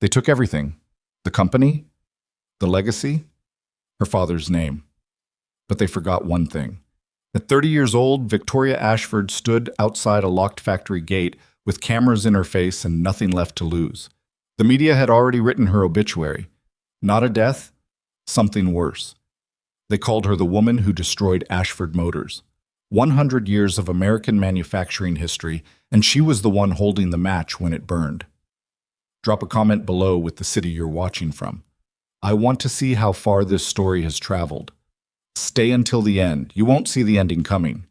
They took everything: the company, the legacy, her father's name. But they forgot one thing. At 30 years old, Victoria Ashford stood outside a locked factory gate with cameras in her face and nothing left to lose. The media had already written her obituary. Not a death, something worse. They called her the woman who destroyed Ashford Motors. 100 years of American manufacturing history, and she was the one holding the match when it burned. Drop a comment below with the city you're watching from. I want to see how far this story has traveled. Stay until the end. You won't see the ending coming.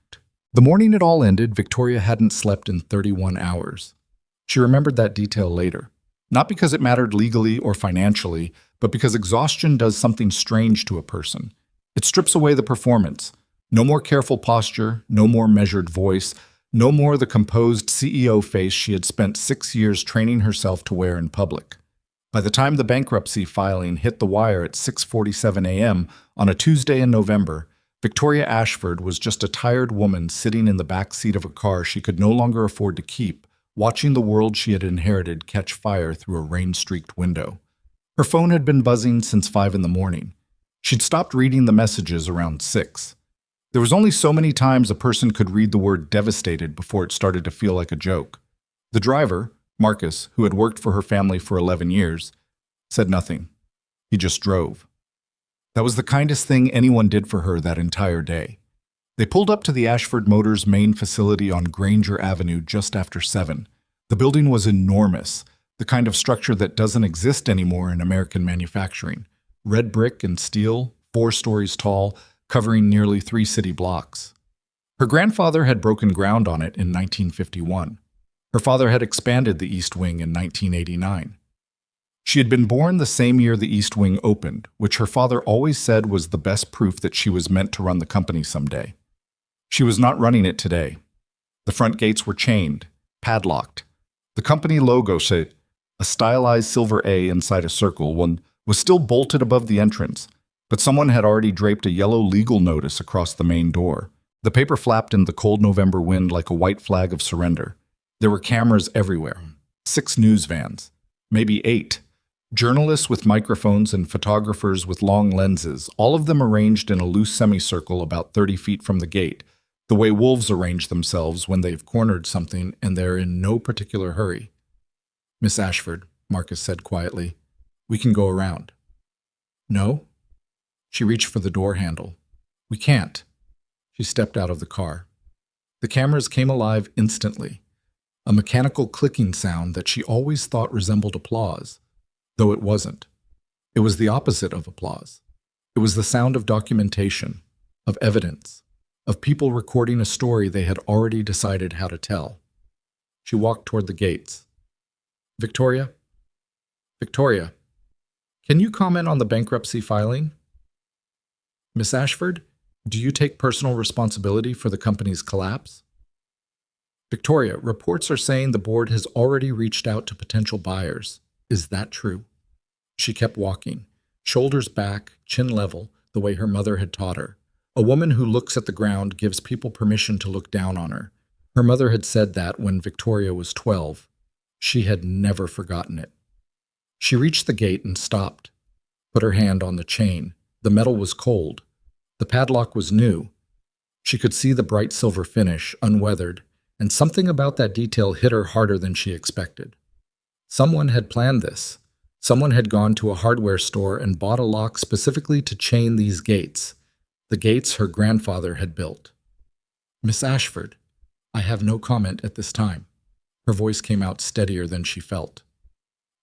The morning it all ended, Victoria hadn't slept in 31 hours. She remembered that detail later. Not because it mattered legally or financially, but because exhaustion does something strange to a person. It strips away the performance. No more careful posture, no more measured voice, no more the composed CEO face she had spent 6 years training herself to wear in public. By the time the bankruptcy filing hit the wire at 6:47 a.m. on a Tuesday in November, Victoria Ashford was just a tired woman sitting in the back seat of a car she could no longer afford to keep, watching the world she had inherited catch fire through a rain-streaked window. Her phone had been buzzing since 5 in the morning. She'd stopped reading the messages around 6. There was only so many times a person could read the word devastated before it started to feel like a joke. The driver, Marcus, who had worked for her family for 11 years, said nothing. He just drove. That was the kindest thing anyone did for her that entire day. They pulled up to the Ashford Motors main facility on Granger Avenue just after 7. The building was enormous, the kind of structure that doesn't exist anymore in American manufacturing. Red brick and steel, 4 stories tall, covering nearly 3 city blocks. Her grandfather had broken ground on it in 1951. Her father had expanded the East Wing in 1989. She had been born the same year the East Wing opened, which her father always said was the best proof that she was meant to run the company someday. She was not running it today. The front gates were chained, padlocked. The company logo, said a stylized silver A inside a circle, was still bolted above the entrance, but someone had already draped a yellow legal notice across the main door. The paper flapped in the cold November wind like a white flag of surrender. There were cameras everywhere. 6 news vans, maybe 8. Journalists with microphones and photographers with long lenses, all of them arranged in a loose semicircle about 30 feet from the gate, the way wolves arrange themselves when they've cornered something and they're in no particular hurry. Miss Ashford, Marcus said quietly, we can go around. No? She reached for the door handle. We can't. She stepped out of the car. The cameras came alive instantly. A mechanical clicking sound that she always thought resembled applause, though it wasn't. It was the opposite of applause. It was the sound of documentation, of evidence, of people recording a story they had already decided how to tell. She walked toward the gates. Victoria? Victoria, can you comment on the bankruptcy filing? Miss Ashford, do you take personal responsibility for the company's collapse? Victoria, reports are saying the board has already reached out to potential buyers. Is that true? She kept walking, shoulders back, chin level, the way her mother had taught her. A woman who looks at the ground gives people permission to look down on her. Her mother had said that when Victoria was 12. She had never forgotten it. She reached the gate and stopped, put her hand on the chain. The metal was cold. The padlock was new. She could see the bright silver finish, unweathered, and something about that detail hit her harder than she expected. Someone had planned this. Someone had gone to a hardware store and bought a lock specifically to chain these gates, the gates her grandfather had built. Miss Ashford, I have no comment at this time. Her voice came out steadier than she felt.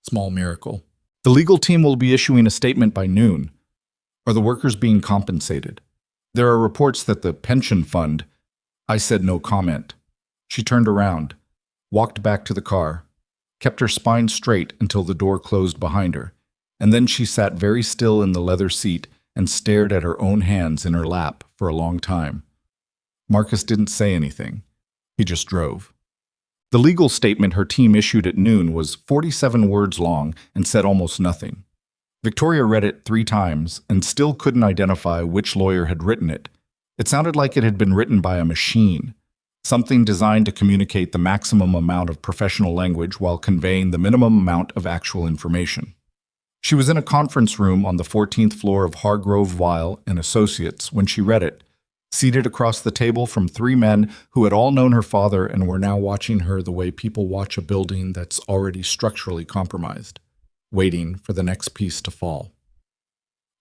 Small miracle. The legal team will be issuing a statement by noon. Are the workers being compensated? There are reports that the pension fund... I said no comment. She turned around, walked back to the car, kept her spine straight until the door closed behind her, and then she sat very still in the leather seat and stared at her own hands in her lap for a long time. Marcus didn't say anything. He just drove. The legal statement her team issued at noon was 47 words long and said almost nothing. Victoria read it 3 times and still couldn't identify which lawyer had written it. It sounded like it had been written by a machine. something designed to communicate the maximum amount of professional language while conveying the minimum amount of actual information. She was in a conference room on the 14th floor of Hargrove Weil and Associates when she read it, seated across the table from three men who had all known her father and were now watching her the way people watch a building that's already structurally compromised, waiting for the next piece to fall.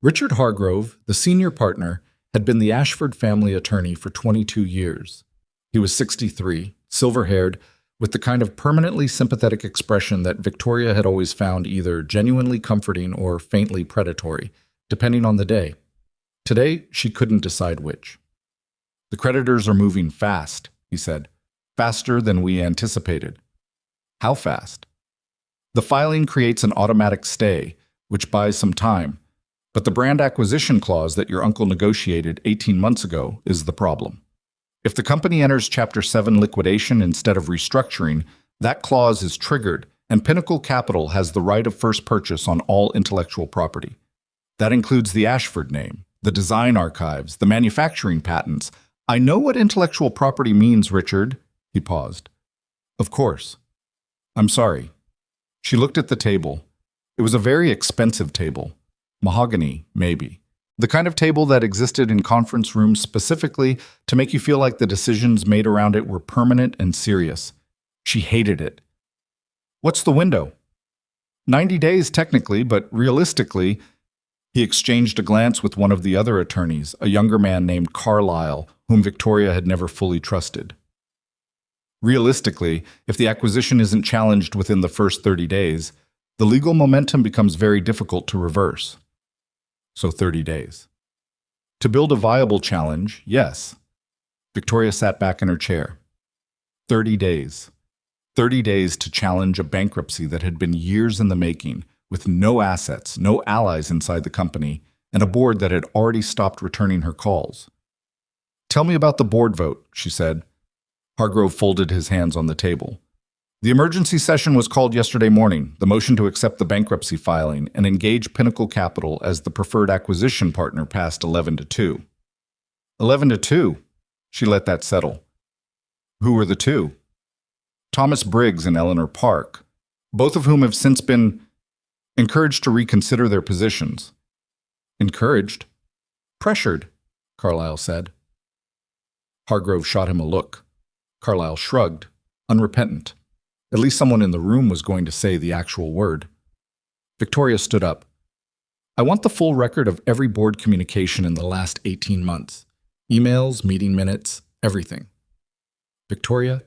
Richard Hargrove, the senior partner, had been the Ashford family attorney for 22 years. He was 63, silver-haired, with the kind of permanently sympathetic expression that Victoria had always found either genuinely comforting or faintly predatory, depending on the day. Today, she couldn't decide which. "The creditors are moving fast," he said. "Faster than we anticipated." "How fast?" "The filing creates an automatic stay, which buys some time. But the brand acquisition clause that your uncle negotiated 18 months ago is the problem. If the company enters Chapter 7 liquidation instead of restructuring, that clause is triggered, and Pinnacle Capital has the right of first purchase on all intellectual property. That includes the Ashford name, the design archives, the manufacturing patents. I know what intellectual property means, Richard." He paused. "Of course. I'm sorry." She looked at the table. It was a very expensive table. Mahogany, maybe. The kind of table that existed in conference rooms specifically to make you feel like the decisions made around it were permanent and serious. She hated it. "What's the window?" 90 days technically, but realistically, he exchanged a glance with one of the other attorneys, a younger man named Carlyle, whom Victoria had never fully trusted. "Realistically, if the acquisition isn't challenged within the first 30 days, the legal momentum becomes very difficult to reverse. So 30 days. To build a viable challenge, yes." Victoria sat back in her chair. 30 days. 30 days to challenge a bankruptcy that had been years in the making, with no assets, no allies inside the company, and a board that had already stopped returning her calls. "Tell me about the board vote," she said. Hargrove folded his hands on the table. "The emergency session was called yesterday morning, the motion to accept the bankruptcy filing and engage Pinnacle Capital as the preferred acquisition partner passed 11-2. 11-2? She let that settle. Who were the two? Thomas Briggs and Eleanor Park, both of whom have since been encouraged to reconsider their positions." "Encouraged?" "Pressured," Carlyle said. Hargrove shot him a look. Carlyle shrugged, unrepentant. At least someone in the room was going to say the actual word. Victoria stood up. "I want the full record of every board communication in the last 18 months. Emails, meeting minutes, everything. Victoria,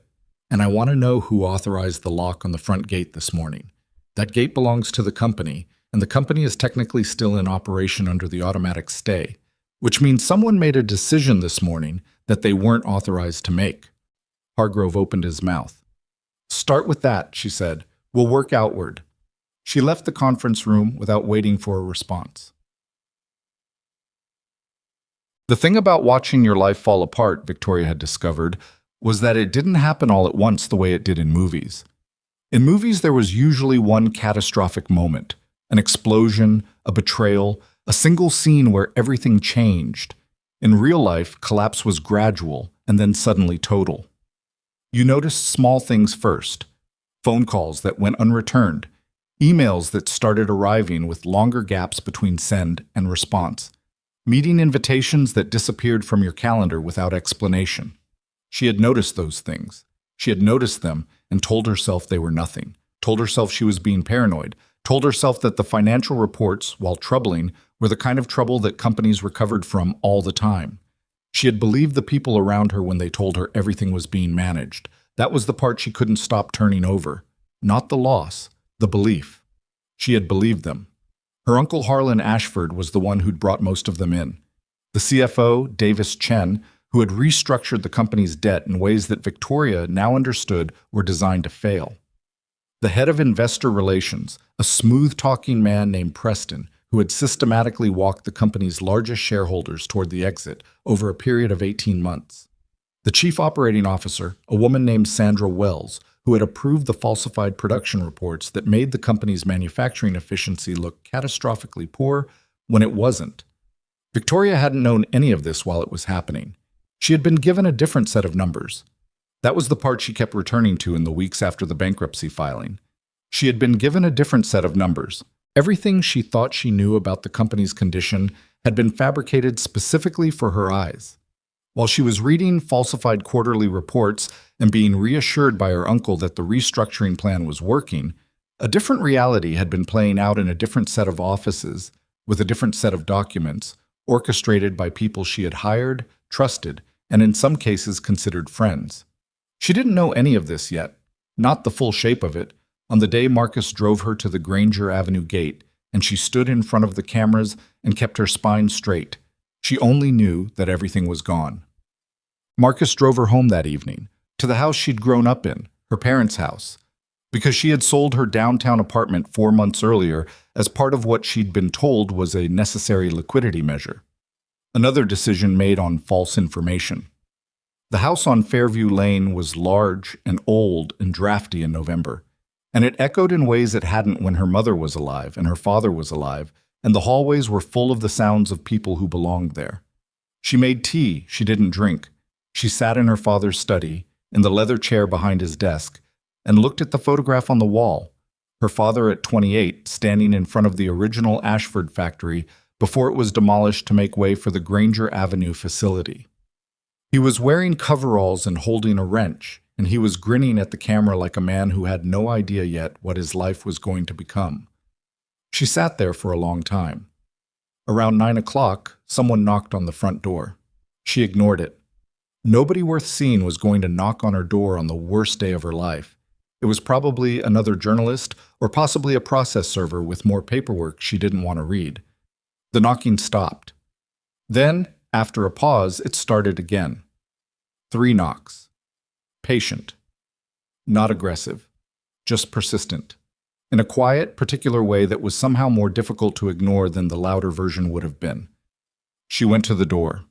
and I want to know who authorized the lock on the front gate this morning. That gate belongs to the company, and the company is technically still in operation under the automatic stay, which means someone made a decision this morning that they weren't authorized to make." Hargrove opened his mouth. "Start with that," she said. "We'll work outward." She left the conference room without waiting for a response. The thing about watching your life fall apart, Victoria had discovered, was that it didn't happen all at once the way it did in movies. In movies, there was usually one catastrophic moment, an explosion, a betrayal, a single scene where everything changed. In real life, collapse was gradual and then suddenly total. You noticed small things first: phone calls that went unreturned, emails that started arriving with longer gaps between send and response, meeting invitations that disappeared from your calendar without explanation. She had noticed those things. She had noticed them and told herself they were nothing, told herself she was being paranoid, told herself that the financial reports, while troubling, were the kind of trouble that companies recovered from all the time. She had believed the people around her when they told her everything was being managed. That was the part she couldn't stop turning over. Not the loss, the belief. She had believed them. Her uncle Harlan Ashford was the one who'd brought most of them in. The CFO, Davis Chen, who had restructured the company's debt in ways that Victoria now understood were designed to fail. The head of investor relations, a smooth-talking man named Preston, who had systematically walked the company's largest shareholders toward the exit over a period of 18 months. The chief operating officer, a woman named Sandra Wells, who had approved the falsified production reports that made the company's manufacturing efficiency look catastrophically poor when it wasn't. Victoria hadn't known any of this while it was happening. She had been given a different set of numbers. That was the part she kept returning to in the weeks after the bankruptcy filing. She had been given a different set of numbers. Everything she thought she knew about the company's condition had been fabricated specifically for her eyes. While she was reading falsified quarterly reports and being reassured by her uncle that the restructuring plan was working, a different reality had been playing out in a different set of offices, with a different set of documents, orchestrated by people she had hired, trusted, and in some cases considered friends. She didn't know any of this yet, not the full shape of it, on the day Marcus drove her to the Granger Avenue gate, and she stood in front of the cameras and kept her spine straight. She only knew that everything was gone. Marcus drove her home that evening, to the house she'd grown up in, her parents' house, because she had sold her downtown apartment 4 months earlier as part of what she'd been told was a necessary liquidity measure. Another decision made on false information. The house on Fairview Lane was large and old and drafty in November, and it echoed in ways it hadn't when her mother was alive and her father was alive, and the hallways were full of the sounds of people who belonged there. She made tea she didn't drink. She sat in her father's study, in the leather chair behind his desk, and looked at the photograph on the wall, her father at 28 standing in front of the original Ashford factory before it was demolished to make way for the Granger Avenue facility. He was wearing coveralls and holding a wrench, and he was grinning at the camera like a man who had no idea yet what his life was going to become. She sat there for a long time. Around 9 o'clock, someone knocked on the front door. She ignored it. Nobody worth seeing was going to knock on her door on the worst day of her life. It was probably another journalist or possibly a process server with more paperwork she didn't want to read. The knocking stopped. Then, after a pause, it started again. 3 knocks. Patient. Not aggressive. Just persistent. In a quiet, particular way that was somehow more difficult to ignore than the louder version would have been. She went to the door.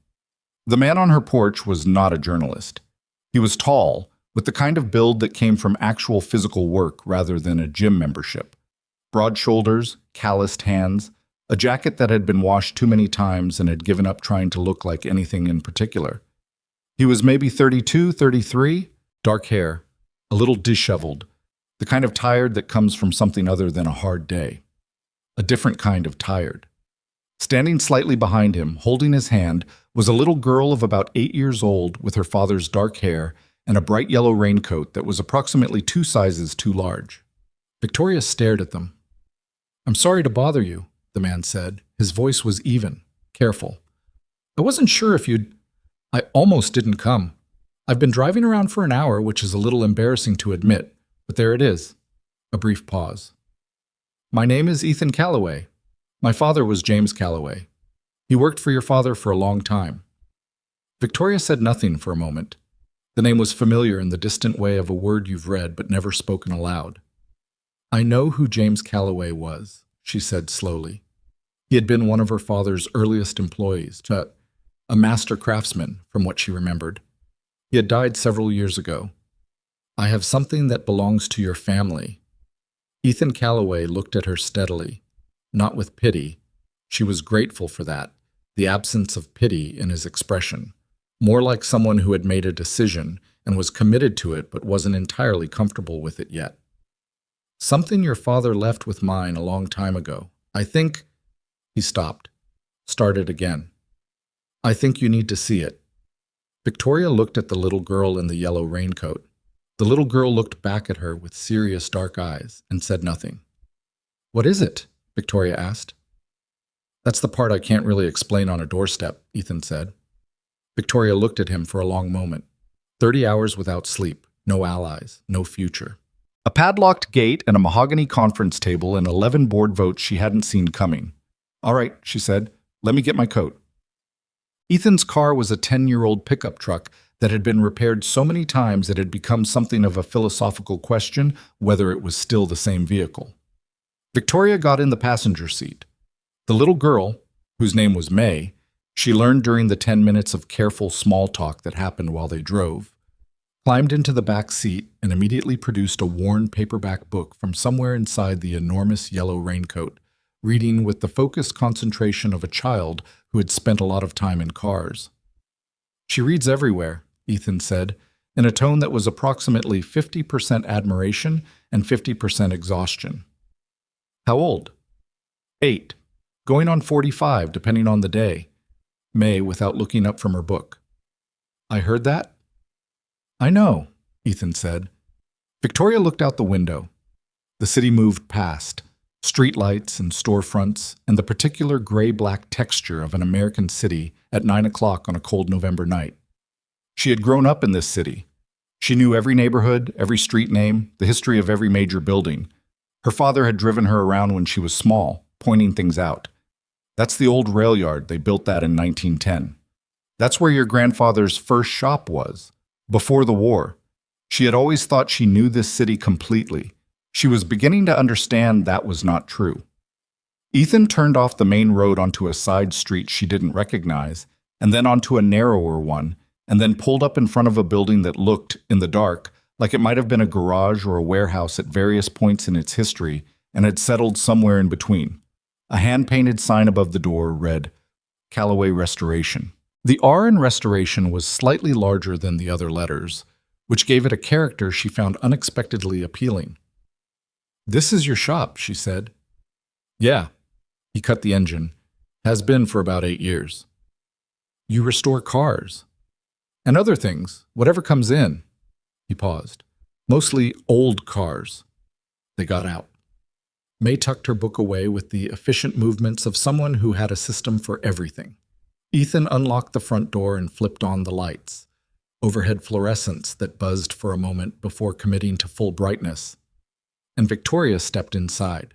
The man on her porch was not a journalist. He was tall, with the kind of build that came from actual physical work rather than a gym membership. Broad shoulders, calloused hands, a jacket that had been washed too many times and had given up trying to look like anything in particular. He was maybe 32, 33, dark hair, a little disheveled, the kind of tired that comes from something other than a hard day. A different kind of tired. Standing slightly behind him, holding his hand, was a little girl of about 8 years old with her father's dark hair and a bright yellow raincoat that was approximately 2 sizes too large. Victoria stared at them. "I'm sorry to bother you," the man said. His voice was even, careful. "I wasn't sure if you'd... I almost didn't come. I've been driving around for an hour, which is a little embarrassing to admit, but there it is." A brief pause. "My name is Ethan Calloway. My father was James Calloway. He worked for your father for a long time." Victoria said nothing for a moment. The name was familiar in the distant way of a word you've read but never spoken aloud. "I know who James Calloway was," she said slowly. He had been one of her father's earliest employees, a master craftsman, from what she remembered. He had died several years ago. "I have something that belongs to your family." Ethan Calloway looked at her steadily, not with pity. She was grateful for that, the absence of pity in his expression. More like someone who had made a decision and was committed to it but wasn't entirely comfortable with it yet. "Something your father left with mine a long time ago. I think..." He stopped, started again. "I think you need to see it." Victoria looked at the little girl in the yellow raincoat. The little girl looked back at her with serious dark eyes and said nothing. "What is it?" Victoria asked. "That's the part I can't really explain on a doorstep," Ethan said. Victoria looked at him for a long moment. 30 hours without sleep, no allies, no future. A padlocked gate and a mahogany conference table and 11 board votes she hadn't seen coming. "All right," she said, "let me get my coat." Ethan's car was a 10-year-old pickup truck that had been repaired so many times it had become something of a philosophical question whether it was still the same vehicle. Victoria got in the passenger seat. The little girl, whose name was May, she learned during the 10 minutes of careful small talk that happened while they drove, climbed into the back seat and immediately produced a worn paperback book from somewhere inside the enormous yellow raincoat, reading with the focused concentration of a child who had spent a lot of time in cars. "She reads everywhere," Ethan said, in a tone that was approximately 50% admiration and 50% exhaustion. How old? 8. Going on 45, depending on the day. May, without looking up from her book. I heard that? I know, Ethan said. Victoria looked out the window. The city moved past, streetlights and storefronts, and the particular gray-black texture of an American city at 9 o'clock on a cold November night. She had grown up in this city. She knew every neighborhood, every street name, the history of every major building. Her father had driven her around when she was small, pointing things out. That's the old rail yard. They built that in 1910. That's where your grandfather's first shop was, before the war. She had always thought she knew this city completely. She was beginning to understand that was not true. Ethan turned off the main road onto a side street she didn't recognize, and then onto a narrower one, and then pulled up in front of a building that looked, in the dark, like it might have been a garage or a warehouse at various points in its history and had settled somewhere in between. A hand-painted sign above the door read, Calloway Restoration. The R in restoration was slightly larger than the other letters, which gave it a character she found unexpectedly appealing. This is your shop, she said. Yeah. He cut the engine. Has been for about 8 years. You restore cars. And other things, whatever comes in. He paused. Mostly old cars. They got out. May tucked her book away with the efficient movements of someone who had a system for everything. Ethan unlocked the front door and flipped on the lights. Overhead fluorescents that buzzed for a moment before committing to full brightness. And Victoria stepped inside.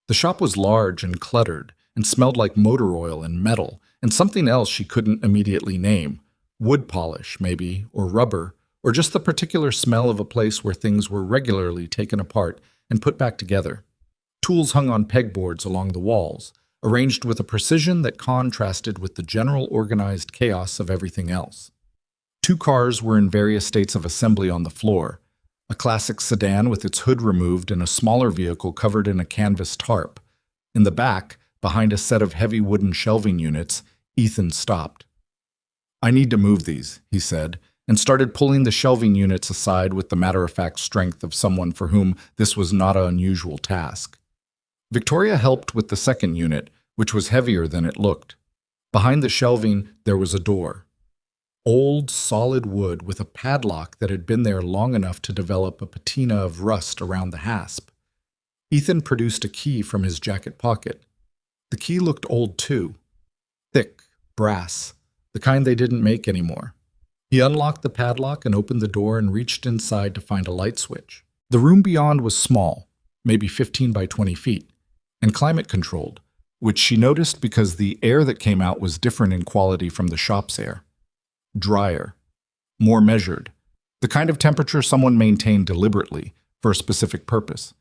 The shop was large and cluttered and smelled like motor oil and metal and something else she couldn't immediately name. Wood polish, maybe, or rubber, or just the particular smell of a place where things were regularly taken apart and put back together. Tools hung on pegboards along the walls, arranged with a precision that contrasted with the general organized chaos of everything else. 2 cars were in various states of assembly on the floor, a classic sedan with its hood removed and a smaller vehicle covered in a canvas tarp. In the back, behind a set of heavy wooden shelving units, Ethan stopped. I need to move these, he said, and started pulling the shelving units aside with the matter-of-fact strength of someone for whom this was not an unusual task. Victoria helped with the second unit, which was heavier than it looked. Behind the shelving, there was a door. Old, solid wood with a padlock that had been there long enough to develop a patina of rust around the hasp. Ethan produced a key from his jacket pocket. The key looked old too. Thick, brass, the kind they didn't make anymore. He unlocked the padlock and opened the door and reached inside to find a light switch. The room beyond was small, maybe 15 by 20 feet, and climate-controlled, which she noticed because the air that came out was different in quality from the shop's air. Drier, more measured, the kind of temperature someone maintained deliberately for a specific purpose.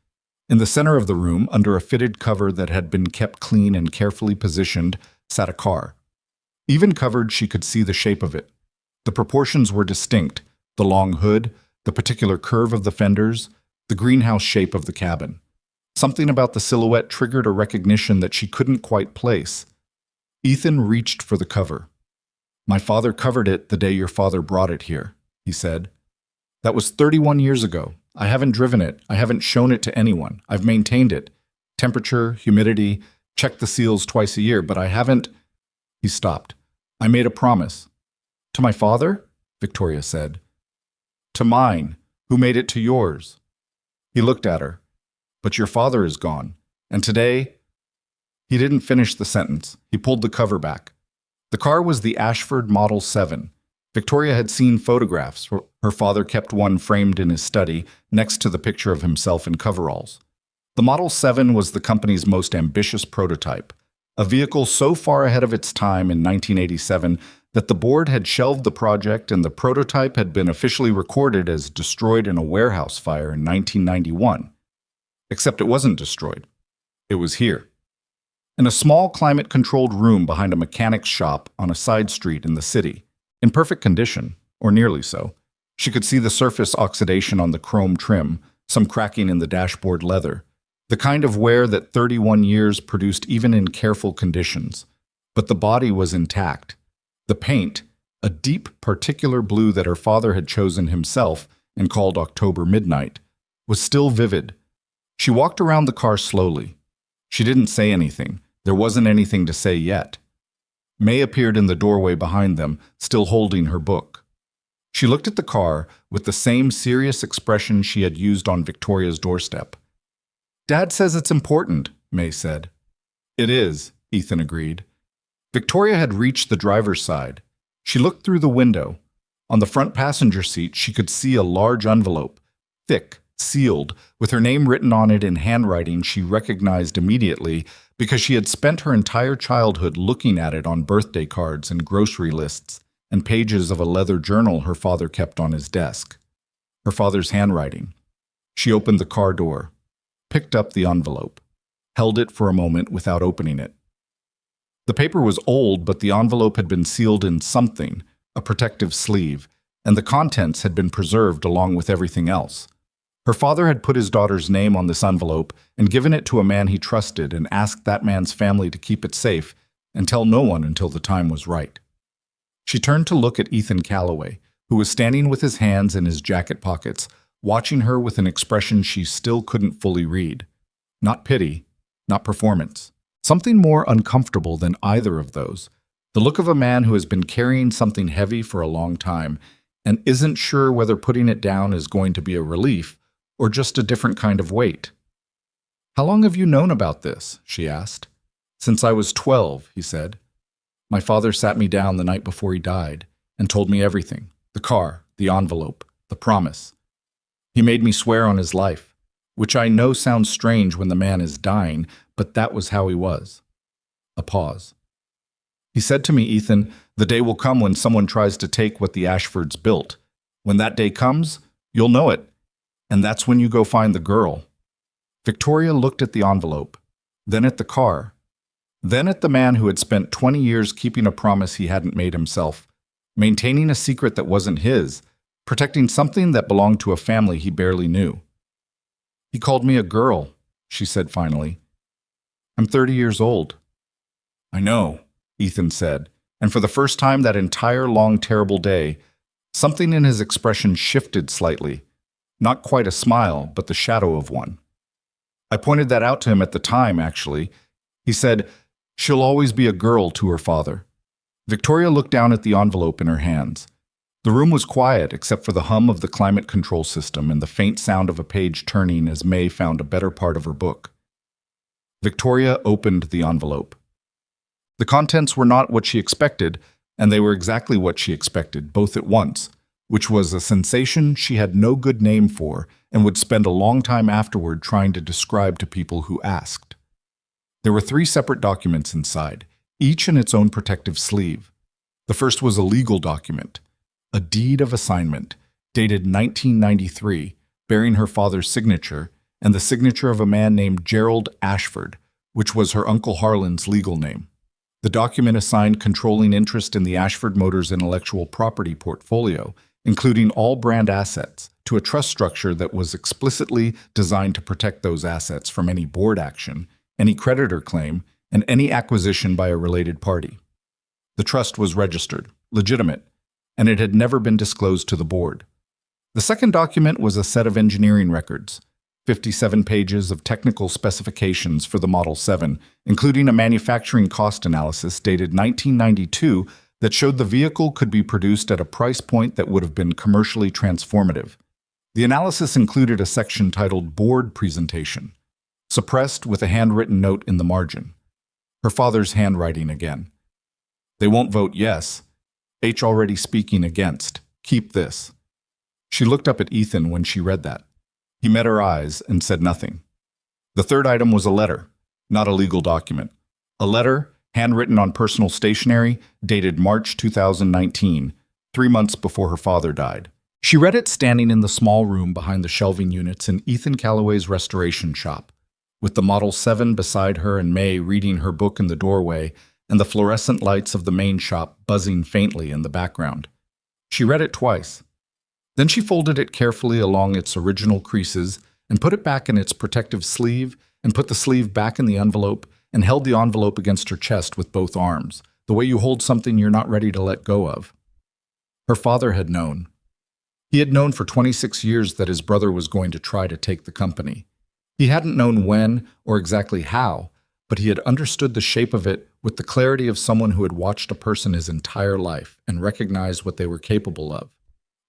In the center of the room, under a fitted cover that had been kept clean and carefully positioned, sat a car. Even covered, she could see the shape of it. The proportions were distinct, the long hood, the particular curve of the fenders, the greenhouse shape of the cabin. Something about the silhouette triggered a recognition that she couldn't quite place. Ethan reached for the cover. My father covered it the day your father brought it here, he said. That was 31 years ago. I haven't driven it. I haven't shown it to anyone. I've maintained it. Temperature, humidity, checked the seals twice a year, but I haven't... He stopped. I made a promise. To my father? Victoria said. To mine. Who made it to yours? He looked at her. But your father is gone. And today... He didn't finish the sentence. He pulled the cover back. The car was the Ashford Model 7. Victoria had seen photographs. Her father kept one framed in his study, next to the picture of himself in coveralls. The Model 7 was the company's most ambitious prototype, a vehicle so far ahead of its time in 1987 that the board had shelved the project and the prototype had been officially recorded as destroyed in a warehouse fire in 1991. Except it wasn't destroyed. It was here. In a small climate-controlled room behind a mechanic's shop on a side street in the city, in perfect condition, or nearly so. She could see the surface oxidation on the chrome trim, some cracking in the dashboard leather, the kind of wear that 31 years produced even in careful conditions. But the body was intact. The paint, a deep, particular blue that her father had chosen himself and called October Midnight, was still vivid. She walked around the car slowly. She didn't say anything. There wasn't anything to say yet. May appeared in the doorway behind them, still holding her book. She looked at the car with the same serious expression she had used on Victoria's doorstep. "Dad says it's important," May said. "It is," Ethan agreed. Victoria had reached the driver's side. She looked through the window. On the front passenger seat, she could see a large envelope, thick, sealed, with her name written on it in handwriting she recognized immediately because she had spent her entire childhood looking at it on birthday cards and grocery lists and pages of a leather journal her father kept on his desk. Her father's handwriting. She opened the car door, picked up the envelope, held it for a moment without opening it. The paper was old, but the envelope had been sealed in something, a protective sleeve, and the contents had been preserved along with everything else. Her father had put his daughter's name on this envelope and given it to a man he trusted and asked that man's family to keep it safe and tell no one until the time was right. She turned to look at Ethan Calloway, who was standing with his hands in his jacket pockets, watching her with an expression she still couldn't fully read. Not pity, not performance. Something more uncomfortable than either of those. The look of a man who has been carrying something heavy for a long time and isn't sure whether putting it down is going to be a relief or just a different kind of weight. "How long have you known about this?" she asked. "Since I was 12, he said. "My father sat me down the night before he died and told me everything. The car, the envelope, the promise. He made me swear on his life, which I know sounds strange when the man is dying, but that was how he was." A pause. "He said to me, Ethan, the day will come when someone tries to take what the Ashfords built. When that day comes, you'll know it. And that's when you go find the girl." Victoria looked at the envelope, then at the car, then at the man who had spent 20 years keeping a promise he hadn't made himself, maintaining a secret that wasn't his, protecting something that belonged to a family he barely knew. "He called me a girl," she said finally. "I'm 30 years old." "I know," Ethan said, and for the first time that entire long, terrible day, something in his expression shifted slightly. Not quite a smile, but the shadow of one. "I pointed that out to him at the time, actually. He said, 'She'll always be a girl to her father.'" Victoria looked down at the envelope in her hands. The room was quiet except for the hum of the climate control system and the faint sound of a page turning as May found a better part of her book. Victoria opened the envelope. The contents were not what she expected, and they were exactly what she expected, both at once, which was a sensation she had no good name for and would spend a long time afterward trying to describe to people who asked. There were 3 separate documents inside, each in its own protective sleeve. The first was a legal document, a deed of assignment, dated 1993, bearing her father's signature and the signature of a man named Gerald Ashford, which was her Uncle Harlan's legal name. The document assigned controlling interest in the Ashford Motors intellectual property portfolio, including all brand assets, to a trust structure that was explicitly designed to protect those assets from any board action, any creditor claim, and any acquisition by a related party. The trust was registered, legitimate, and it had never been disclosed to the board. The second document was a set of engineering records, 57 pages of technical specifications for the Model 7, including a manufacturing cost analysis dated 1992 that showed the vehicle could be produced at a price point that would have been commercially transformative. The analysis included a section titled Board Presentation, suppressed with a handwritten note in the margin. Her father's handwriting again. "They won't vote yes. H already speaking against. Keep this." She looked up at Ethan when she read that. He met her eyes and said nothing. The third item was a letter, not a legal document. A letter, handwritten on personal stationery, dated March 2019, 3 months before her father died. She read it standing in the small room behind the shelving units in Ethan Calloway's restoration shop, with the Model 7 beside her and May reading her book in the doorway and the fluorescent lights of the main shop buzzing faintly in the background. She read it twice. Then she folded it carefully along its original creases and put it back in its protective sleeve and put the sleeve back in the envelope and held the envelope against her chest with both arms, the way you hold something you're not ready to let go of. Her father had known. He had known for 26 years that his brother was going to try to take the company. He hadn't known when or exactly how, but he had understood the shape of it with the clarity of someone who had watched a person his entire life and recognized what they were capable of.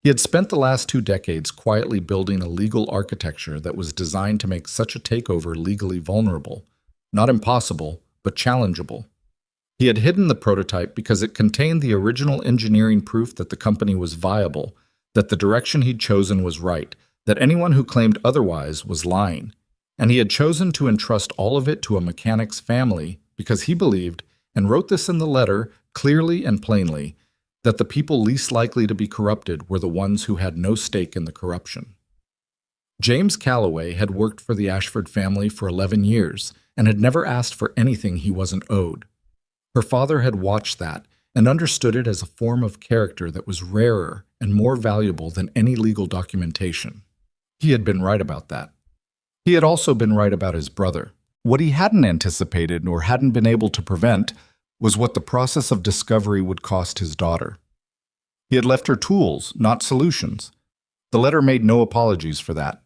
He had spent the last 2 decades quietly building a legal architecture that was designed to make such a takeover legally vulnerable, not impossible, but challengeable. He had hidden the prototype because it contained the original engineering proof that the company was viable, that the direction he'd chosen was right, that anyone who claimed otherwise was lying. And he had chosen to entrust all of it to a mechanic's family because he believed, and wrote this in the letter clearly and plainly, that the people least likely to be corrupted were the ones who had no stake in the corruption. James Calloway had worked for the Ashford family for 11 years and had never asked for anything he wasn't owed. Her father had watched that and understood it as a form of character that was rarer and more valuable than any legal documentation. He had been right about that. He had also been right about his brother. What he hadn't anticipated or hadn't been able to prevent was what the process of discovery would cost his daughter. He had left her tools, not solutions. The letter made no apologies for that.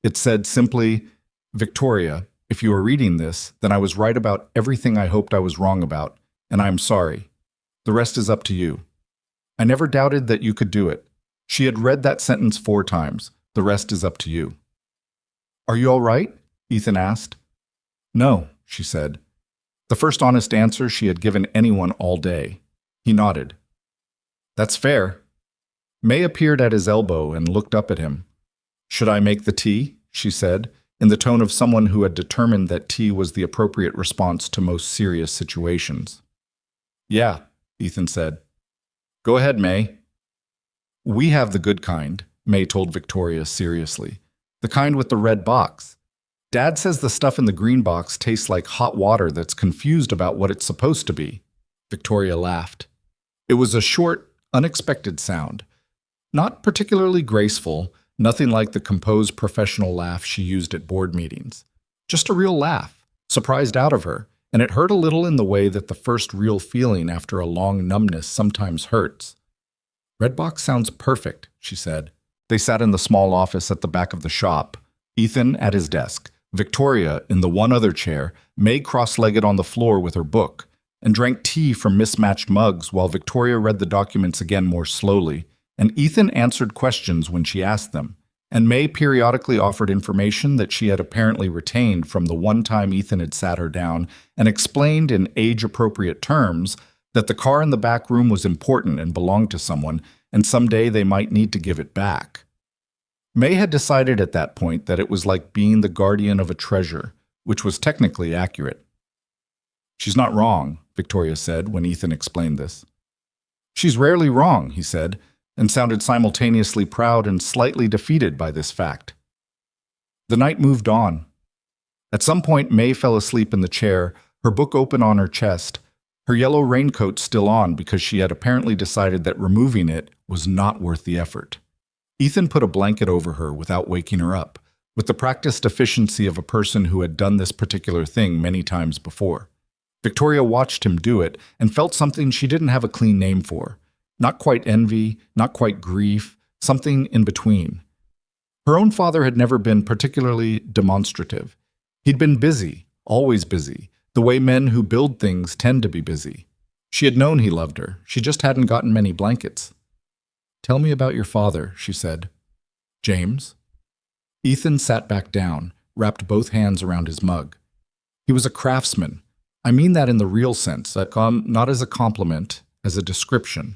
It said simply, "Victoria, if you are reading this, then I was right about everything I hoped I was wrong about, and I am sorry. The rest is up to you. I never doubted that you could do it." She had read that sentence 4 times. The rest is up to you. "Are you all right?" Ethan asked. "No," she said. The first honest answer she had given anyone all day. He nodded. "That's fair." May appeared at his elbow and looked up at him. "Should I make the tea?" she said, in the tone of someone who had determined that tea was the appropriate response to most serious situations. "Yeah," Ethan said. "Go ahead, May." "We have the good kind," May told Victoria seriously. "The kind with the red box. Dad says the stuff in the green box tastes like hot water that's confused about what it's supposed to be." Victoria laughed. It was a short, unexpected sound. Not particularly graceful, nothing like the composed professional laugh she used at board meetings. Just a real laugh, surprised out of her, and it hurt a little in the way that the first real feeling after a long numbness sometimes hurts. "Redbox sounds perfect," she said. They sat in the small office at the back of the shop, Ethan at his desk, Victoria in the one other chair, May cross-legged on the floor with her book, and drank tea from mismatched mugs while Victoria read the documents again more slowly, and Ethan answered questions when she asked them, and May periodically offered information that she had apparently retained from the one time Ethan had sat her down and explained in age-appropriate terms that the car in the back room was important and belonged to someone, and someday they might need to give it back. May had decided at that point that it was like being the guardian of a treasure, which was technically accurate. "She's not wrong," Victoria said when Ethan explained this. "She's rarely wrong," he said, and sounded simultaneously proud and slightly defeated by this fact. The night moved on. At some point, May fell asleep in the chair, her book open on her chest, her yellow raincoat still on because she had apparently decided that removing it was not worth the effort. Ethan put a blanket over her without waking her up, with the practiced efficiency of a person who had done this particular thing many times before. Victoria watched him do it and felt something she didn't have a clean name for. Not quite envy, not quite grief, something in between. Her own father had never been particularly demonstrative. He'd been busy, always busy, the way men who build things tend to be busy. She had known he loved her, she just hadn't gotten many blankets. "Tell me about your father," she said. "James?" Ethan sat back down, wrapped both hands around his mug. He was a craftsman. I mean that in the real sense, not as a compliment, as a description.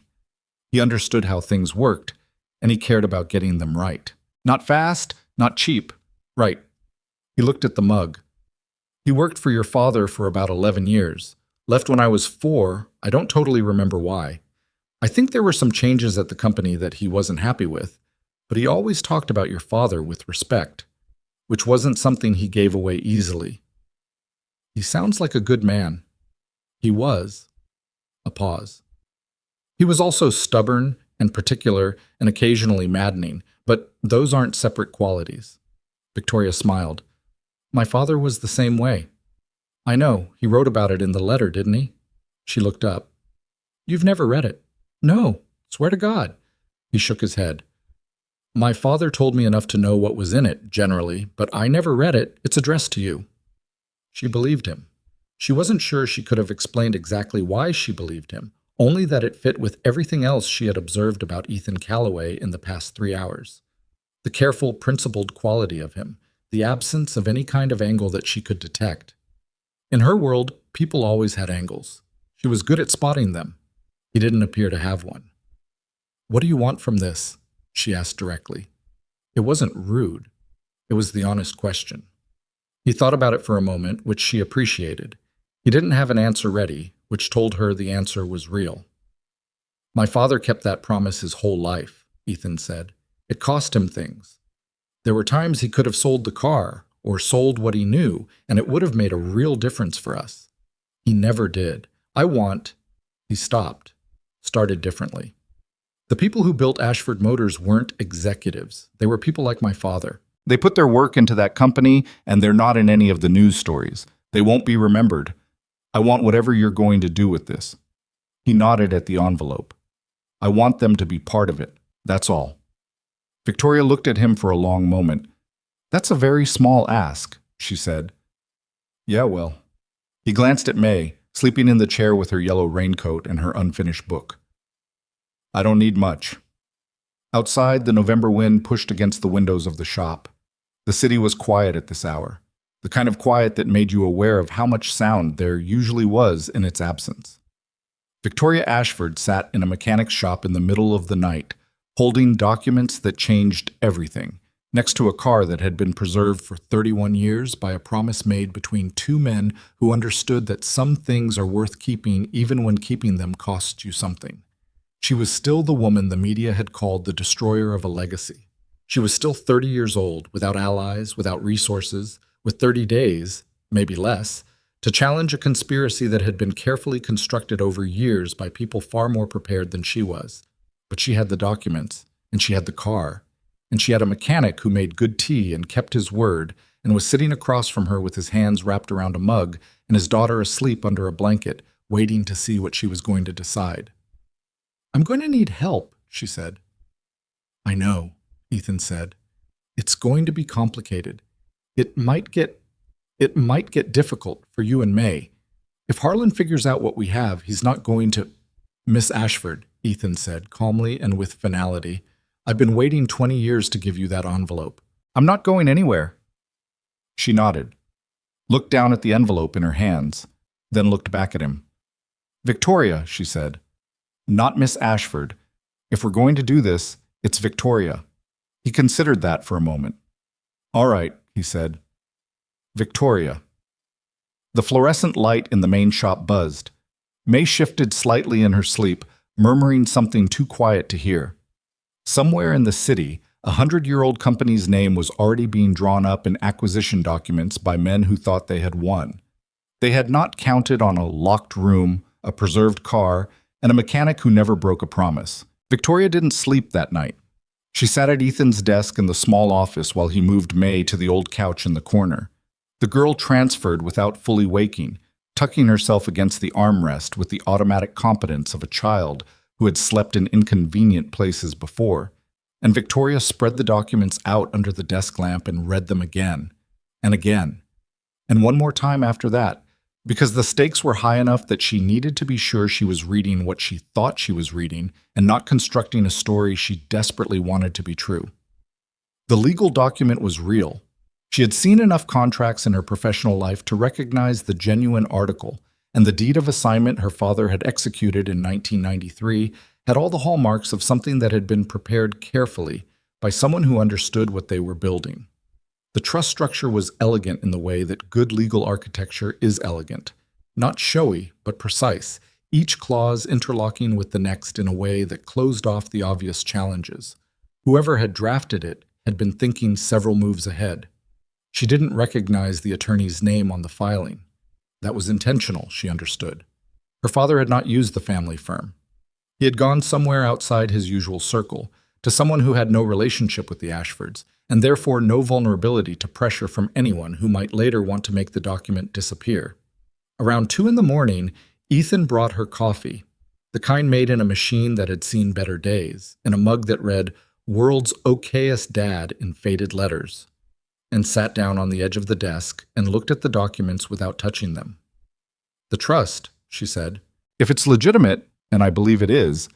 He understood how things worked, and he cared about getting them right. Not fast, not cheap. Right. He looked at the mug. "He worked for your father for about 11 years. Left when I was 4, I don't totally remember why. I think there were some changes at the company that he wasn't happy with, but he always talked about your father with respect, which wasn't something he gave away easily. He sounds like a good man." He was. A pause. He was also stubborn and particular and occasionally maddening, but those aren't separate qualities. Victoria smiled. "My father was the same way." "I know, he wrote about it in the letter, didn't he?" She looked up. "You've never read it." "No." Swear to God. He shook his head. My father told me enough to know what was in it, generally, but I never read it. It's addressed to you. She believed him. She wasn't sure she could have explained exactly why she believed him, only that it fit with everything else she had observed about Ethan Calloway in the past 3 hours. The careful, principled quality of him, the absence of any kind of angle that she could detect. In her world, people always had angles. She was good at spotting them. He didn't appear to have one. What do you want from this? She asked directly. It wasn't rude. It was the honest question. He thought about it for a moment, which she appreciated. He didn't have an answer ready, which told her the answer was real. My father kept that promise his whole life, Ethan said. It cost him things. There were times he could have sold the car, or sold what he knew, and it would have made a real difference for us. He never did. He stopped, started differently. The people who built Ashford Motors weren't executives. They were people like my father. They put their work into that company, and they're not in any of the news stories. They won't be remembered. I want whatever you're going to do with this. He nodded at the envelope. I want them to be part of it. That's all. Victoria looked at him for a long moment. That's a very small ask, she said. Yeah, well. He glanced at May, sleeping in the chair with her yellow raincoat and her unfinished book. I don't need much. Outside, the November wind pushed against the windows of the shop. The city was quiet at this hour, the kind of quiet that made you aware of how much sound there usually was in its absence. Victoria Ashford sat in a mechanic's shop in the middle of the night, holding documents that changed everything, next to a car that had been preserved for 31 years by a promise made between two men who understood that some things are worth keeping even when keeping them costs you something. She was still the woman the media had called the destroyer of a legacy. She was still 30 years old, without allies, without resources, with 30 days, maybe less, to challenge a conspiracy that had been carefully constructed over years by people far more prepared than she was. But she had the documents, and she had the car, and she had a mechanic who made good tea and kept his word, and was sitting across from her with his hands wrapped around a mug and his daughter asleep under a blanket, waiting to see what she was going to decide. I'm going to need help, she said. I know, Ethan said. It's going to be complicated. It might get difficult for you and May. If Harlan figures out what we have, he's not going to... Miss Ashford, Ethan said, calmly and with finality, I've been waiting 20 years to give you that envelope. I'm not going anywhere. She nodded, looked down at the envelope in her hands, then looked back at him. Victoria, she said. Not Miss Ashford. If we're going to do this, it's Victoria. He considered that for a moment. All right, he said. Victoria. The fluorescent light in the main shop buzzed. May shifted slightly in her sleep, murmuring something too quiet to hear. Somewhere in the city, a 100-year-old company's name was already being drawn up in acquisition documents by men who thought they had won. They had not counted on a locked room, a preserved car, and a mechanic who never broke a promise. Victoria didn't sleep that night. She sat at Ethan's desk in the small office while he moved May to the old couch in the corner. The girl transferred without fully waking, tucking herself against the armrest with the automatic competence of a child who had slept in inconvenient places before, and Victoria spread the documents out under the desk lamp and read them again, and again, and one more time after that, because the stakes were high enough that she needed to be sure she was reading what she thought she was reading and not constructing a story she desperately wanted to be true. The legal document was real. She had seen enough contracts in her professional life to recognize the genuine article, and the deed of assignment her father had executed in 1993 had all the hallmarks of something that had been prepared carefully by someone who understood what they were building. The trust structure was elegant in the way that good legal architecture is elegant. Not showy, but precise, each clause interlocking with the next in a way that closed off the obvious challenges. Whoever had drafted it had been thinking several moves ahead. She didn't recognize the attorney's name on the filing. That was intentional, she understood. Her father had not used the family firm. He had gone somewhere outside his usual circle, to someone who had no relationship with the Ashfords, and therefore no vulnerability to pressure from anyone who might later want to make the document disappear. Around 2 in the morning, Ethan brought her coffee. the kind made in a machine that had seen better days, in a mug that read, "World's okayest dad" in faded letters, and sat down on the edge of the desk and looked at the documents without touching them. "The trust," she said. "If it's legitimate, and I believe it is,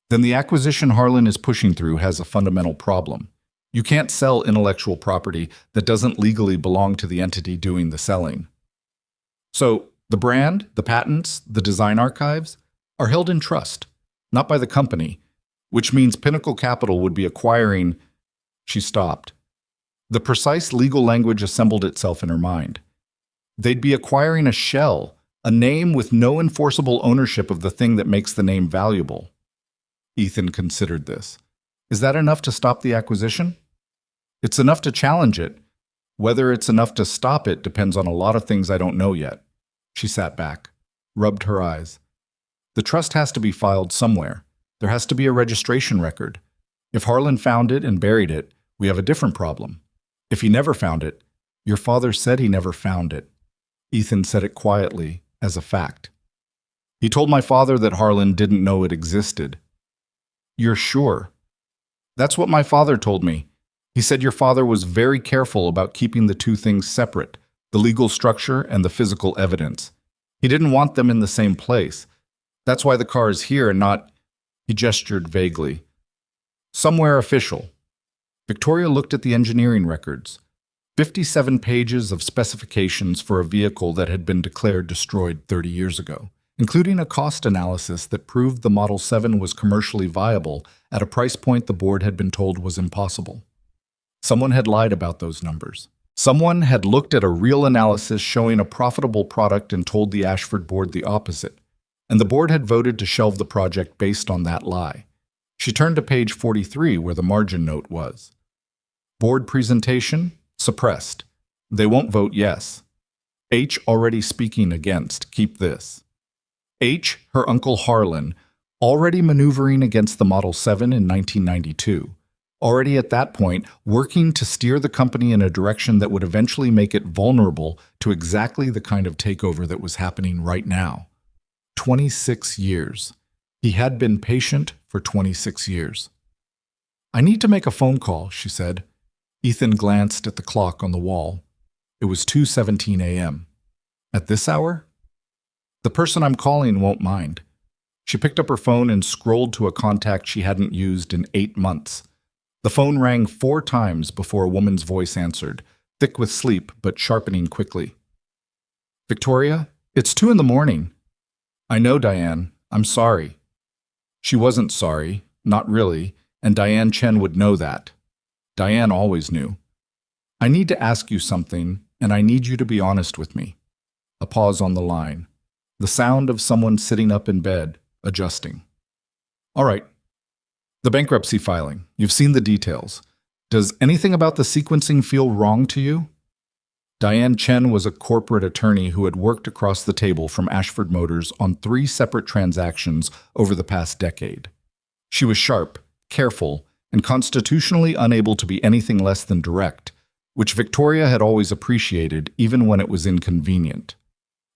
then the acquisition Harlan is pushing through has a fundamental problem. You can't sell intellectual property that doesn't legally belong to the entity doing the selling. So, the brand, the patents, the design archives are held in trust, not by the company, which means Pinnacle Capital would be acquiring." She stopped. The precise legal language assembled itself in her mind. They'd be acquiring a shell, a name with no enforceable ownership of the thing that makes the name valuable. Ethan considered this. Is that enough to stop the acquisition? It's enough to challenge it. Whether it's enough to stop it depends on a lot of things I don't know yet. She sat back, rubbed her eyes. The trust has to be filed somewhere. There has to be a registration record. If Harlan found it and buried it, we have a different problem. If he never found it, your father said he never found it. Ethan said it quietly, as a fact. He told my father that Harlan didn't know it existed. You're sure? That's what my father told me. He said your father was very careful about keeping the two things separate, the legal structure and the physical evidence. He didn't want them in the same place. That's why the car is here and not... He gestured vaguely. Somewhere official. Victoria looked at the engineering records. 57 pages of specifications for a vehicle that had been declared destroyed 30 years ago, including a cost analysis that proved the Model 7 was commercially viable at a price point the board had been told was impossible. Someone had lied about those numbers. Someone had looked at a real analysis showing a profitable product and told the Ashford board the opposite, and the board had voted to shelve the project based on that lie. She turned to page 43 where the margin note was. Board presentation, suppressed. They won't vote yes. H already speaking against, keep this. H, her uncle Harlan, already maneuvering against the Model 7 in 1992. Already at that point, working to steer the company in a direction that would eventually make it vulnerable to exactly the kind of takeover that was happening right now. 26 years. He had been patient for 26 years. I need to make a phone call, she said. Ethan glanced at the clock on the wall. It was 2:17 a.m. At this hour? The person I'm calling won't mind. She picked up her phone and scrolled to a contact she hadn't used in 8 months. The phone rang 4 times before a woman's voice answered, thick with sleep but sharpening quickly. Victoria, it's 2 in the morning. I know, Diane. I'm sorry. She wasn't sorry, not really, and Diane Chen would know that. Diane always knew. I need to ask you something, and I need you to be honest with me. A pause on the line. The sound of someone sitting up in bed, adjusting. All right. The bankruptcy filing. You've seen the details. Does anything about the sequencing feel wrong to you? Diane Chen was a corporate attorney who had worked across the table from Ashford Motors on 3 separate transactions over the past decade. She was sharp, careful, and constitutionally unable to be anything less than direct, which Victoria had always appreciated even when it was inconvenient.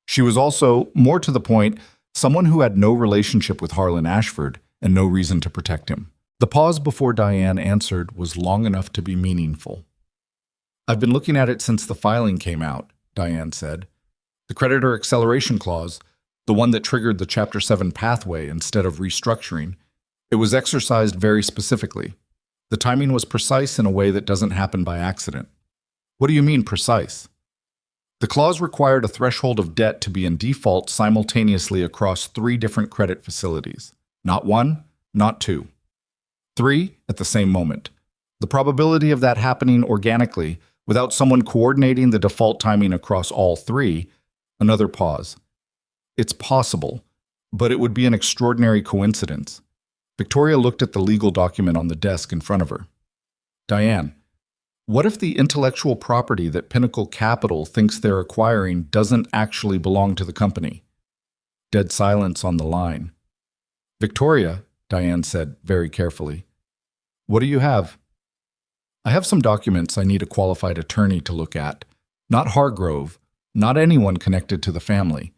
She was also, more to the point, someone who had no relationship with Harlan Ashford and no reason to protect him. The pause before Diane answered was long enough to be meaningful. I've been looking at it since the filing came out, Diane said. The creditor acceleration clause, the one that triggered the Chapter 7 pathway instead of restructuring, it was exercised very specifically. The timing was precise in a way that doesn't happen by accident. What do you mean precise? The clause required a threshold of debt to be in default simultaneously across 3 different credit facilities. Not 1, not 2. 3 at the same moment. The probability of that happening organically, without someone coordinating the default timing across all 3, another pause. It's possible, but it would be an extraordinary coincidence. Victoria looked at the legal document on the desk in front of her. Diane, what if the intellectual property that Pinnacle Capital thinks they're acquiring doesn't actually belong to the company? Dead silence on the line. Victoria, Diane said very carefully, what do you have? I have some documents I need a qualified attorney to look at. Not Hargrove, not anyone connected to the family.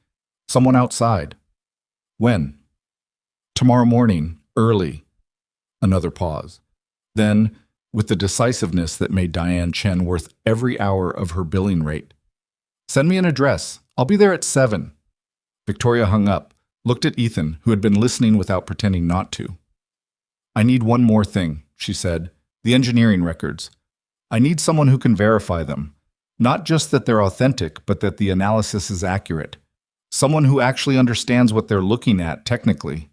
Someone outside. When? Tomorrow morning, early. Another pause. Then, with the decisiveness that made Diane Chen worth every hour of her billing rate. Send me an address. I'll be there at 7. Victoria hung up, looked at Ethan, who had been listening without pretending not to. I need one more thing, she said. The engineering records. I need someone who can verify them. Not just that they're authentic, but that the analysis is accurate. Someone who actually understands what they're looking at technically.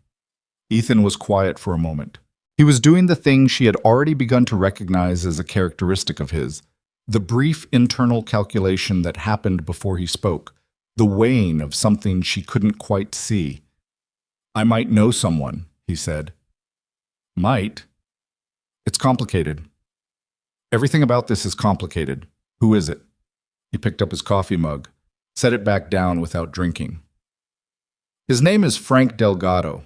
Ethan was quiet for a moment. He was doing the thing she had already begun to recognize as a characteristic of his. The brief internal calculation that happened before he spoke. The weighing of something she couldn't quite see. I might know someone, he said. Might? It's complicated. Everything about this is complicated. Who is it? He picked up his coffee mug, set it back down without drinking. His name is Frank Delgado.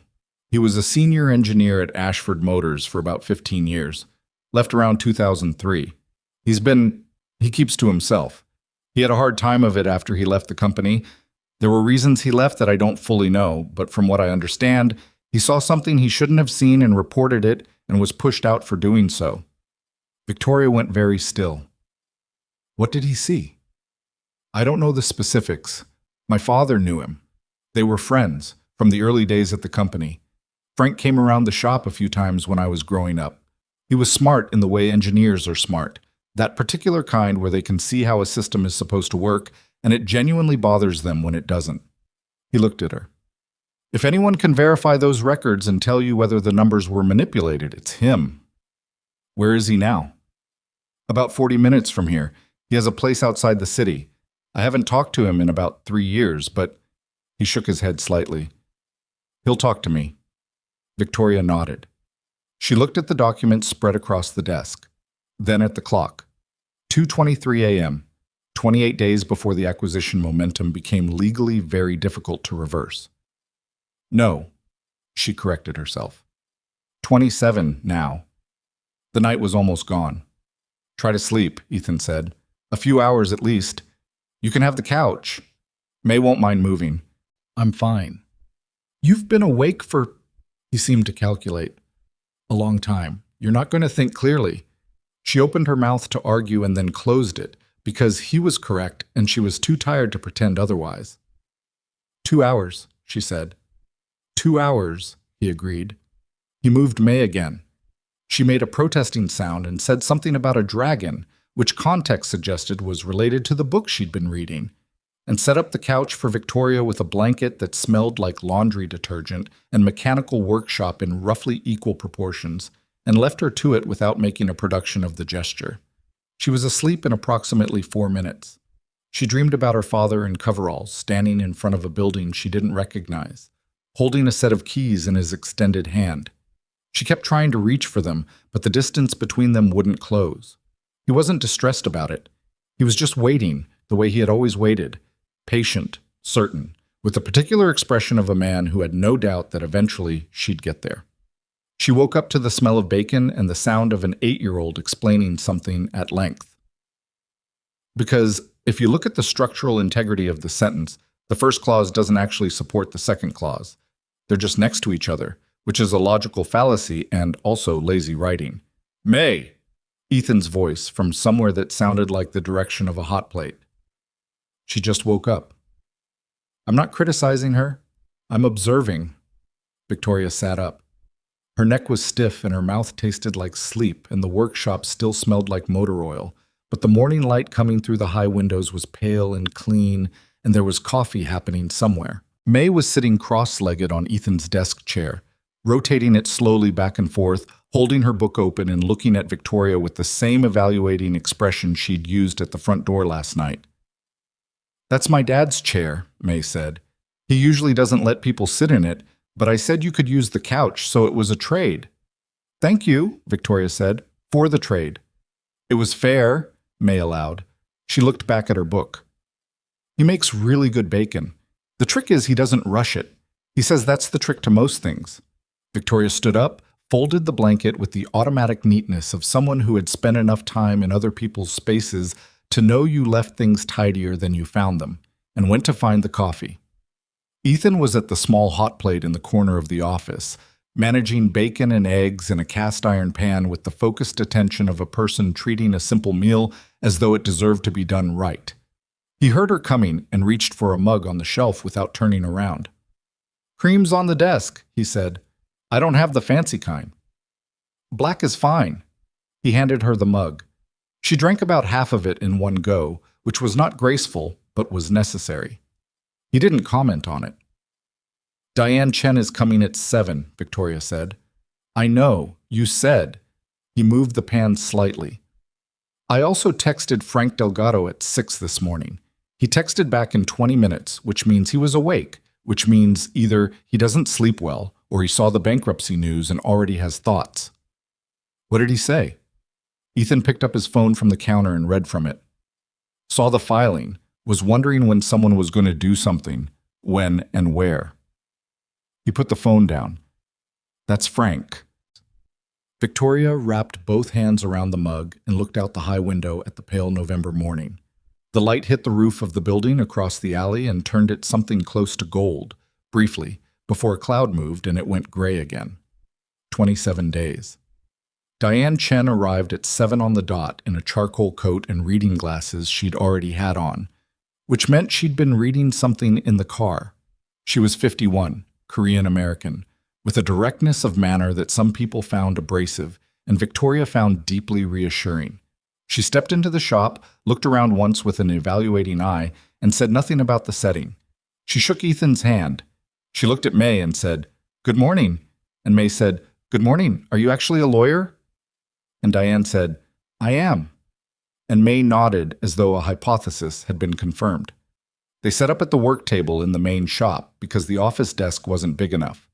He was a senior engineer at Ashford Motors for about 15 years, left around 2003. He keeps to himself. He had a hard time of it after he left the company. There were reasons he left that I don't fully know, but from what I understand, he saw something he shouldn't have seen and reported it and was pushed out for doing so. Victoria went very still. What did he see? I don't know the specifics. My father knew him. They were friends from the early days at the company. Frank came around the shop a few times when I was growing up. He was smart in the way engineers are smart, that particular kind where they can see how a system is supposed to work, and it genuinely bothers them when it doesn't. He looked at her. If anyone can verify those records and tell you whether the numbers were manipulated, it's him. Where is he now? About 40 minutes from here. He has a place outside the city. I haven't talked to him in about 3 years, but he shook his head slightly. He'll talk to me. Victoria nodded. She looked at the documents spread across the desk, then at the clock. 2:23 a.m., 28 days before the acquisition momentum became legally very difficult to reverse. No, she corrected herself. 27 now. The night was almost gone. Try to sleep, Ethan said. A few hours at least. You can have the couch. May won't mind moving. I'm fine. You've been awake for, he seemed to calculate, a long time. You're not going to think clearly. She opened her mouth to argue and then closed it, because he was correct and she was too tired to pretend otherwise. 2 hours, she said. 2 hours, he agreed. He moved May again. She made a protesting sound and said something about a dragon, which context suggested was related to the book she'd been reading, and set up the couch for Victoria with a blanket that smelled like laundry detergent and mechanical workshop in roughly equal proportions, and left her to it without making a production of the gesture. She was asleep in approximately 4 minutes. She dreamed about her father in coveralls, standing in front of a building she didn't recognize, holding a set of keys in his extended hand. She kept trying to reach for them, but the distance between them wouldn't close. He wasn't distressed about it. He was just waiting, the way he had always waited, patient, certain, with the particular expression of a man who had no doubt that eventually she'd get there. She woke up to the smell of bacon and the sound of an 8-year-old explaining something at length. Because if you look at the structural integrity of the sentence, the first clause doesn't actually support the second clause. They're just next to each other, which is a logical fallacy and also lazy writing. May! Ethan's voice from somewhere that sounded like the direction of a hot plate. She just woke up. I'm not criticizing her. I'm observing. Victoria sat up. Her neck was stiff and her mouth tasted like sleep, and the workshop still smelled like motor oil, but the morning light coming through the high windows was pale and clean, and there was coffee happening somewhere. May was sitting cross-legged on Ethan's desk chair, rotating it slowly back and forth, holding her book open and looking at Victoria with the same evaluating expression she'd used at the front door last night. That's my dad's chair, May said. He usually doesn't let people sit in it, but I said you could use the couch, so it was a trade. Thank you, Victoria said, for the trade. It was fair, May allowed. She looked back at her book. He makes really good bacon. The trick is he doesn't rush it. He says that's the trick to most things. Victoria stood up, folded the blanket with the automatic neatness of someone who had spent enough time in other people's spaces to know you left things tidier than you found them, and went to find the coffee. Ethan was at the small hot plate in the corner of the office, managing bacon and eggs in a cast-iron pan with the focused attention of a person treating a simple meal as though it deserved to be done right. He heard her coming and reached for a mug on the shelf without turning around. "Cream's on the desk," he said. "I don't have the fancy kind." "Black is fine." He handed her the mug. She drank about half of it in one go, which was not graceful, but was necessary. He didn't comment on it. "Diane Chen is coming at 7, Victoria said. "I know, you said." He moved the pan slightly. "I also texted Frank Delgado at 6 this morning. He texted back in 20 minutes, which means he was awake, which means either he doesn't sleep well or he saw the bankruptcy news and already has thoughts." "What did he say?" Ethan picked up his phone from the counter and read from it. Saw the filing, was wondering when someone was going to do something, when and where. He put the phone down. "That's Frank." Victoria wrapped both hands around the mug and looked out the high window at the pale November morning. The light hit the roof of the building across the alley and turned it something close to gold, briefly, before a cloud moved and it went gray again. 27 days. Diane Chen arrived at 7 on the dot in a charcoal coat and reading glasses she'd already had on, which meant she'd been reading something in the car. She was 51, Korean-American, with a directness of manner that some people found abrasive and Victoria found deeply reassuring. She stepped into the shop, looked around once with an evaluating eye, and said nothing about the setting. She shook Ethan's hand. She looked at May and said, "Good morning." And May said, "Good morning. Are you actually a lawyer?" And Diane said, "I am." And May nodded as though a hypothesis had been confirmed. They set up at the work table in the main shop because the office desk wasn't big enough.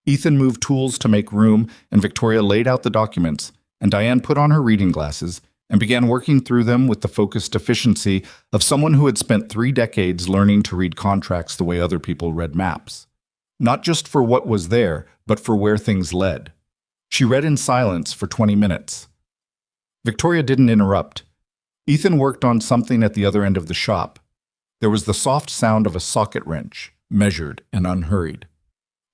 Ethan moved tools to make room, and Victoria laid out the documents, and Diane put on her reading glasses and began working through them with the focused efficiency of someone who had spent 3 decades learning to read contracts the way other people read maps. Not just for what was there, but for where things led. She read in silence for 20 minutes. Victoria didn't interrupt. Ethan worked on something at the other end of the shop. There was the soft sound of a socket wrench, measured and unhurried.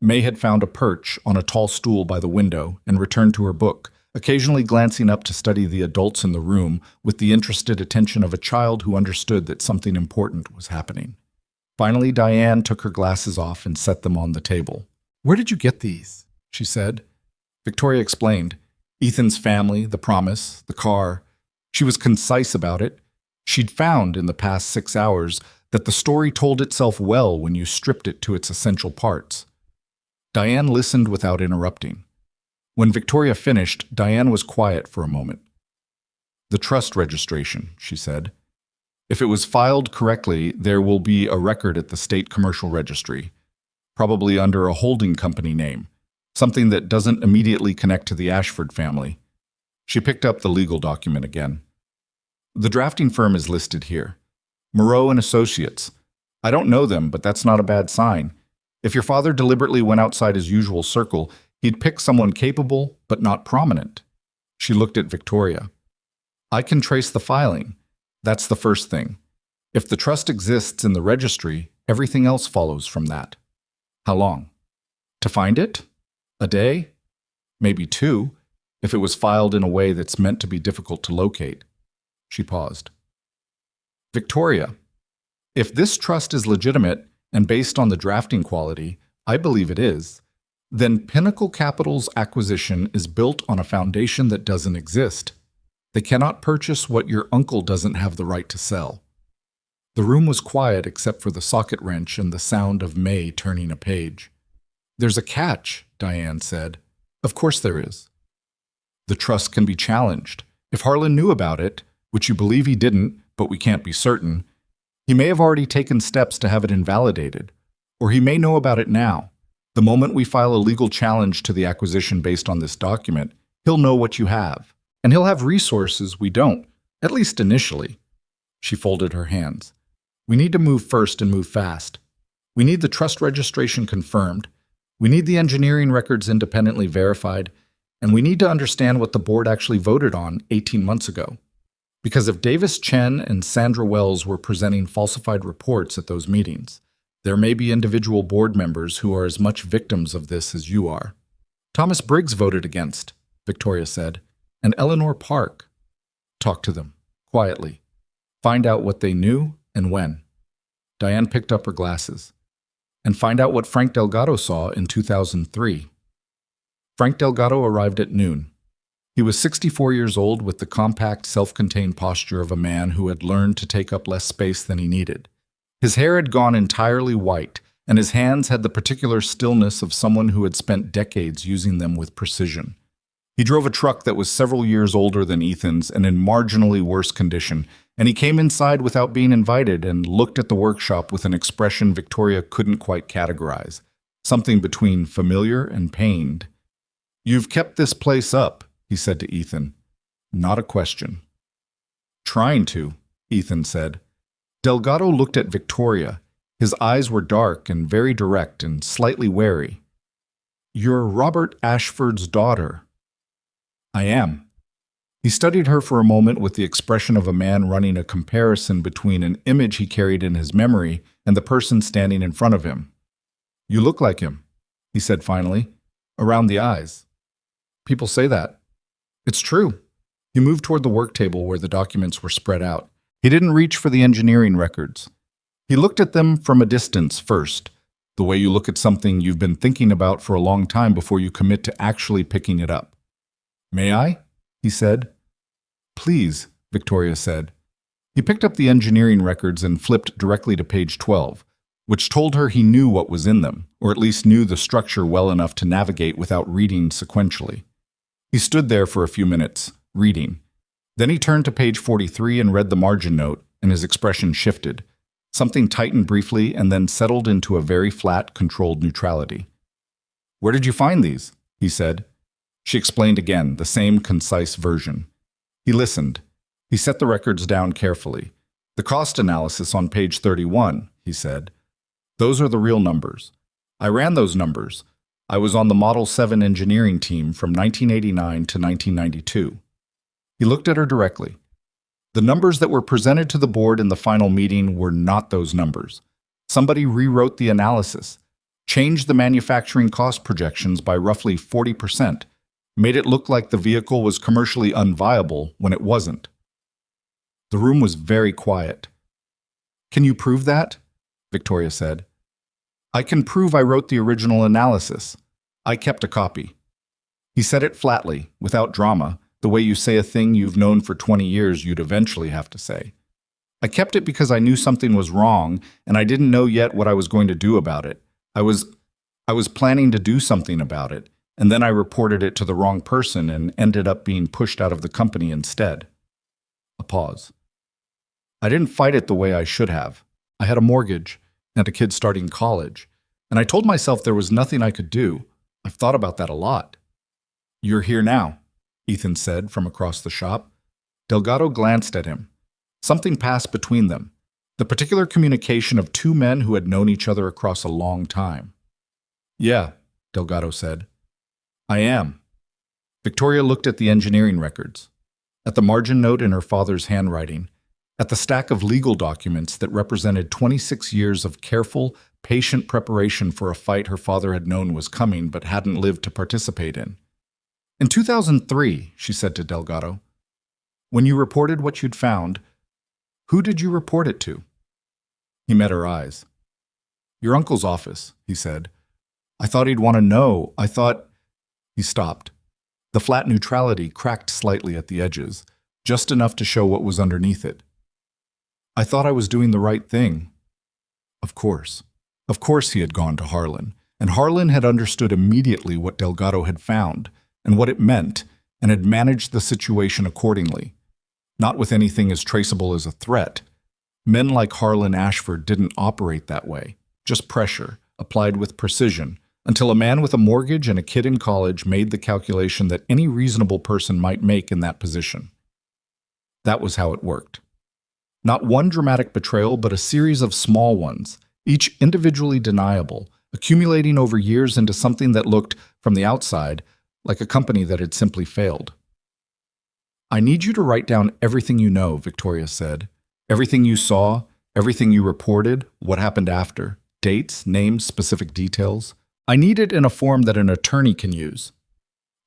May had found a perch on a tall stool by the window and returned to her book, occasionally glancing up to study the adults in the room with the interested attention of a child who understood that something important was happening. Finally, Diane took her glasses off and set them on the table. "Where did you get these?" she said. Victoria explained. Ethan's family, the promise, the car. She was concise about it. She'd found in the past 6 hours that the story told itself well when you stripped it to its essential parts. Diane listened without interrupting. When Victoria finished, Diane was quiet for a moment. "The trust registration," she said. "If it was filed correctly, there will be a record at the state commercial registry, probably under a holding company name, something that doesn't immediately connect to the Ashford family." She picked up the legal document again. "The drafting firm is listed here. Moreau and Associates. I don't know them, but that's not a bad sign. If your father deliberately went outside his usual circle, he'd pick someone capable, but not prominent." She looked at Victoria. "I can trace the filing. That's the first thing. If the trust exists in the registry, everything else follows from that." "How long?" "To find it? A day? Maybe 2, if it was filed in a way that's meant to be difficult to locate." She paused. "Victoria, if this trust is legitimate and based on the drafting quality, I believe it is, then Pinnacle Capital's acquisition is built on a foundation that doesn't exist. They cannot purchase what your uncle doesn't have the right to sell." The room was quiet except for the socket wrench and the sound of May turning a page. "There's a catch," Diane said. "Of course there is. The trust can be challenged. If Harlan knew about it, which you believe he didn't, but we can't be certain, he may have already taken steps to have it invalidated, or he may know about it now. The moment we file a legal challenge to the acquisition based on this document, he'll know what you have, and he'll have resources we don't, at least initially." She folded her hands. "We need to move first and move fast. We need the trust registration confirmed. We need the engineering records independently verified, and we need to understand what the board actually voted on 18 months ago. Because if Davis Chen and Sandra Wells were presenting falsified reports at those meetings, there may be individual board members who are as much victims of this as you are. Thomas Briggs voted against, Victoria said, and Eleanor Park. Talk to them, quietly. Find out what they knew and when. Diane picked up her glasses. And find out what Frank Delgado saw in 2003. Frank Delgado arrived at noon. He was 64 years old with the compact, self-contained posture of a man who had learned to take up less space than he needed. His hair had gone entirely white, and his hands had the particular stillness of someone who had spent decades using them with precision. He drove a truck that was several years older than Ethan's and in marginally worse condition, and he came inside without being invited and looked at the workshop with an expression Victoria couldn't quite categorize, something between familiar and pained. "You've kept this place up," he said to Ethan. Not a question. "Trying to," Ethan said. Delgado looked at Victoria. His eyes were dark and very direct and slightly wary. "You're Robert Ashford's daughter." "I am." He studied her for a moment with the expression of a man running a comparison between an image he carried in his memory and the person standing in front of him. "You look like him," he said finally, "around the eyes." "People say that." "It's true." He moved toward the work table where the documents were spread out. He didn't reach for the engineering records. He looked at them from a distance first, the way you look at something you've been thinking about for a long time before you commit to actually picking it up. "May I?" he said. "Please," Victoria said. He picked up the engineering records and flipped directly to page 12, which told her he knew what was in them, or at least knew the structure well enough to navigate without reading sequentially. He stood there for a few minutes, reading. Then he turned to page 43 and read the margin note, and his expression shifted. Something tightened briefly and then settled into a very flat, controlled neutrality. "Where did you find these?" he said. She explained again, the same concise version. He listened. He set the records down carefully. "The cost analysis on page 31, he said. "Those are the real numbers. I ran those numbers. I was on the Model 7 engineering team from 1989 to 1992. He looked at her directly. The numbers that were presented to the board in the final meeting were not those numbers. Somebody rewrote the analysis, changed the manufacturing cost projections by roughly 40%, made it look like the vehicle was commercially unviable when it wasn't. The room was very quiet. "Can you prove that?" Victoria said. "I can prove I wrote the original analysis. I kept a copy." He said it flatly, without drama, the way you say a thing you've known for 20 years you'd eventually have to say. "I kept it because I knew something was wrong, and I didn't know yet what I was going to do about it. I was planning to do something about it, and then I reported it to the wrong person and ended up being pushed out of the company instead." A pause. "I didn't fight it the way I should have. I had a mortgage and a kid starting college, and I told myself there was nothing I could do. I've thought about that a lot." "You're here now," Ethan said from across the shop. Delgado glanced at him. Something passed between them, the particular communication of two men who had known each other across a long time. "Yeah," Delgado said. "I am." Victoria looked at the engineering records, at the margin note in her father's handwriting, at the stack of legal documents that represented 26 years of careful, patient preparation for a fight her father had known was coming but hadn't lived to participate in. "In 2003, she said to Delgado, "when you reported what you'd found, who did you report it to?" He met her eyes. "Your uncle's office," he said. "I thought he'd want to know. I thought—" He stopped. The flat neutrality cracked slightly at the edges, just enough to show what was underneath it. "I thought I was doing the right thing." Of course. Of course he had gone to Harlan, and Harlan had understood immediately what Delgado had found, and what it meant, and had managed the situation accordingly. Not with anything as traceable as a threat. Men like Harlan Ashford didn't operate that way, just pressure, applied with precision, until a man with a mortgage and a kid in college made the calculation that any reasonable person might make in that position. That was how it worked. Not one dramatic betrayal, but a series of small ones, each individually deniable, accumulating over years into something that looked, from the outside, like a company that had simply failed. "I need you to write down everything you know," Victoria said. "Everything you saw, everything you reported, what happened after, dates, names, specific details. I need it in a form that an attorney can use.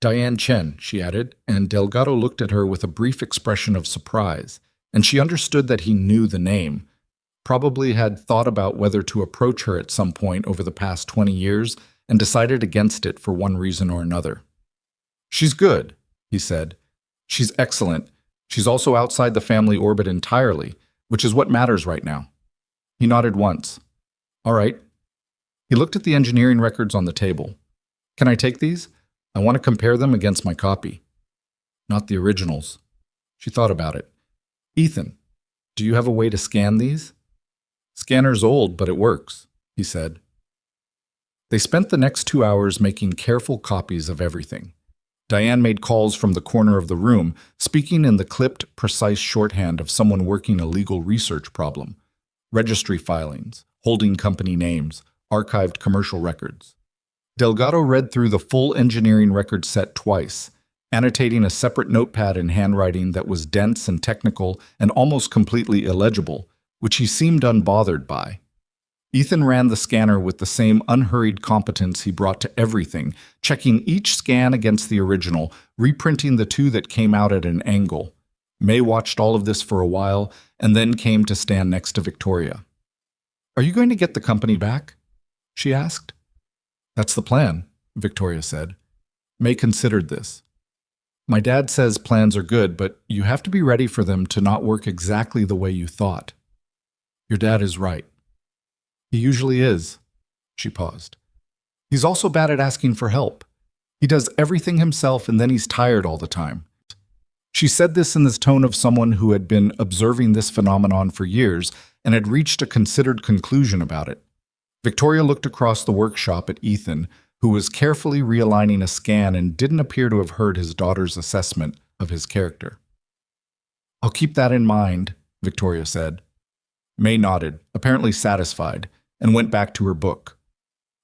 Diane Chen, she added, and Delgado looked at her with a brief expression of surprise, and she understood that he knew the name, probably had thought about whether to approach her at some point over the past 20 years and decided against it for one reason or another. "She's good," he said. "She's excellent. She's also outside the family orbit entirely, which is what matters right now." He nodded once. "All right." He looked at the engineering records on the table. "Can I take these? I want to compare them against my copy." "Not the originals." She thought about it. "Ethan, do you have a way to scan these?" "Scanner's old, but it works," he said. They spent the next 2 hours making careful copies of everything. Diane made calls from the corner of the room, speaking in the clipped, precise shorthand of someone working a legal research problem. Registry filings, holding company names, archived commercial records. Delgado read through the full engineering record set twice, annotating a separate notepad in handwriting that was dense and technical and almost completely illegible, which he seemed unbothered by. Ethan ran the scanner with the same unhurried competence he brought to everything, checking each scan against the original, reprinting the two that came out at an angle. May watched all of this for a while and then came to stand next to Victoria. "Are you going to get the company back?" she asked. "That's the plan," Victoria said. May considered this. "My dad says plans are good, but you have to be ready for them to not work exactly the way you thought." "Your dad is right." "He usually is." She paused. "He's also bad at asking for help. He does everything himself and then he's tired all the time." She said this in the tone of someone who had been observing this phenomenon for years and had reached a considered conclusion about it. Victoria looked across the workshop at Ethan, who was carefully realigning a scan and didn't appear to have heard his daughter's assessment of his character. "I'll keep that in mind," Victoria said. May nodded, apparently satisfied, and went back to her book.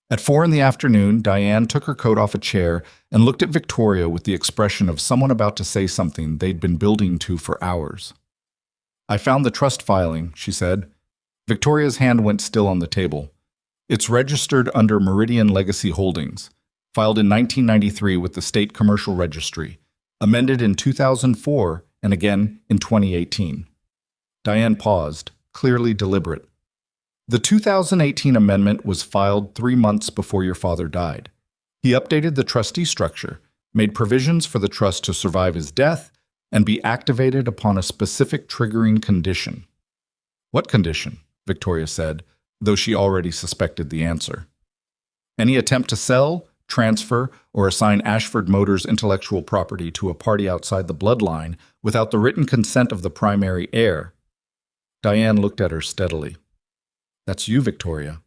At 4 in the afternoon, Diane took her coat off a chair and looked at Victoria with the expression of someone about to say something they'd been building to for hours. "I found the trust filing," she said. Victoria's hand went still on the table. "It's registered under Meridian Legacy Holdings, filed in 1993 with the State Commercial Registry, amended in 2004 and again in 2018. Diane paused, clearly deliberate. "The 2018 amendment was filed 3 months before your father died. He updated the trustee structure, made provisions for the trust to survive his death, and be activated upon a specific triggering condition." "What condition?" Victoria said, though she already suspected the answer. "Any attempt to sell, transfer, or assign Ashford Motors' intellectual property to a party outside the bloodline without the written consent of the primary heir." Diane looked at her steadily. "That's you, Victoria.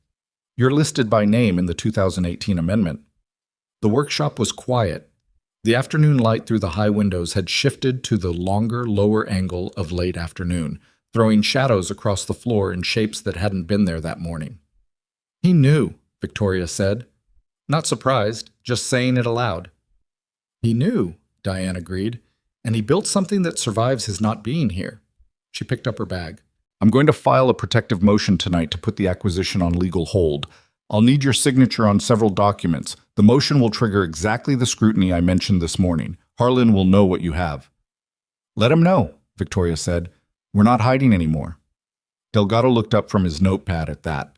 You're listed by name in the 2018 amendment." The workshop was quiet. The afternoon light through the high windows had shifted to the longer, lower angle of late afternoon, throwing shadows across the floor in shapes that hadn't been there that morning. "He knew," Victoria said. Not surprised, just saying it aloud. "He knew," Diane agreed, "and he built something that survives his not being here." She picked up her bag. "I'm going to file a protective motion tonight to put the acquisition on legal hold. I'll need your signature on several documents. The motion will trigger exactly the scrutiny I mentioned this morning. Harlan will know what you have." "Let him know," Victoria said. "We're not hiding anymore." Delgado looked up from his notepad at that.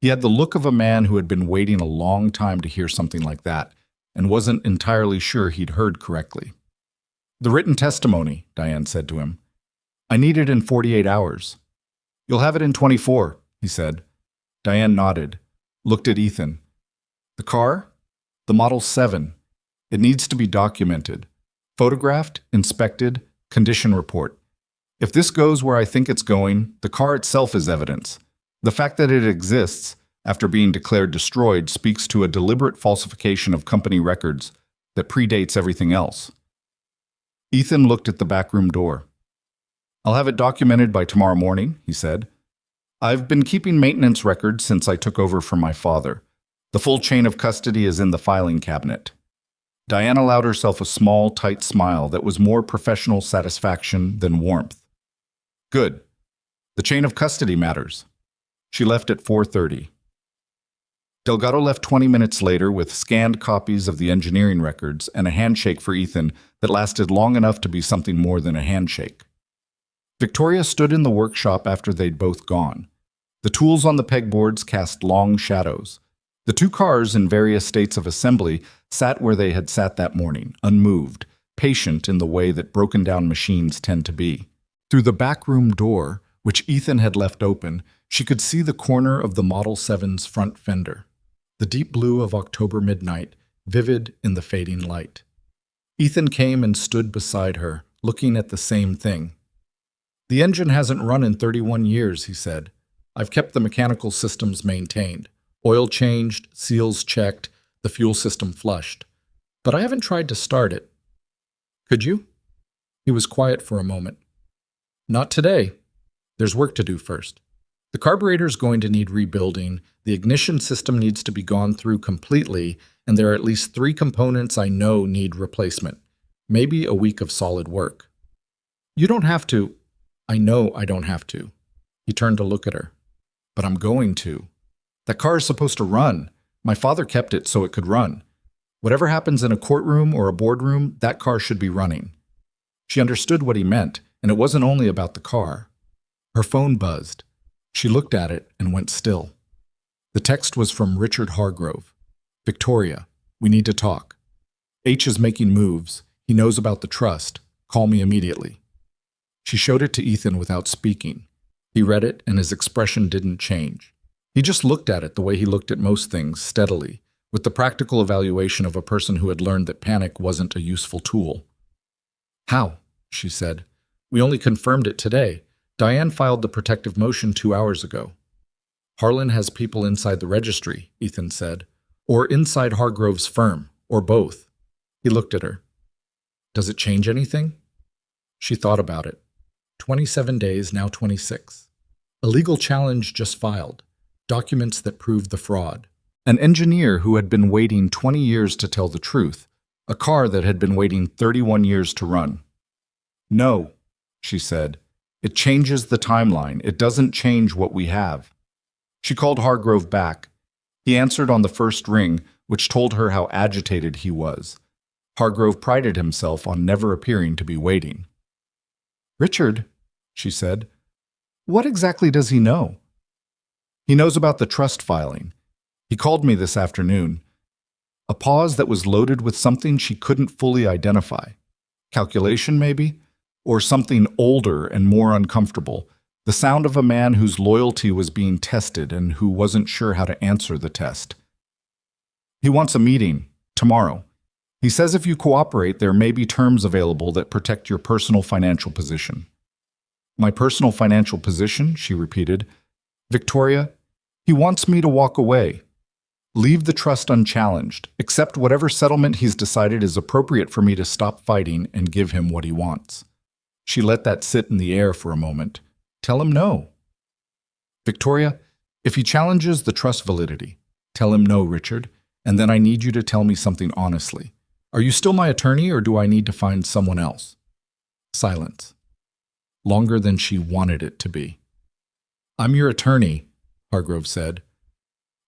He had the look of a man who had been waiting a long time to hear something like that, and wasn't entirely sure he'd heard correctly. "The written testimony," Diane said to him. "I need it in 48 hours. "You'll have it in 24, he said. Diane nodded, looked at Ethan. "The car? The Model 7. It needs to be documented. Photographed, inspected, condition report. If this goes where I think it's going, the car itself is evidence. The fact that it exists, after being declared destroyed, speaks to a deliberate falsification of company records that predates everything else." Ethan looked at the backroom door. "I'll have it documented by tomorrow morning," he said. "I've been keeping maintenance records since I took over from my father. The full chain of custody is in the filing cabinet." Diane allowed herself a small, tight smile that was more professional satisfaction than warmth. "Good. The chain of custody matters." She left at 4:30. Delgado left 20 minutes later with scanned copies of the engineering records and a handshake for Ethan that lasted long enough to be something more than a handshake. Victoria stood in the workshop after they'd both gone. The tools on the pegboards cast long shadows. The two cars in various states of assembly sat where they had sat that morning, unmoved, patient in the way that broken-down machines tend to be. Through the backroom door, which Ethan had left open, she could see the corner of the Model 7's front fender, the deep blue of October midnight, vivid in the fading light. Ethan came and stood beside her, looking at the same thing. "The engine hasn't run in 31 years, he said. "I've kept the mechanical systems maintained. Oil changed, seals checked, the fuel system flushed. But I haven't tried to start it. Could you?" He was quiet for a moment. "Not today. There's work to do first. The carburetor's going to need rebuilding, the ignition system needs to be gone through completely, and there are at least 3 components I know need replacement. Maybe a week of solid work." "You don't have to." "I know I don't have to." He turned to look at her. "But I'm going to. That car is supposed to run. My father kept it so it could run. Whatever happens in a courtroom or a boardroom, that car should be running." She understood what he meant, and it wasn't only about the car. Her phone buzzed. She looked at it and went still. The text was from Richard Hargrove. "Victoria, we need to talk. H is making moves. He knows about the trust. Call me immediately." She showed it to Ethan without speaking. He read it, and his expression didn't change. He just looked at it the way he looked at most things, steadily, with the practical evaluation of a person who had learned that panic wasn't a useful tool. "How?" she said. "We only confirmed it today. Diane filed the protective motion 2 hours ago." "Harlan has people inside the registry," Ethan said. "Or inside Hargrove's firm, or both." He looked at her. "Does it change anything?" She thought about it. 27 days, now 26. A legal challenge just filed. Documents that proved the fraud. An engineer who had been waiting 20 years to tell the truth. A car that had been waiting 31 years to run. "No," she said. "It changes the timeline. It doesn't change what we have." She called Hargrove back. He answered on the first ring, which told her how agitated he was. Hargrove prided himself on never appearing to be waiting. "Richard," she said, "what exactly does he know?" "He knows about the trust filing. He called me this afternoon." A pause that was loaded with something she couldn't fully identify. Calculation, maybe? Or something older and more uncomfortable. The sound of a man whose loyalty was being tested and who wasn't sure how to answer the test. "He wants a meeting, tomorrow. He says if you cooperate, there may be terms available that protect your personal financial position." "My personal financial position?" she repeated. "Victoria, he wants me to walk away. Leave the trust unchallenged, accept whatever settlement he's decided is appropriate for me to stop fighting and give him what he wants." She let that sit in the air for a moment. "Tell him no." "Victoria, if he challenges the trust validity, tell him no, Richard, and then I need you to tell me something honestly. Are you still my attorney, or do I need to find someone else?" Silence. Longer than she wanted it to be. "I'm your attorney," Hargrove said.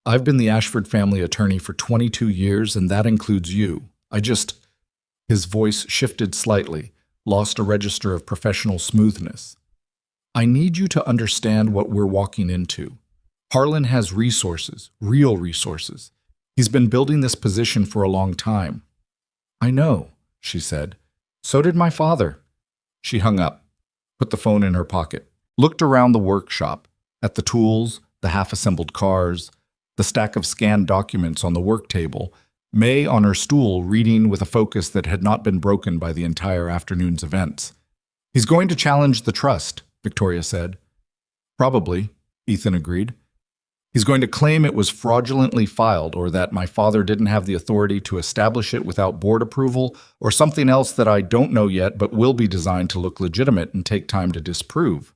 "I've been the Ashford family attorney for 22 years, and that includes you. His voice shifted slightly, lost a register of professional smoothness. "I need you to understand what we're walking into. Harlan has resources, real resources. He's been building this position for a long time." "I know," she said. "So did my father." She hung up, put the phone in her pocket, looked around the workshop, at the tools, the half-assembled cars, the stack of scanned documents on the work table, May on her stool reading with a focus that had not been broken by the entire afternoon's events. "He's going to challenge the trust," Victoria said. "Probably," Ethan agreed. "He's going to claim it was fraudulently filed, or that my father didn't have the authority to establish it without board approval, or something else that I don't know yet but will be designed to look legitimate and take time to disprove."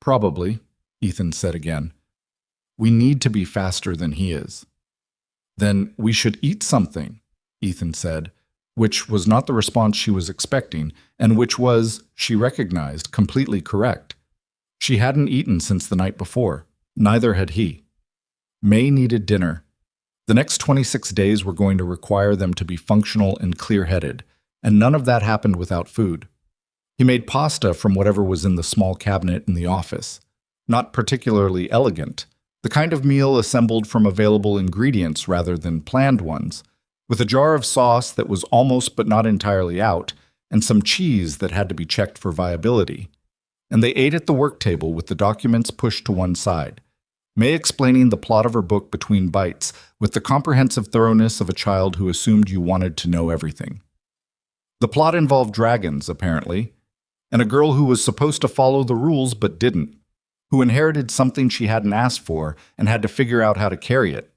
"Probably," Ethan said again. "We need to be faster than he is." "Then we should eat something," Ethan said, which was not the response she was expecting, and which was, she recognized, completely correct. She hadn't eaten since the night before. Neither had he. May needed dinner, The next 26 days were going to require them to be functional and clear-headed, and none of that happened without food. He made pasta from whatever was in the small cabinet in the office. Not particularly elegant, the kind of meal assembled from available ingredients rather than planned ones, with a jar of sauce that was almost but not entirely out, and some cheese that had to be checked for viability. And they ate at the work table with the documents pushed to one side, May explaining the plot of her book between bites with the comprehensive thoroughness of a child who assumed you wanted to know everything. The plot involved dragons, apparently, and a girl who was supposed to follow the rules but didn't, who inherited something she hadn't asked for and had to figure out how to carry it.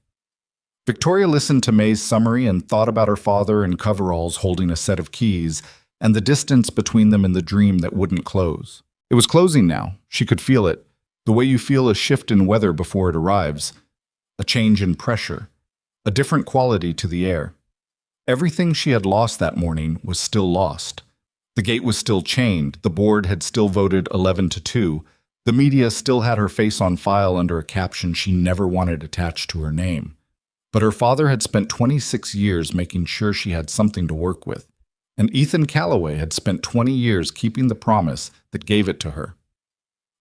Victoria listened to May's summary and thought about her father in coveralls holding a set of keys and the distance between them and the dream that wouldn't close. It was closing now. She could feel it, the way you feel a shift in weather before it arrives, a change in pressure, a different quality to the air. Everything she had lost that morning was still lost. The gate was still chained, the board had still voted 11-2, the media still had her face on file under a caption she never wanted attached to her name. But her father had spent 26 years making sure she had something to work with, and Ethan Calloway had spent 20 years keeping the promise that gave it to her.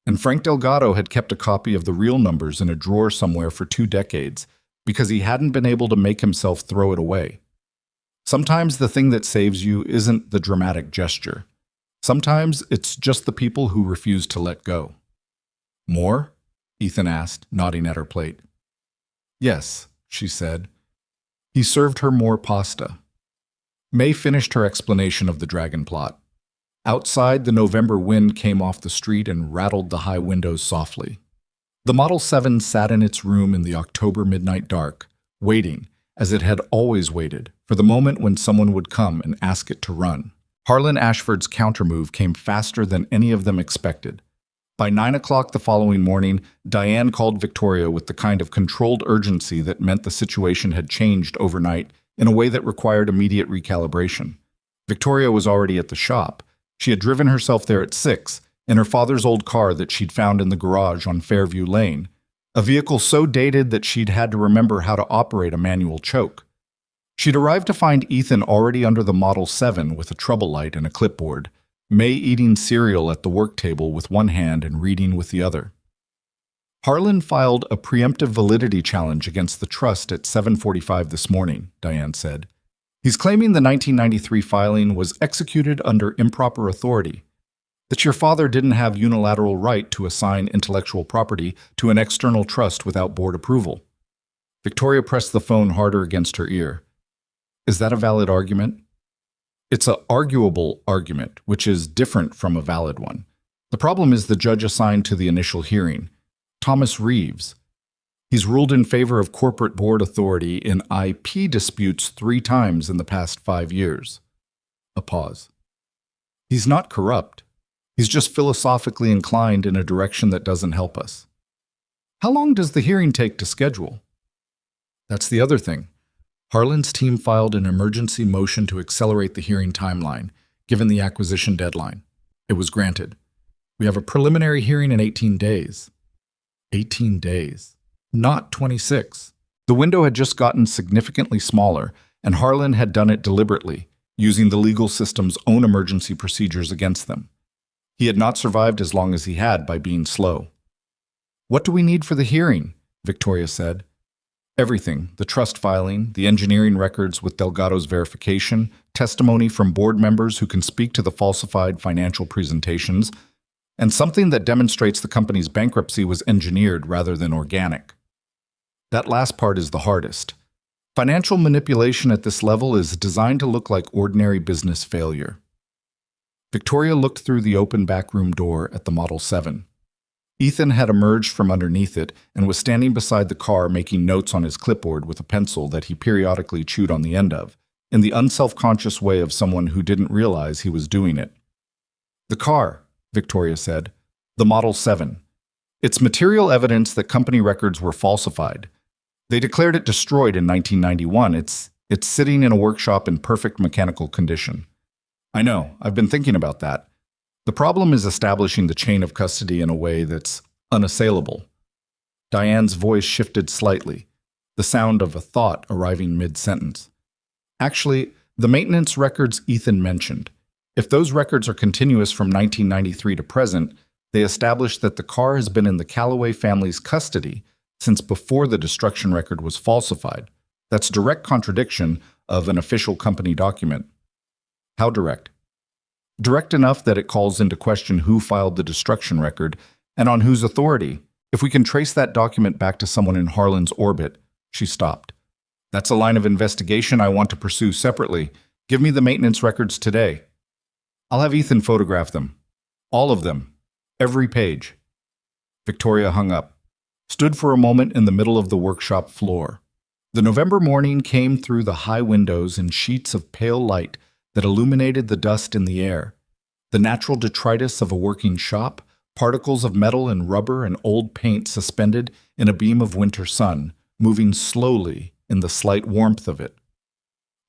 And Frank Delgado had kept a copy of the real numbers in a drawer somewhere for 2 decades because he hadn't been able to make himself throw it away. Sometimes the thing that saves you isn't the dramatic gesture. Sometimes it's just the people who refuse to let go. More? Ethan asked, nodding at her plate. Yes, she said. He served her more pasta. May finished her explanation of the dragon plot. Outside, the November wind came off the street and rattled the high windows softly. The Model 7 sat in its room in the October midnight dark, waiting, as it had always waited, for the moment when someone would come and ask it to run. Harlan Ashford's countermove came faster than any of them expected. By 9 o'clock the following morning, Diane called Victoria with the kind of controlled urgency that meant the situation had changed overnight in a way that required immediate recalibration. Victoria was already at the shop. She had driven herself there at 6, in her father's old car that she'd found in the garage on Fairview Lane, a vehicle so dated that she'd had to remember how to operate a manual choke. She'd arrived to find Ethan already under the Model 7 with a trouble light and a clipboard, May eating cereal at the work table with one hand and reading with the other. Harlan filed a preemptive validity challenge against the trust at 7:45 this morning, Diane said. He's claiming the 1993 filing was executed under improper authority, that your father didn't have unilateral right to assign intellectual property to an external trust without board approval. Victoria pressed the phone harder against her ear. Is that a valid argument? It's an arguable argument, which is different from a valid one. The problem is the judge assigned to the initial hearing, Thomas Reeves. He's ruled in favor of corporate board authority in IP disputes 3 times in the past 5 years. A pause. He's not corrupt. He's just philosophically inclined in a direction that doesn't help us. How long does the hearing take to schedule? That's the other thing. Harlan's team filed an emergency motion to accelerate the hearing timeline, given the acquisition deadline. It was granted. We have a preliminary hearing in 18 days. 18 days. Not 26. The window had just gotten significantly smaller, and Harlan had done it deliberately, using the legal system's own emergency procedures against them. He had not survived as long as he had by being slow. What do we need for the hearing? Victoria said. Everything, the trust filing, the engineering records with Delgado's verification, testimony from board members who can speak to the falsified financial presentations, and something that demonstrates the company's bankruptcy was engineered rather than organic. That last part is the hardest. Financial manipulation at this level is designed to look like ordinary business failure. Victoria looked through the open backroom door at the Model 7. Ethan had emerged from underneath it and was standing beside the car making notes on his clipboard with a pencil that he periodically chewed on the end of, in the unself-conscious way of someone who didn't realize he was doing it. The car, Victoria said. The Model 7. It's material evidence that company records were falsified. They declared it destroyed in 1991. It's sitting in a workshop in perfect mechanical condition. I know, I've been thinking about that. The problem is establishing the chain of custody in a way that's unassailable. Diane's voice shifted slightly. the sound of a thought arriving mid-sentence. Actually, the maintenance records Ethan mentioned. If those records are continuous from 1993 to present, they establish that the car has been in the Calloway family's custody since before the destruction record was falsified. That's direct contradiction of an official company document. How direct? Direct enough that it calls into question who filed the destruction record and on whose authority. If we can trace that document back to someone in Harlan's orbit. She stopped. That's a line of investigation I want to pursue separately. Give me the maintenance records today. I'll have Ethan photograph them. All of them. Every page. Victoria hung up, stood for a moment in the middle of the workshop floor. The November morning came through the high windows in sheets of pale light that illuminated the dust in the air. The natural detritus of a working shop, particles of metal and rubber and old paint suspended in a beam of winter sun, moving slowly in the slight warmth of it.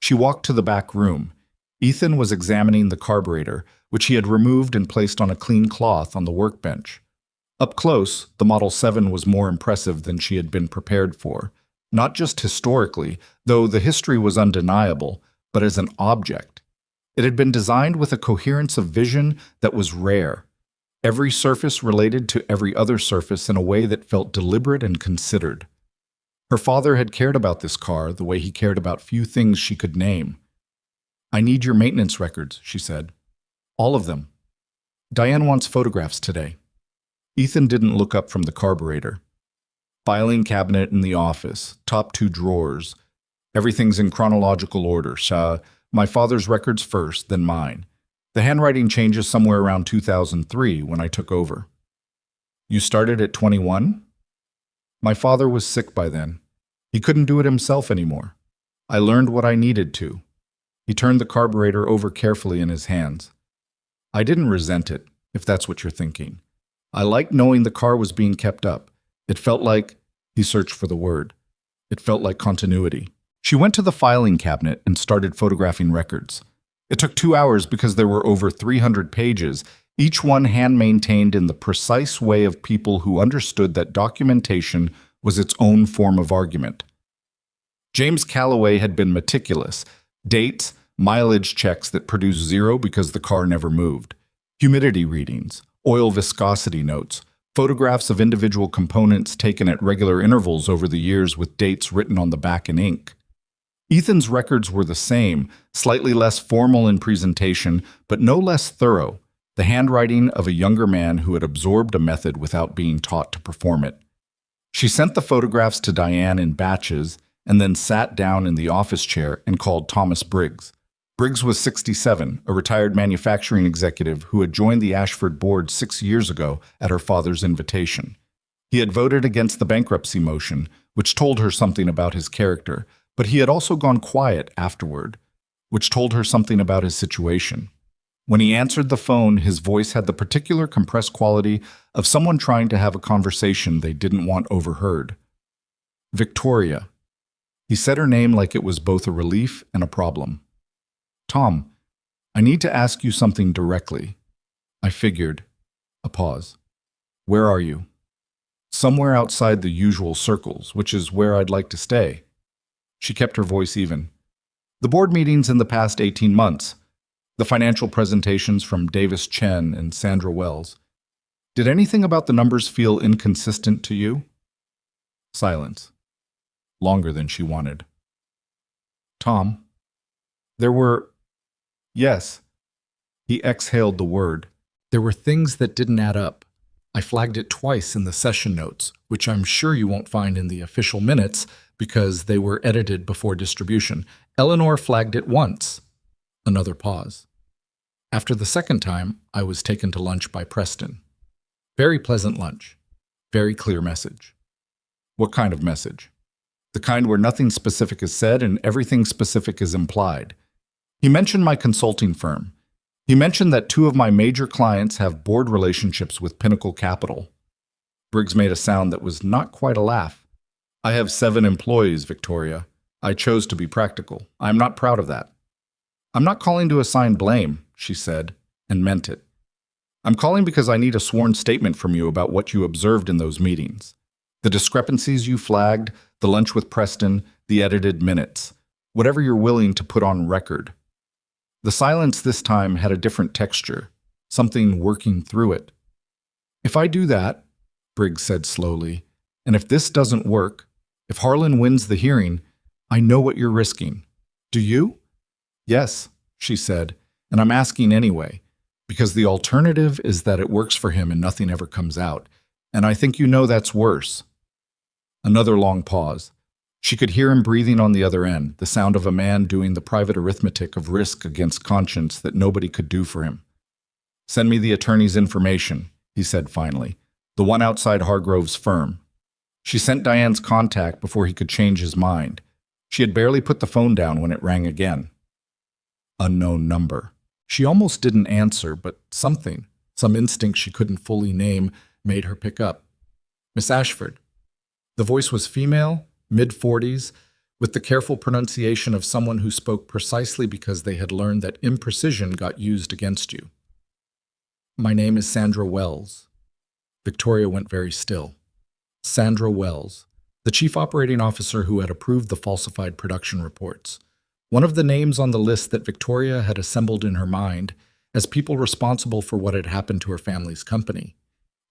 She walked to the back room. Ethan was examining the carburetor, which he had removed and placed on a clean cloth on the workbench. Up close, the Model 7 was more impressive than she had been prepared for, not just historically, though the history was undeniable, but as an object. It had been designed with a coherence of vision that was rare. Every surface related to every other surface in a way that felt deliberate and considered. Her father had cared about this car the way he cared about few things she could name. "I need your maintenance records," she said. "All of them. Diane wants photographs today." Ethan didn't look up from the carburetor. Filing cabinet in the office, top 2 drawers. Everything's in chronological order. My father's records first, then mine. The handwriting changes somewhere around 2003 when I took over. "You started at 21? My father was sick by then. He couldn't do it himself anymore. I learned what I needed to." He turned the carburetor over carefully in his hands. "I didn't resent it, if that's what you're thinking. I liked knowing the car was being kept up. It felt like," he searched for the word, "it felt like continuity." She went to the filing cabinet and started photographing records. It took 2 hours because there were over 300 pages, each one hand-maintained in the precise way of people who understood that documentation was its own form of argument. James Calloway had been meticulous. Dates, mileage checks that produced 0 because the car never moved, humidity readings, oil viscosity notes, photographs of individual components taken at regular intervals over the years with dates written on the back in ink. Ethan's records were the same, slightly less formal in presentation, but no less thorough, the handwriting of a younger man who had absorbed a method without being taught to perform it. She sent the photographs to Diane in batches and then sat down in the office chair and called Thomas Briggs. Briggs was 67, a retired manufacturing executive who had joined the Ashford board 6 years ago at her father's invitation. He had voted against the bankruptcy motion, which told her something about his character, but he had also gone quiet afterward, which told her something about his situation. When he answered the phone, his voice had the particular compressed quality of someone trying to have a conversation they didn't want overheard. "Victoria." He said her name like it was both a relief and a problem. "Tom, I need to ask you something directly." "I figured." A pause. "Where are you?" "Somewhere outside the usual circles, which is where I'd like to stay." She kept her voice even. "The board meetings in the past 18 months. The financial presentations from Davis Chen and Sandra Wells. Did anything about the numbers feel inconsistent to you?" Silence. Longer than she wanted. "Tom, there were..." "Yes." He exhaled the word. "There were things that didn't add up. I flagged it twice in the session notes, which I'm sure you won't find in the official minutes because they were edited before distribution. Eleanor flagged it once." Another pause. "After the second time, I was taken to lunch by Preston. Very pleasant lunch. Very clear message." "What kind of message?" "The kind where nothing specific is said and everything specific is implied. He mentioned my consulting firm. He mentioned that 2 of my major clients have board relationships with Pinnacle Capital." Briggs made a sound that was not quite a laugh. "I have 7 employees, Victoria. I chose to be practical. I'm not proud of that." "I'm not calling to assign blame," she said, and meant it. "I'm calling because I need a sworn statement from you about what you observed in those meetings. The discrepancies you flagged, the lunch with Preston, the edited minutes. Whatever you're willing to put on record. The silence this time had a different texture, something working through it. If I do that, Briggs said slowly, and if this doesn't work, if Harlan wins the hearing, I know what you're risking. Do you? Yes, she said, and I'm asking anyway, because the alternative is that it works for him and nothing ever comes out, and I think you know that's worse. Another long pause. She could hear him breathing on the other end, the sound of a man doing the private arithmetic of risk against conscience that nobody could do for him. Send me the attorney's information, he said finally, the one outside Hargrove's firm. She sent Diane's contact before he could change his mind. She had barely put the phone down when it rang again. Unknown number. She almost didn't answer, but something, some instinct she couldn't fully name, made her pick up. Miss Ashford. The voice was female, mid-40s, with the careful pronunciation of someone who spoke precisely because they had learned that imprecision got used against you. My name is Sandra Wells. Victoria went very still. Sandra Wells, the chief operating officer who had approved the falsified production reports. One of the names on the list that Victoria had assembled in her mind as people responsible for what had happened to her family's company.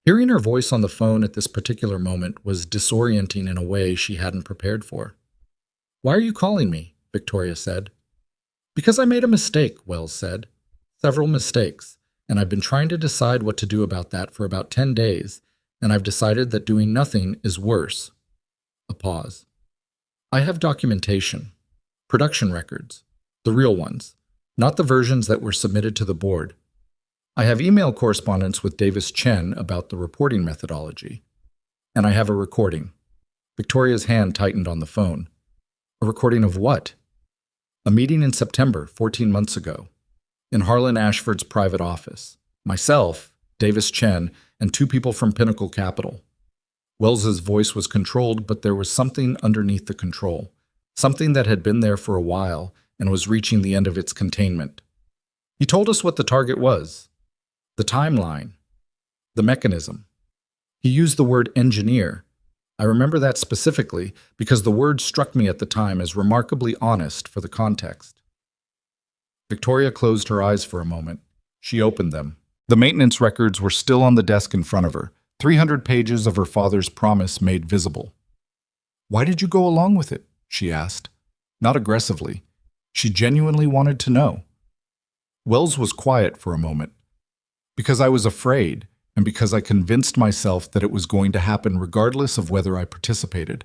Hearing her voice on the phone at this particular moment was disorienting in a way she hadn't prepared for. Why are you calling me? Victoria said. Because I made a mistake, Wells said. Several mistakes, and I've been trying to decide what to do about that for about 10 days, and I've decided that doing nothing is worse. A pause. I have documentation. Production records. The real ones, not the versions that were submitted to the board. I have email correspondence with Davis Chen about the reporting methodology. And I have a recording. Victoria's hand tightened on the phone. A recording of what? A meeting in September, 14 months ago, in Harlan Ashford's private office. Myself, Davis Chen, and 2 people from Pinnacle Capital. Wells's voice was controlled, but there was something underneath the control, something that had been there for a while and was reaching the end of its containment. He told us what the target was. The timeline, the mechanism. He used the word engineer. I remember that specifically because the word struck me at the time as remarkably honest for the context. Victoria closed her eyes for a moment. She opened them. The maintenance records were still on the desk in front of her, 300 pages of her father's promise made visible. Why did you go along with it? She asked. Not aggressively. She genuinely wanted to know. Wells was quiet for a moment. Because I was afraid, and because I convinced myself that it was going to happen regardless of whether I participated.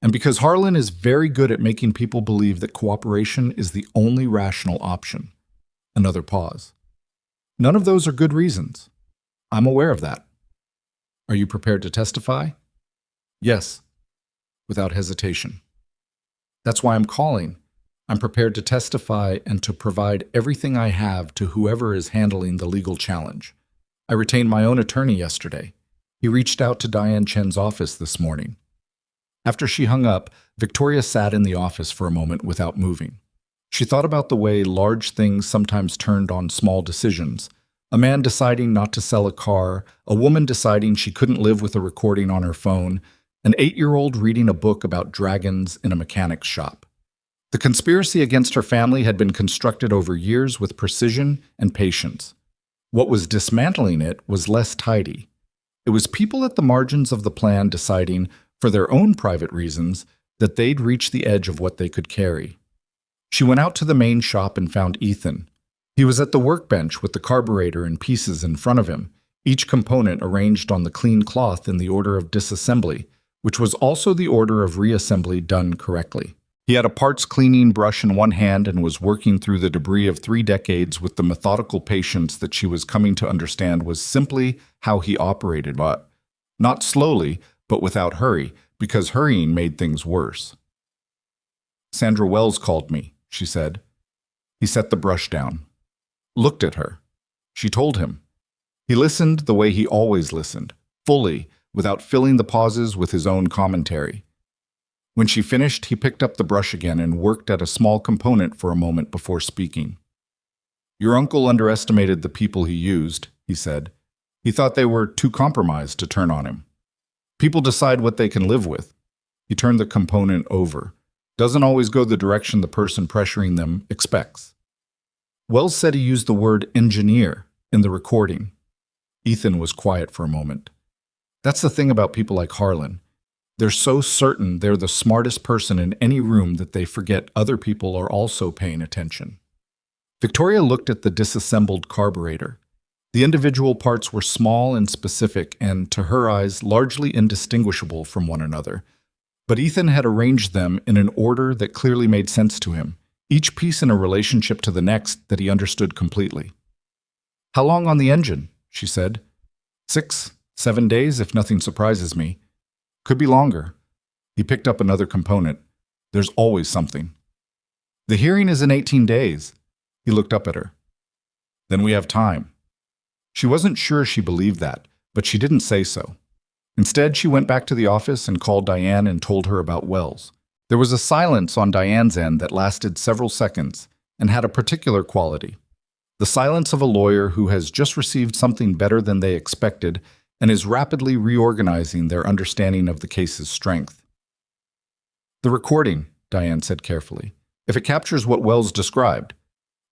And because Harlan is very good at making people believe that cooperation is the only rational option. Another pause. None of those are good reasons. I'm aware of that. Are you prepared to testify? Yes, without hesitation. That's why I'm calling. I'm prepared to testify and to provide everything I have to whoever is handling the legal challenge. I retained my own attorney yesterday. He reached out to Diane Chen's office this morning. After she hung up, Victoria sat in the office for a moment without moving. She thought about the way large things sometimes turned on small decisions. A man deciding not to sell a car, a woman deciding she couldn't live with a recording on her phone, an 8-year-old reading a book about dragons in a mechanic's shop. The conspiracy against her family had been constructed over years with precision and patience. What was dismantling it was less tidy. It was people at the margins of the plan deciding, for their own private reasons, that they'd reach the edge of what they could carry. She went out to the main shop and found Ethan. He was at the workbench with the carburetor in pieces in front of him, each component arranged on the clean cloth in the order of disassembly, which was also the order of reassembly done correctly. He had a parts cleaning brush in one hand and was working through the debris of 3 decades with the methodical patience that she was coming to understand was simply how he operated, but not slowly, but without hurry, because hurrying made things worse. Sandra Wells called me, she said. He set the brush down, looked at her. She told him. He listened the way he always listened, fully, without filling the pauses with his own commentary. When she finished, he picked up the brush again and worked at a small component for a moment before speaking. Your uncle underestimated the people he used, he said. He thought they were too compromised to turn on him. People decide what they can live with. He turned the component over. Doesn't always go the direction the person pressuring them expects. Wells said he used the word engineer in the recording. Ethan was quiet for a moment. That's the thing about people like Harlan. They're so certain they're the smartest person in any room that they forget other people are also paying attention. Victoria looked at the disassembled carburetor. The individual parts were small and specific and, to her eyes, largely indistinguishable from one another. But Ethan had arranged them in an order that clearly made sense to him, each piece in a relationship to the next that he understood completely. "How long on the engine?" she said. 6, 7 days, if nothing surprises me. Could be longer." He picked up another component. "There's always something." "The hearing is in 18 days. He looked up at her. "Then we have time." She wasn't sure she believed that, but she didn't say so. Instead, she went back to the office and called Diane and told her about Wells. There was a silence on Diane's end that lasted several seconds and had a particular quality. The silence of a lawyer who has just received something better than they expected and is rapidly reorganizing their understanding of the case's strength. "The recording," Diane said carefully, "if it captures what Wells described,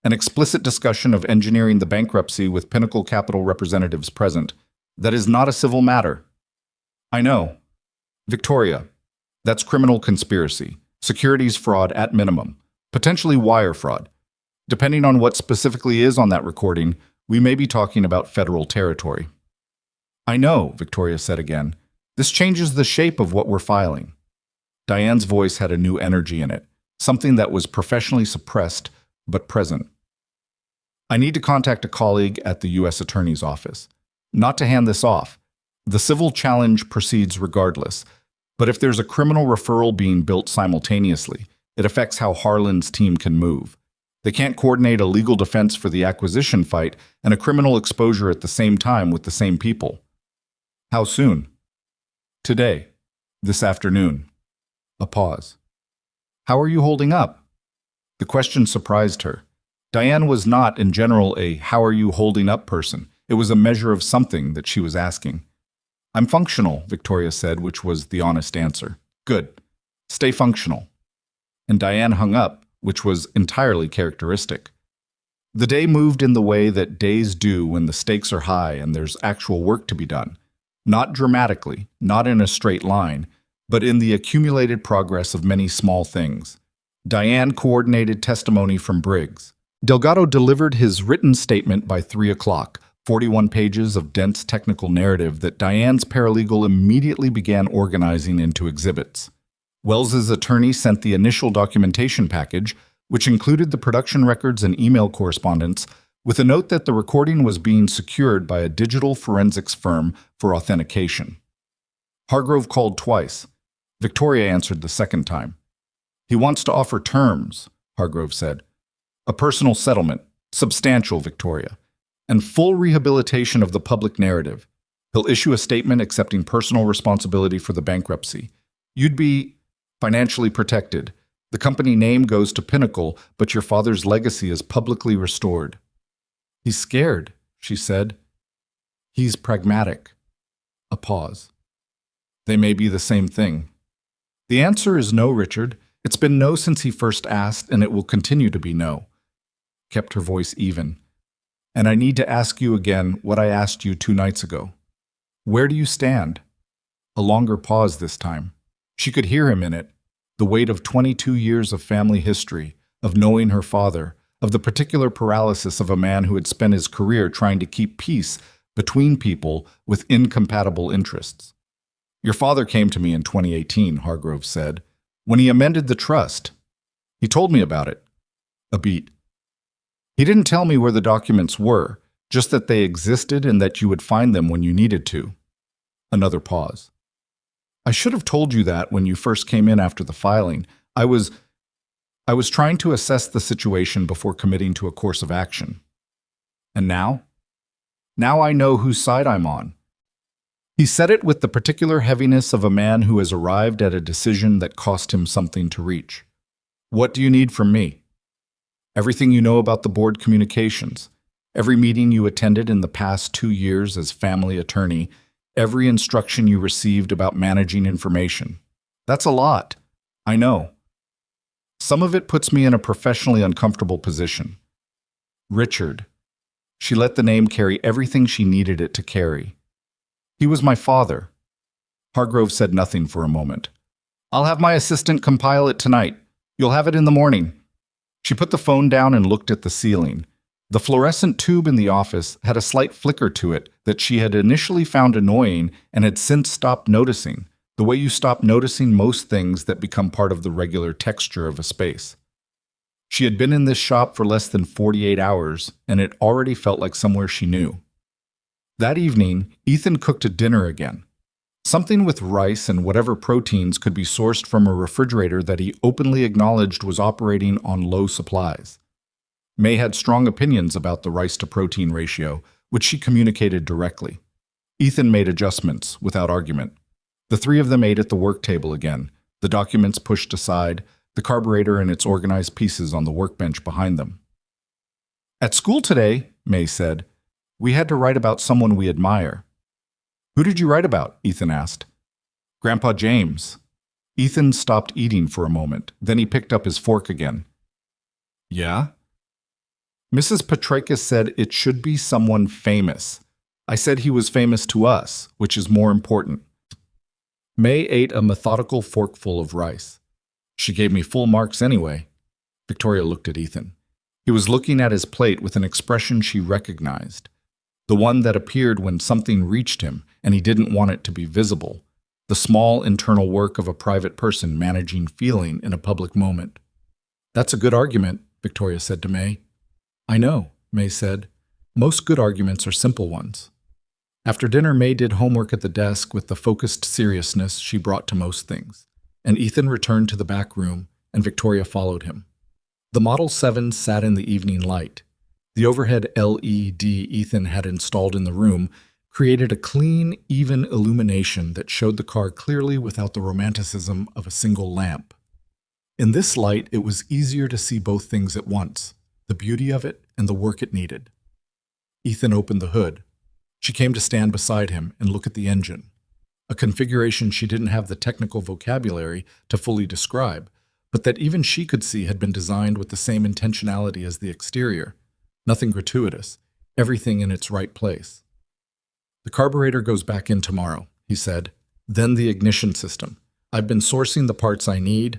an explicit discussion of engineering the bankruptcy with Pinnacle Capital representatives present, that is not a civil matter." "I know. Victoria, that's criminal conspiracy, securities fraud at minimum, potentially wire fraud. Depending on what specifically is on that recording, we may be talking about federal territory." "I know," Victoria said again. "This changes the shape of what we're filing." Diane's voice had a new energy in it, something that was professionally suppressed but present. "I need to contact a colleague at the U.S. Attorney's Office. Not to hand this off. The civil challenge proceeds regardless, but if there's a criminal referral being built simultaneously, it affects how Harlan's team can move. They can't coordinate a legal defense for the acquisition fight and a criminal exposure at the same time with the same people." "How soon?" "Today. This afternoon." A pause. "How are you holding up?" The question surprised her. Diane was not, in general, a "how are you holding up" person. It was a measure of something that she was asking. "I'm functional," Victoria said, which was the honest answer. "Good. Stay functional." And Diane hung up, which was entirely characteristic. The day moved in the way that days do when the stakes are high and there's actual work to be done. Not dramatically, not in a straight line, but in the accumulated progress of many small things. Diane coordinated testimony from Briggs. Delgado delivered his written statement by 3 o'clock, 41 pages of dense technical narrative that Diane's paralegal immediately began organizing into exhibits. Wells's attorney sent the initial documentation package, which included the production records and email correspondence, with a note that the recording was being secured by a digital forensics firm for authentication. Hargrove called twice. Victoria answered the second time. "He wants to offer terms," Hargrove said. "A personal settlement, substantial, Victoria, and full rehabilitation of the public narrative. He'll issue a statement accepting personal responsibility for the bankruptcy. You'd be financially protected. The company name goes to Pinnacle, but your father's legacy is publicly restored." "He's scared," she said. "He's pragmatic." A pause. "They may be the same thing." "The answer is no, Richard. It's been no since he first asked, and it will continue to be no." Kept her voice even. "And I need to ask you again what I asked you 2 nights ago. Where do you stand?" A longer pause this time. She could hear him in it, the weight of 22 years of family history, of knowing her father, of the particular paralysis of a man who had spent his career trying to keep peace between people with incompatible interests. "Your father came to me in 2018, Hargrove said, when he amended the trust. He told me about it." A beat. "He didn't tell me where the documents were, just that they existed and that you would find them when you needed to." Another pause. "I should have told you that when you first came in after the filing. I was trying to assess the situation before committing to a course of action." "And now?" "Now I know whose side I'm on." He said it with the particular heaviness of a man who has arrived at a decision that cost him something to reach. "What do you need from me?" "Everything you know about the board communications, every meeting you attended in the past 2 years as family attorney, every instruction you received about managing information. That's a lot. I know. Some of it puts me in a professionally uncomfortable position. Richard. She let the name carry everything she needed it to carry. He was my father. Hargrove said nothing for a moment. I'll have my assistant compile it tonight. You'll have it in the morning. She put the phone down and looked at the ceiling. The fluorescent tube in the office had a slight flicker to it that she had initially found annoying and had since stopped noticing, the way you stop noticing most things that become part of the regular texture of a space. She had been in this shop for less than 48 hours, and it already felt like somewhere she knew. That evening, Ethan cooked a dinner again. Something with rice and whatever proteins could be sourced from a refrigerator that he openly acknowledged was operating on low supplies. May had strong opinions about the rice-to-protein ratio, which she communicated directly. Ethan made adjustments, without argument. The three of them ate at the work table again, the documents pushed aside, the carburetor and its organized pieces on the workbench behind them. At school today, May said, we had to write about someone we admire. Who did you write about? Ethan asked. Grandpa James. Ethan stopped eating for a moment, then he picked up his fork again. Yeah? Mrs. Petrakis said it should be someone famous. I said he was famous to us, which is more important. May ate a methodical forkful of rice. She gave me full marks anyway. Victoria looked at Ethan. He was looking at his plate with an expression she recognized, the one that appeared when something reached him and he didn't want it to be visible, the small internal work of a private person managing feeling in a public moment. That's a good argument, Victoria said to May. I know, May said. Most good arguments are simple ones. After dinner, May did homework at the desk with the focused seriousness she brought to most things, and Ethan returned to the back room, and Victoria followed him. The Model 7 sat in the evening light. The overhead LED Ethan had installed in the room created a clean, even illumination that showed the car clearly without the romanticism of a single lamp. In this light, it was easier to see both things at once, the beauty of it and the work it needed. Ethan opened the hood. She came to stand beside him and look at the engine, a configuration she didn't have the technical vocabulary to fully describe, but that even she could see had been designed with the same intentionality as the exterior. Nothing gratuitous, everything in its right place. The carburetor goes back in tomorrow, he said. Then the ignition system. I've been sourcing the parts I need.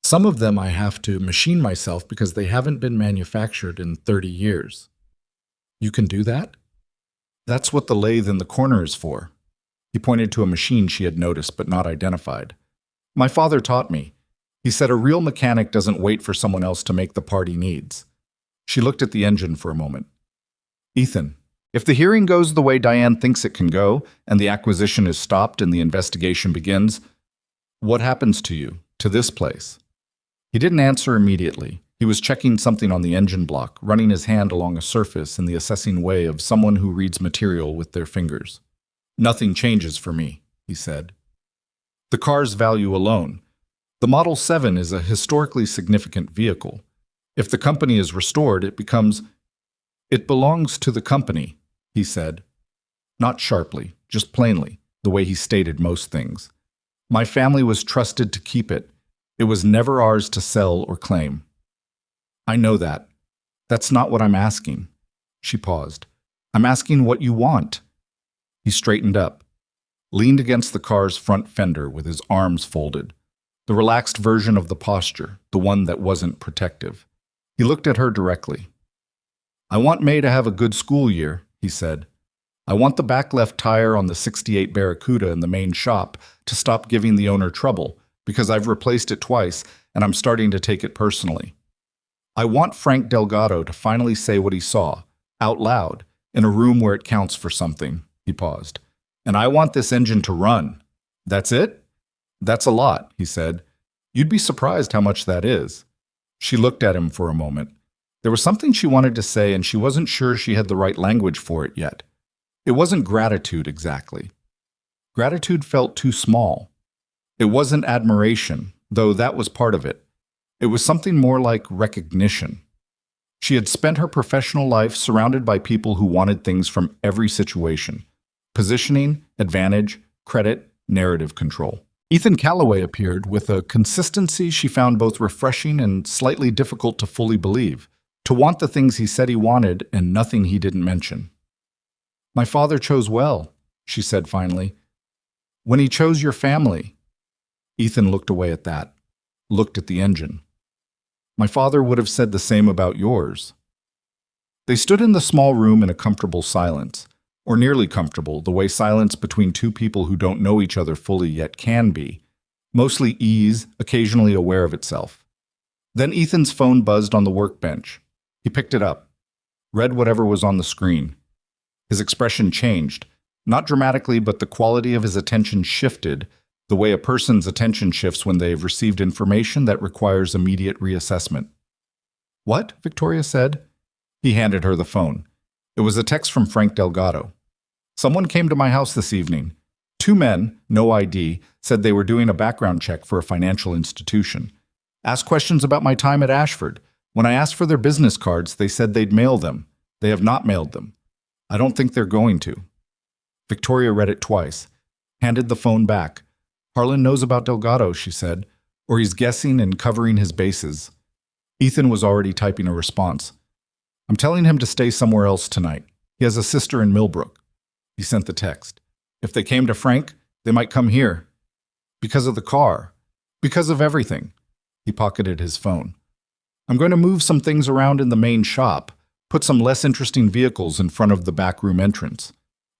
Some of them I have to machine myself because they haven't been manufactured in 30 years. You can do that? That's what the lathe in the corner is for. He pointed to a machine she had noticed but not identified. My father taught me. He said a real mechanic doesn't wait for someone else to make the part he needs. She looked at the engine for a moment. Ethan, if the hearing goes the way Diane thinks it can go, and the acquisition is stopped and the investigation begins, what happens to you, to this place? He didn't answer immediately. He was checking something on the engine block, running his hand along a surface in the assessing way of someone who reads material with their fingers. Nothing changes for me, he said. The car's value alone. The Model 7 is a historically significant vehicle. If the company is restored, it belongs to the company, he said. Not sharply, just plainly, the way he stated most things. My family was trusted to keep it. It was never ours to sell or claim. I know that. That's not what I'm asking. She paused. I'm asking what you want. He straightened up, leaned against the car's front fender with his arms folded, the relaxed version of the posture, the one that wasn't protective. He looked at her directly. I want May to have a good school year, he said. I want the back left tire on the '68 Barracuda in the main shop to stop giving the owner trouble, because I've replaced it twice and I'm starting to take it personally. I want Frank Delgado to finally say what he saw, out loud, in a room where it counts for something. He paused. And I want this engine to run. That's it? That's a lot, he said. You'd be surprised how much that is. She looked at him for a moment. There was something she wanted to say, and she wasn't sure she had the right language for it yet. It wasn't gratitude exactly. Gratitude felt too small. It wasn't admiration, though that was part of it. It was something more like recognition. She had spent her professional life surrounded by people who wanted things from every situation. Positioning, advantage, credit, narrative control. Ethan Calloway appeared with a consistency she found both refreshing and slightly difficult to fully believe, to want the things he said he wanted and nothing he didn't mention. "My father chose well," she said finally. "When he chose your family." Ethan looked away at that, looked at the engine. "My father would have said the same about yours." They stood in the small room in a comfortable silence, or nearly comfortable, the way silence between two people who don't know each other fully yet can be, mostly ease, occasionally aware of itself. Then Ethan's phone buzzed on the workbench. He picked it up, read whatever was on the screen. His expression changed, not dramatically, but the quality of his attention shifted, the way a person's attention shifts when they've received information that requires immediate reassessment. "What?" Victoria said. He handed her the phone. It was a text from Frank Delgado. "Someone came to my house this evening. 2 men, no ID, said they were doing a background check for a financial institution. Asked questions about my time at Ashford. When I asked for their business cards, they said they'd mail them. They have not mailed them. I don't think they're going to." Victoria read it twice, handed the phone back. "Harlan knows about Delgado," she said, "or he's guessing and covering his bases." Ethan was already typing a response. "I'm telling him to stay somewhere else tonight. He has a sister in Millbrook." He sent the text. "If they came to Frank, they might come here. Because of the car. Because of everything." He pocketed his phone. "I'm going to move some things around in the main shop, put some less interesting vehicles in front of the back room entrance.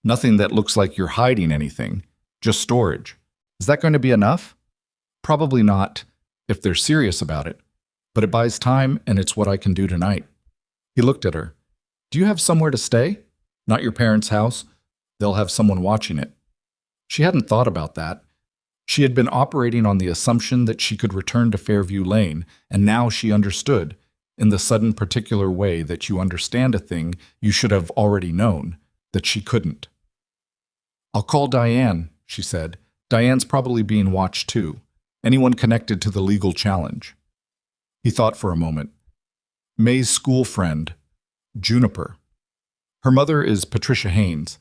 Nothing that looks like you're hiding anything, just storage. Is that going to be enough?" "Probably not, if they're serious about it. But it buys time, and it's what I can do tonight." He looked at her. "Do you have somewhere to stay? Not your parents' house? They'll have someone watching it." She hadn't thought about that. She had been operating on the assumption that she could return to Fairview Lane, and now she understood, in the sudden particular way that you understand a thing you should have already known, that she couldn't. "I'll call Diane," she said. "Diane's probably being watched too. Anyone connected to the legal challenge." He thought for a moment. "May's school friend, Juniper. Her mother is Patricia Haynes.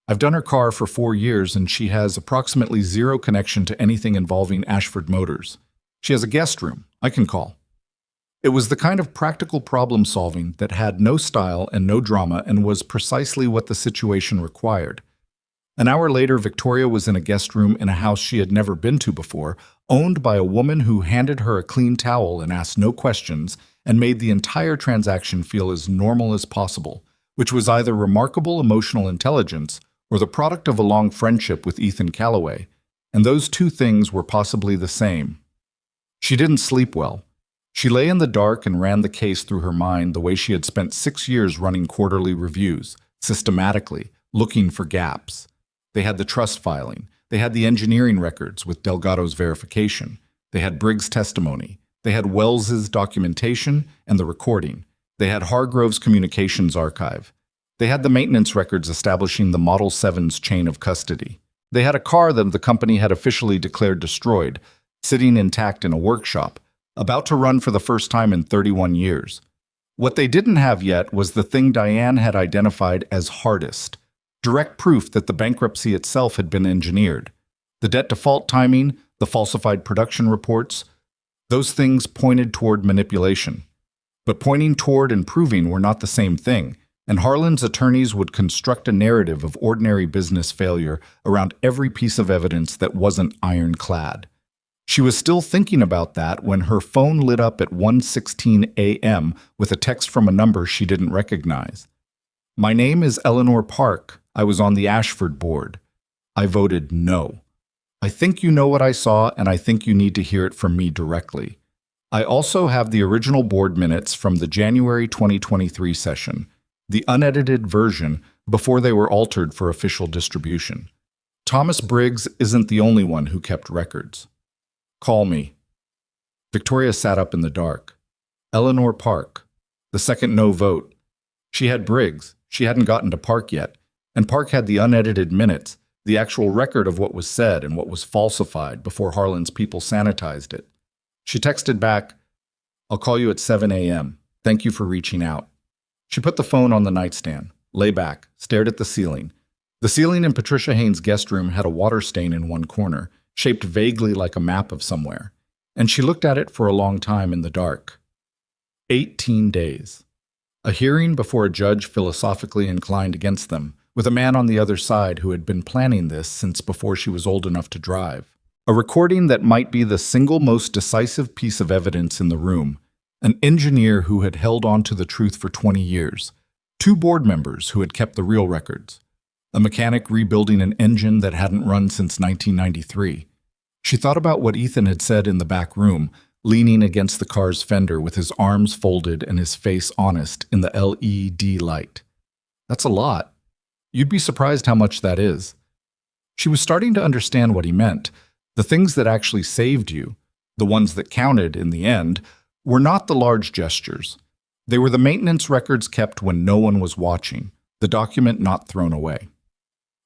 I've done her car for 4 years, and she has approximately zero connection to anything involving Ashford Motors. She has a guest room. I can call." It was the kind of practical problem-solving that had no style and no drama and was precisely what the situation required. An hour later, Victoria was in a guest room in a house she had never been to before, owned by a woman who handed her a clean towel and asked no questions, and made the entire transaction feel as normal as possible, which was either remarkable emotional intelligence or the product of a long friendship with Ethan Calloway, and those two things were possibly the same. She didn't sleep well. She lay in the dark and ran the case through her mind the way she had spent 6 years running quarterly reviews, systematically, looking for gaps. They had the trust filing. They had the engineering records with Delgado's verification. They had Briggs' testimony. They had Wells's documentation and the recording. They had Hargrove's communications archive. They had the maintenance records establishing the Model 7's chain of custody. They had a car that the company had officially declared destroyed, sitting intact in a workshop, about to run for the first time in 31 years. What they didn't have yet was the thing Diane had identified as hardest, direct proof that the bankruptcy itself had been engineered. The debt default timing, the falsified production reports, those things pointed toward manipulation. But pointing toward and proving were not the same thing, and Harlan's attorneys would construct a narrative of ordinary business failure around every piece of evidence that wasn't ironclad. She was still thinking about that when her phone lit up at 1:16 a.m. with a text from a number she didn't recognize. "My name is Eleanor Park. I was on the Ashford board. I voted no. I think you know what I saw, and I think you need to hear it from me directly. I also have the original board minutes from the January 2023 session, the unedited version before they were altered for official distribution. Thomas Briggs isn't the only one who kept records. Call me." Victoria sat up in the dark. Eleanor Park. The second no vote. She had Briggs. She hadn't gotten to Park yet. And Park had the unedited minutes, the actual record of what was said and what was falsified before Harlan's people sanitized it. She texted back, "I'll call you at 7 a.m. Thank you for reaching out." She put the phone on the nightstand, lay back, stared at the ceiling. The ceiling in Patricia Haynes' guest room had a water stain in one corner, shaped vaguely like a map of somewhere, and she looked at it for a long time in the dark. 18 days. A hearing before a judge philosophically inclined against them, with a man on the other side who had been planning this since before she was old enough to drive. A recording that might be the single most decisive piece of evidence in the room. An engineer who had held on to the truth for 20 years. 2 board members who had kept the real records. A mechanic rebuilding an engine that hadn't run since 1993. She thought about what Ethan had said in the back room, leaning against the car's fender with his arms folded and his face honest in the LED light. That's a lot. You'd be surprised how much that is. She was starting to understand what he meant. The things that actually saved you, the ones that counted in the end, were not the large gestures. They were the maintenance records kept when no one was watching, the document not thrown away.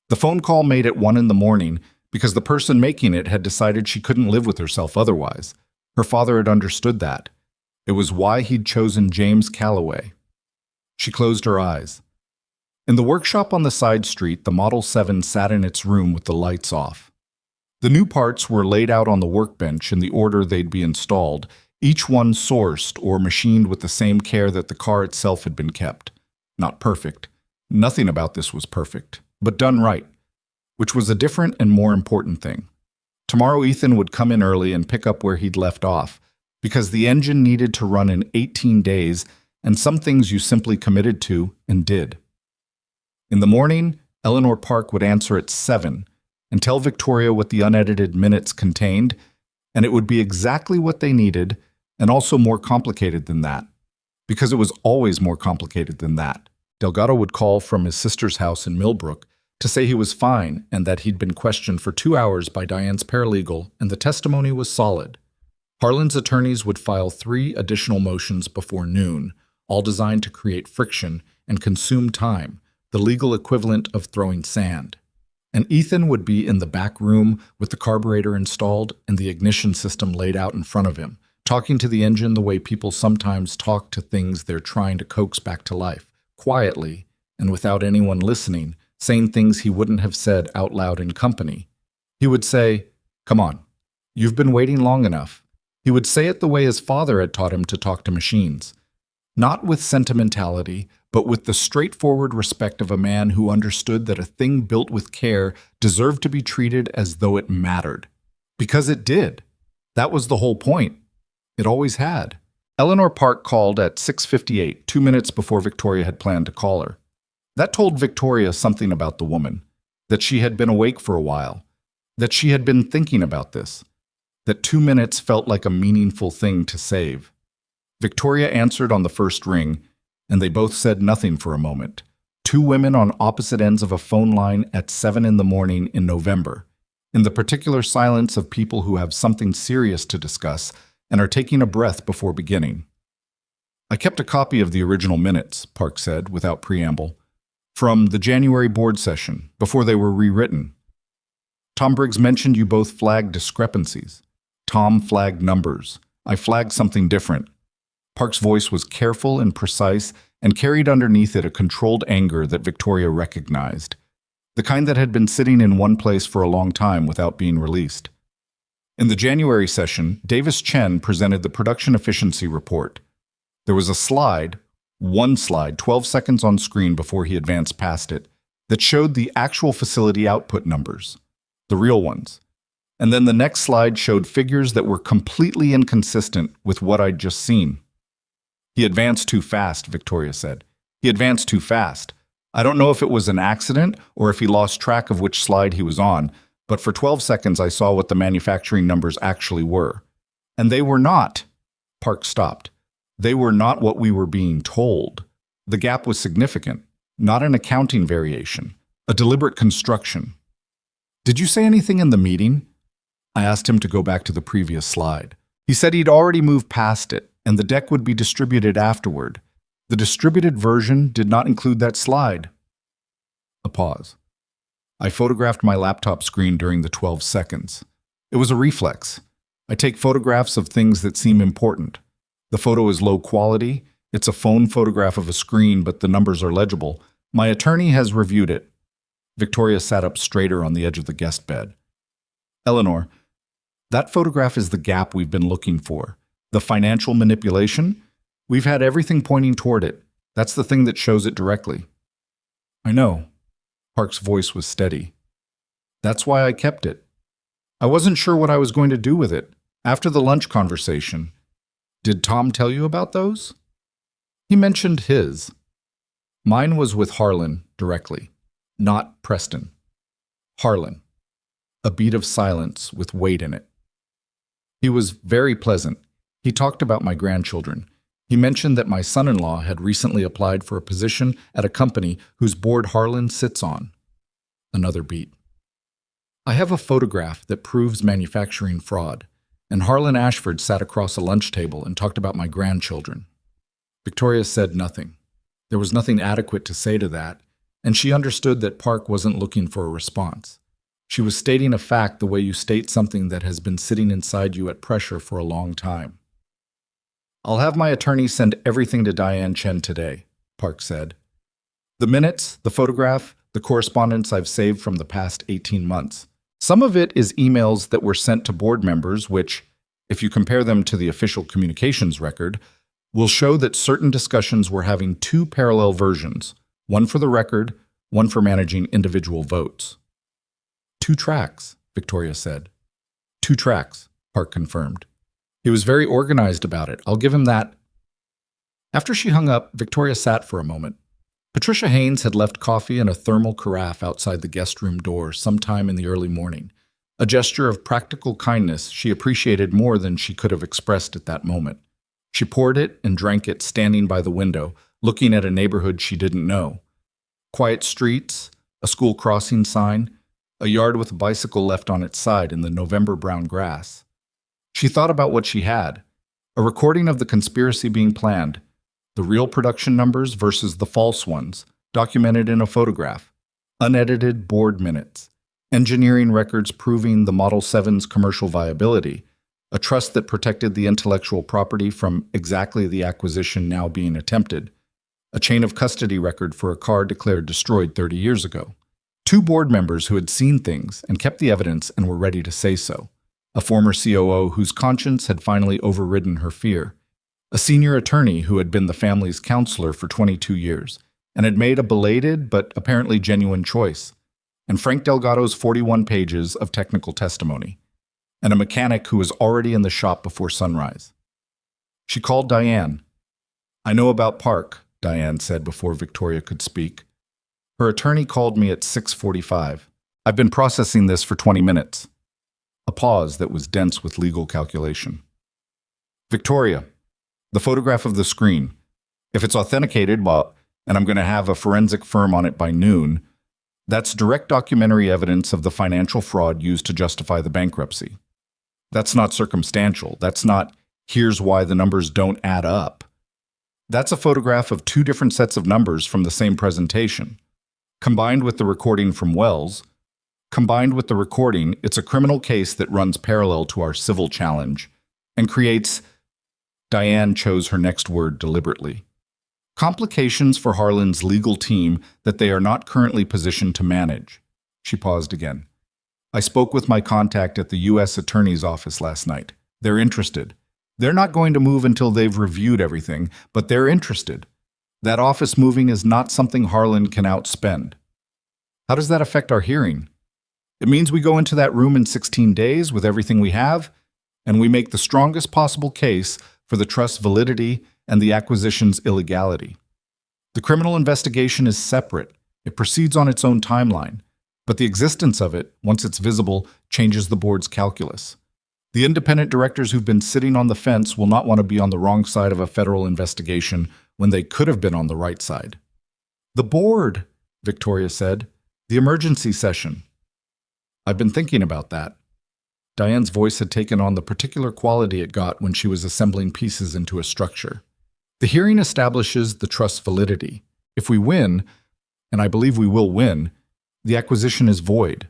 The phone call made at 1 a.m. because the person making it had decided she couldn't live with herself otherwise. Her father had understood that. It was why he'd chosen James Calloway. She closed her eyes. In the workshop on the side street, the Model 7 sat in its room with the lights off. The new parts were laid out on the workbench in the order they'd be installed, each one sourced or machined with the same care that the car itself had been kept. Not perfect. Nothing about this was perfect, but done right, which was a different and more important thing. Tomorrow Ethan would come in early and pick up where he'd left off, because the engine needed to run in 18 days, and some things you simply committed to and did. In the morning, Eleanor Park would answer at 7 and tell Victoria what the unedited minutes contained, and it would be exactly what they needed, and also more complicated than that, because it was always more complicated than that. Delgado would call from his sister's house in Millbrook to say he was fine and that he'd been questioned for 2 hours by Diane's paralegal, and the testimony was solid. Harlan's attorneys would file 3 additional motions before noon, all designed to create friction and consume time, the legal equivalent of throwing sand. And Ethan would be in the back room with the carburetor installed and the ignition system laid out in front of him, talking to the engine the way people sometimes talk to things they're trying to coax back to life, quietly and without anyone listening, saying things he wouldn't have said out loud in company. He would say, "Come on, you've been waiting long enough." He would say it the way his father had taught him to talk to machines. Not with sentimentality, but with the straightforward respect of a man who understood that a thing built with care deserved to be treated as though it mattered. Because it did. That was the whole point. It always had. Eleanor Park called at 6:58, 2 minutes before Victoria had planned to call her. That told Victoria something about the woman, that she had been awake for a while, that she had been thinking about this, that 2 minutes felt like a meaningful thing to save. Victoria answered on the first ring, and they both said nothing for a moment. 2 women on opposite ends of a phone line at 7 a.m. in November, in the particular silence of people who have something serious to discuss and are taking a breath before beginning. "I kept a copy of the original minutes," Park said, without preamble, "from the January board session, before they were rewritten. Tom Briggs mentioned you both flagged discrepancies. Tom flagged numbers. I flagged something different." Park's voice was careful and precise and carried underneath it a controlled anger that Victoria recognized, the kind that had been sitting in one place for a long time without being released. In the January session, Davis Chen presented the production efficiency report. There was a slide, one slide, 12 seconds on screen before he advanced past it, that showed the actual facility output numbers, the real ones. And then the next slide showed figures that were completely inconsistent with what I'd just seen. "He advanced too fast," Victoria said. "He advanced too fast. I don't know if it was an accident or if he lost track of which slide he was on, but for 12 seconds I saw what the manufacturing numbers actually were. And they were not." Park stopped. "They were not what we were being told. The gap was significant, not an accounting variation, a deliberate construction." "Did you say anything in the meeting?" I asked him to go back to the previous slide. He said he'd already moved past it, and the deck would be distributed afterward. The distributed version did not include that slide. A pause. I photographed my laptop screen during the 12 seconds. It was a reflex. I take photographs of things that seem important. The photo is low quality. It's a phone photograph of a screen, but the numbers are legible. My attorney has reviewed it. Victoria sat up straighter on the edge of the guest bed. Eleanor, that photograph is the gap we've been looking for. The financial manipulation? We've had everything pointing toward it. That's the thing that shows it directly. I know. Park's voice was steady. That's why I kept it. I wasn't sure what I was going to do with it. After the lunch conversation, did Tom tell you about those? He mentioned his. Mine was with Harlan directly, not Preston. Harlan. A beat of silence with weight in it. He was very pleasant. He talked about my grandchildren. He mentioned that my son-in-law had recently applied for a position at a company whose board Harlan sits on. Another beat. I have a photograph that proves manufacturing fraud, and Harlan Ashford sat across a lunch table and talked about my grandchildren. Victoria said nothing. There was nothing adequate to say to that, and she understood that Park wasn't looking for a response. She was stating a fact the way you state something that has been sitting inside you at pressure for a long time. I'll have my attorney send everything to Diane Chen today, Park said. The minutes, the photograph, the correspondence I've saved from the past 18 months. Some of it is emails that were sent to board members which, if you compare them to the official communications record, will show that certain discussions were having two parallel versions, one for the record, one for managing individual votes. 2 tracks, Victoria said. 2 tracks, Park confirmed. He was very organized about it. I'll give him that. After she hung up, Victoria sat for a moment. Patricia Haynes had left coffee in a thermal carafe outside the guest room door sometime in the early morning, a gesture of practical kindness she appreciated more than she could have expressed at that moment. She poured it and drank it standing by the window, looking at a neighborhood she didn't know. Quiet streets, a school crossing sign, a yard with a bicycle left on its side in the November brown grass. She thought about what she had, a recording of the conspiracy being planned, the real production numbers versus the false ones, documented in a photograph, unedited board minutes, engineering records proving the Model 7's commercial viability, a trust that protected the intellectual property from exactly the acquisition now being attempted, a chain of custody record for a car declared destroyed 30 years ago. 2 board members who had seen things and kept the evidence and were ready to say so. A former COO whose conscience had finally overridden her fear. A senior attorney who had been the family's counselor for 22 years and had made a belated but apparently genuine choice. And Frank Delgado's 41 pages of technical testimony. And a mechanic who was already in the shop before sunrise. She called Diane. I know about Park, Diane said before Victoria could speak. Her attorney called me at 6:45. I've been processing this for 20 minutes. A pause that was dense with legal calculation. Victoria, the photograph of the screen. If it's authenticated, well, and I'm going to have a forensic firm on it by noon, that's direct documentary evidence of the financial fraud used to justify the bankruptcy. That's not circumstantial. That's not, here's why the numbers don't add up. That's a photograph of 2 different sets of numbers from the same presentation. Combined with the recording from Wells, it's a criminal case that runs parallel to our civil challenge and creates, Diane chose her next word deliberately, complications for Harlan's legal team that they are not currently positioned to manage. She paused again. I spoke with my contact at the U.S. Attorney's Office last night. They're interested. They're not going to move until they've reviewed everything, but they're interested. That office moving is not something Harlan can outspend. How does that affect our hearing? It means we go into that room in 16 days with everything we have, and we make the strongest possible case for the trust's validity and the acquisition's illegality. The criminal investigation is separate. It proceeds on its own timeline, but the existence of it, once it's visible, changes the board's calculus. The independent directors who've been sitting on the fence will not want to be on the wrong side of a federal investigation when they could have been on the right side. The board, Victoria said. The emergency session. I've been thinking about that. Diane's voice had taken on the particular quality it got when she was assembling pieces into a structure. The hearing establishes the trust's validity. If we win, and I believe we will win, the acquisition is void.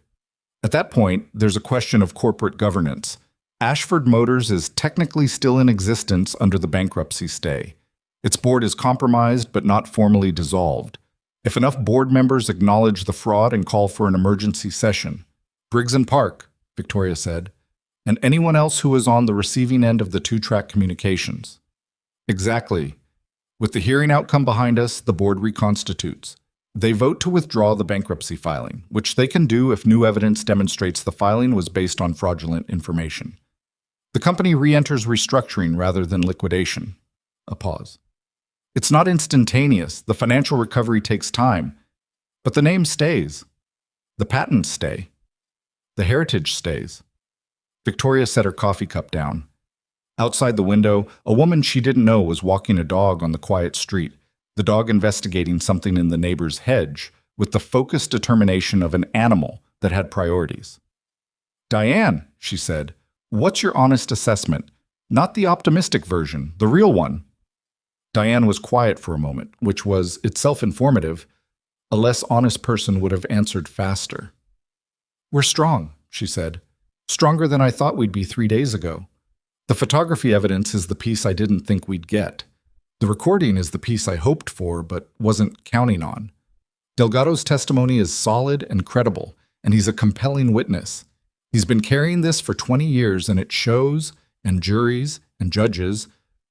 At that point, there's a question of corporate governance. Ashford Motors is technically still in existence under the bankruptcy stay. Its board is compromised but not formally dissolved. If enough board members acknowledge the fraud and call for an emergency session. Briggs and Park, Victoria said, and anyone else who is on the receiving end of the two-track communications. Exactly. With the hearing outcome behind us, the board reconstitutes. They vote to withdraw the bankruptcy filing, which they can do if new evidence demonstrates the filing was based on fraudulent information. The company re-enters restructuring rather than liquidation. A pause. It's not instantaneous. The financial recovery takes time. But the name stays. The patents stay. The heritage stays. Victoria set her coffee cup down. Outside the window, a woman she didn't know was walking a dog on the quiet street, the dog investigating something in the neighbor's hedge with the focused determination of an animal that had priorities. "Diane," she said, "what's your honest assessment? Not the optimistic version, the real one." Diane was quiet for a moment, which was itself informative. A less honest person would have answered faster. "We're strong," she said. "Stronger than I thought we'd be 3 days ago. The photography evidence is the piece I didn't think we'd get. The recording is the piece I hoped for but wasn't counting on. Delgado's testimony is solid and credible, and he's a compelling witness. He's been carrying this for 20 years, and it shows, and juries and judges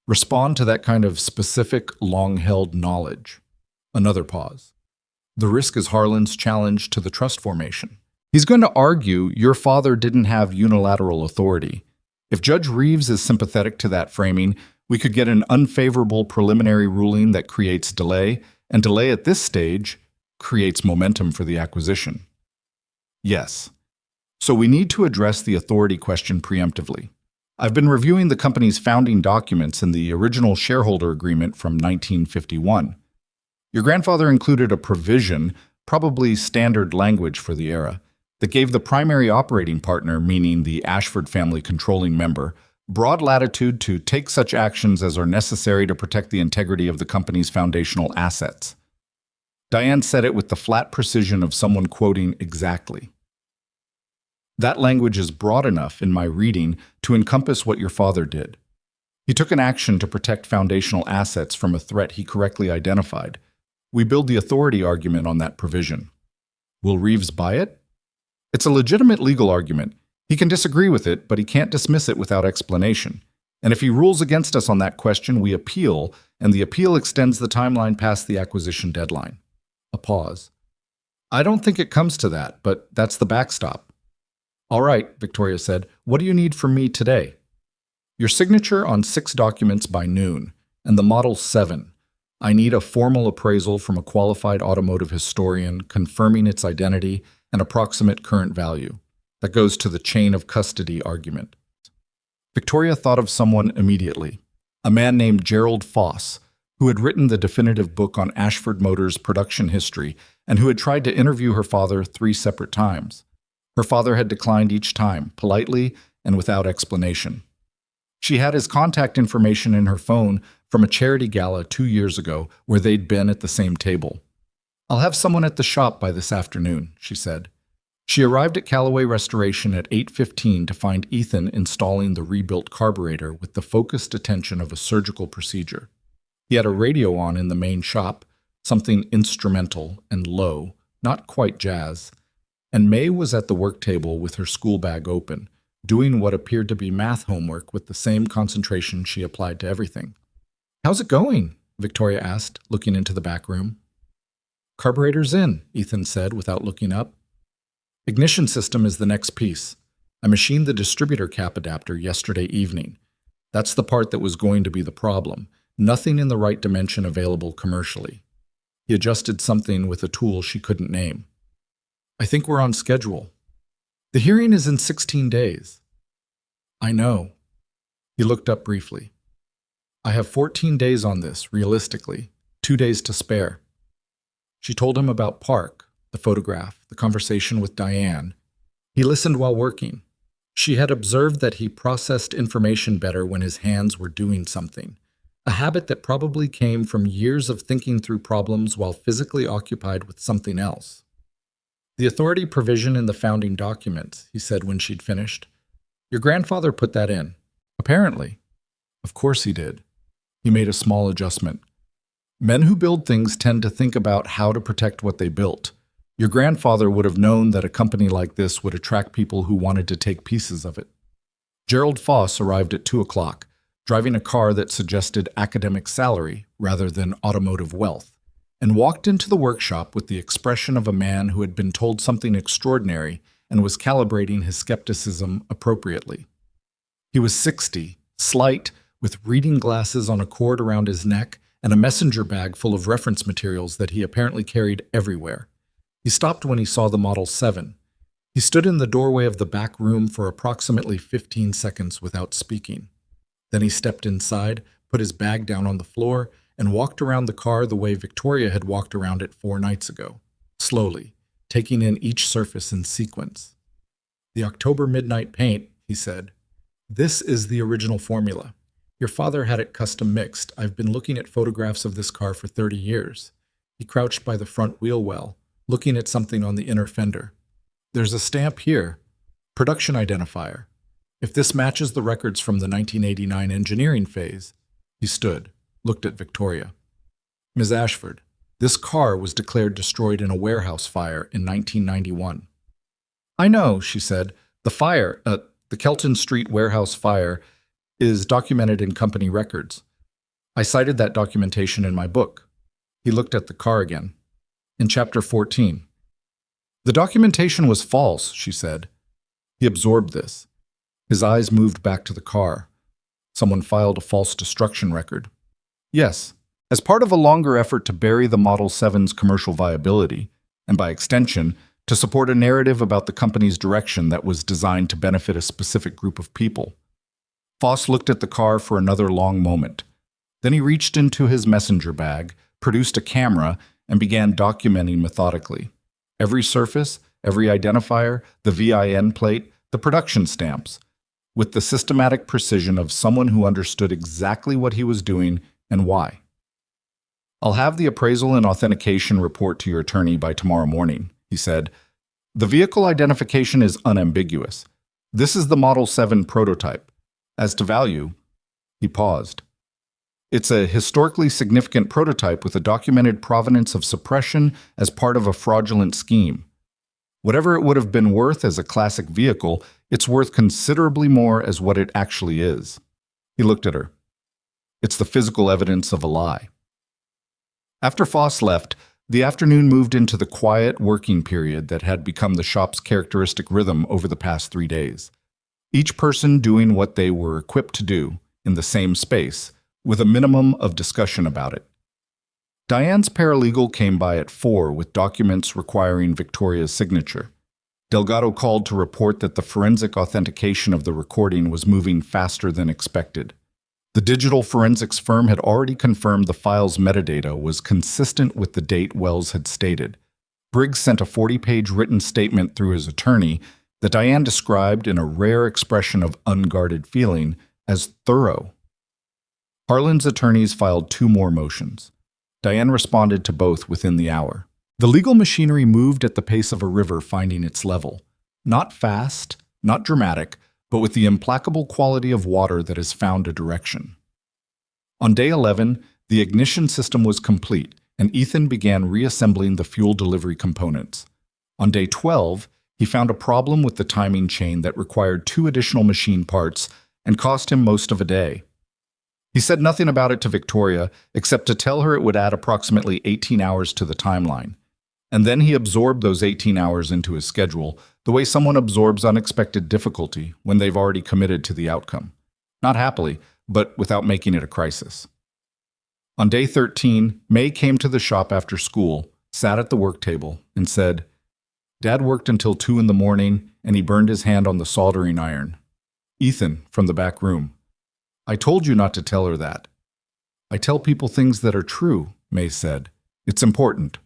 respond to that kind of specific, long-held knowledge." Another pause. "The risk is Harlan's challenge to the trust formation. He's going to argue your father didn't have unilateral authority. If Judge Reeves is sympathetic to that framing, we could get an unfavorable preliminary ruling that creates delay, and delay at this stage creates momentum for the acquisition." Yes. So we need to address the authority question preemptively. I've been reviewing the company's founding documents and the original shareholder agreement from 1951. Your grandfather included a provision, probably standard language for the era, that gave the primary operating partner, meaning the Ashford family controlling member, broad latitude to take such actions as are necessary to protect the integrity of the company's foundational assets. Diane said it with the flat precision of someone quoting exactly. That language is broad enough, in my reading, to encompass what your father did. He took an action to protect foundational assets from a threat he correctly identified. We build the authority argument on that provision. Will Reeves buy it? It's a legitimate legal argument. He can disagree with it, but he can't dismiss it without explanation. And if he rules against us on that question, we appeal, and the appeal extends the timeline past the acquisition deadline. A pause. I don't think it comes to that, but that's the backstop. All right, Victoria said, what do you need from me today? Your signature on 6 documents by noon, and the Model 7. I need a formal appraisal from a qualified automotive historian confirming its identity and approximate current value. That goes to the chain of custody argument. Victoria thought of someone immediately, a man named Gerald Foss, who had written the definitive book on Ashford Motors' production history and who had tried to interview her father 3 separate times. Her father had declined each time, politely and without explanation. She had his contact information in her phone from a charity gala 2 years ago where they'd been at the same table. I'll have someone at the shop by this afternoon, she said. She arrived at Calloway Restoration at 8:15 to find Ethan installing the rebuilt carburetor with the focused attention of a surgical procedure. He had a radio on in the main shop, something instrumental and low, not quite jazz, and May was at the work table with her school bag open, doing what appeared to be math homework with the same concentration she applied to everything. How's it going? Victoria asked, looking into the back room. Carburetor's in, Ethan said without looking up. Ignition system is the next piece. I machined the distributor cap adapter yesterday evening. That's the part that was going to be the problem. Nothing in the right dimension available commercially. He adjusted something with a tool she couldn't name. I think we're on schedule. The hearing is in 16 days. I know. He looked up briefly. I have 14 days on this, realistically. 2 days to spare. She told him about Park, the photograph, the conversation with Diane. He listened while working. She had observed that he processed information better when his hands were doing something, a habit that probably came from years of thinking through problems while physically occupied with something else. The authority provision in the founding documents, he said when she'd finished. Your grandfather put that in. Apparently. Of course he did. He made a small adjustment. Men who build things tend to think about how to protect what they built. Your grandfather would have known that a company like this would attract people who wanted to take pieces of it. Gerald Foss arrived at 2 o'clock, driving a car that suggested academic salary rather than automotive wealth, and walked into the workshop with the expression of a man who had been told something extraordinary and was calibrating his skepticism appropriately. He was 60, slight, with reading glasses on a cord around his neck and a messenger bag full of reference materials that he apparently carried everywhere. He stopped when he saw the Model 7. He stood in the doorway of the back room for approximately 15 seconds without speaking. Then he stepped inside, put his bag down on the floor, and walked around the car the way Victoria had walked around it 4 nights ago, slowly, taking in each surface in sequence. "The October midnight paint," he said. "This is the original formula. Your father had it custom mixed. I've been looking at photographs of this car for 30 years. He crouched by the front wheel well, looking at something on the inner fender. There's a stamp here, production identifier. If this matches the records from the 1989 engineering phase." He stood, looked at Victoria. "Ms. Ashford, this car was declared destroyed in a warehouse fire in 1991. "I know," she said. The Kelton Street warehouse fire is documented in company records. I cited that documentation in my book." He looked at the car again. "In chapter 14. "The documentation was false," she said. He absorbed this. His eyes moved back to the car. "Someone filed a false destruction record." "Yes, as part of a longer effort to bury the Model 7's commercial viability, and by extension, to support a narrative about the company's direction that was designed to benefit a specific group of people." Foss looked at the car for another long moment. Then he reached into his messenger bag, produced a camera, and began documenting methodically. Every surface, every identifier, the VIN plate, the production stamps, with the systematic precision of someone who understood exactly what he was doing and why. "I'll have the appraisal and authentication report to your attorney by tomorrow morning," he said. "The vehicle identification is unambiguous. This is the Model 7 prototype. As to value," he paused. "It's a historically significant prototype with a documented provenance of suppression as part of a fraudulent scheme. Whatever it would have been worth as a classic vehicle, it's worth considerably more as what it actually is." He looked at her. "It's the physical evidence of a lie." After Foss left, the afternoon moved into the quiet working period that had become the shop's characteristic rhythm over the past 3 days. Each person doing what they were equipped to do, in the same space, with a minimum of discussion about it. Diane's paralegal came by at 4 with documents requiring Victoria's signature. Delgado called to report that the forensic authentication of the recording was moving faster than expected. The digital forensics firm had already confirmed the file's metadata was consistent with the date Wells had stated. Briggs sent a 40-page written statement through his attorney that Diane described in a rare expression of unguarded feeling as thorough. Harlan's attorneys filed 2 more motions. Diane responded to both within the hour. The legal machinery moved at the pace of a river finding its level. Not fast, not dramatic, but with the implacable quality of water that has found a direction. On day 11, the ignition system was complete, and Ethan began reassembling the fuel delivery components. On day 12, he found a problem with the timing chain that required 2 additional machine parts and cost him most of a day. He said nothing about it to Victoria, except to tell her it would add approximately 18 hours to the timeline. And then he absorbed those 18 hours into his schedule, the way someone absorbs unexpected difficulty when they've already committed to the outcome. Not happily, but without making it a crisis. On day 13, May came to the shop after school, sat at the work table, and said, "Dad worked until 2 in the morning, and he burned his hand on the soldering iron." Ethan, from the back room. "I told you not to tell her that." "I tell people things that are true," May said. "It's important."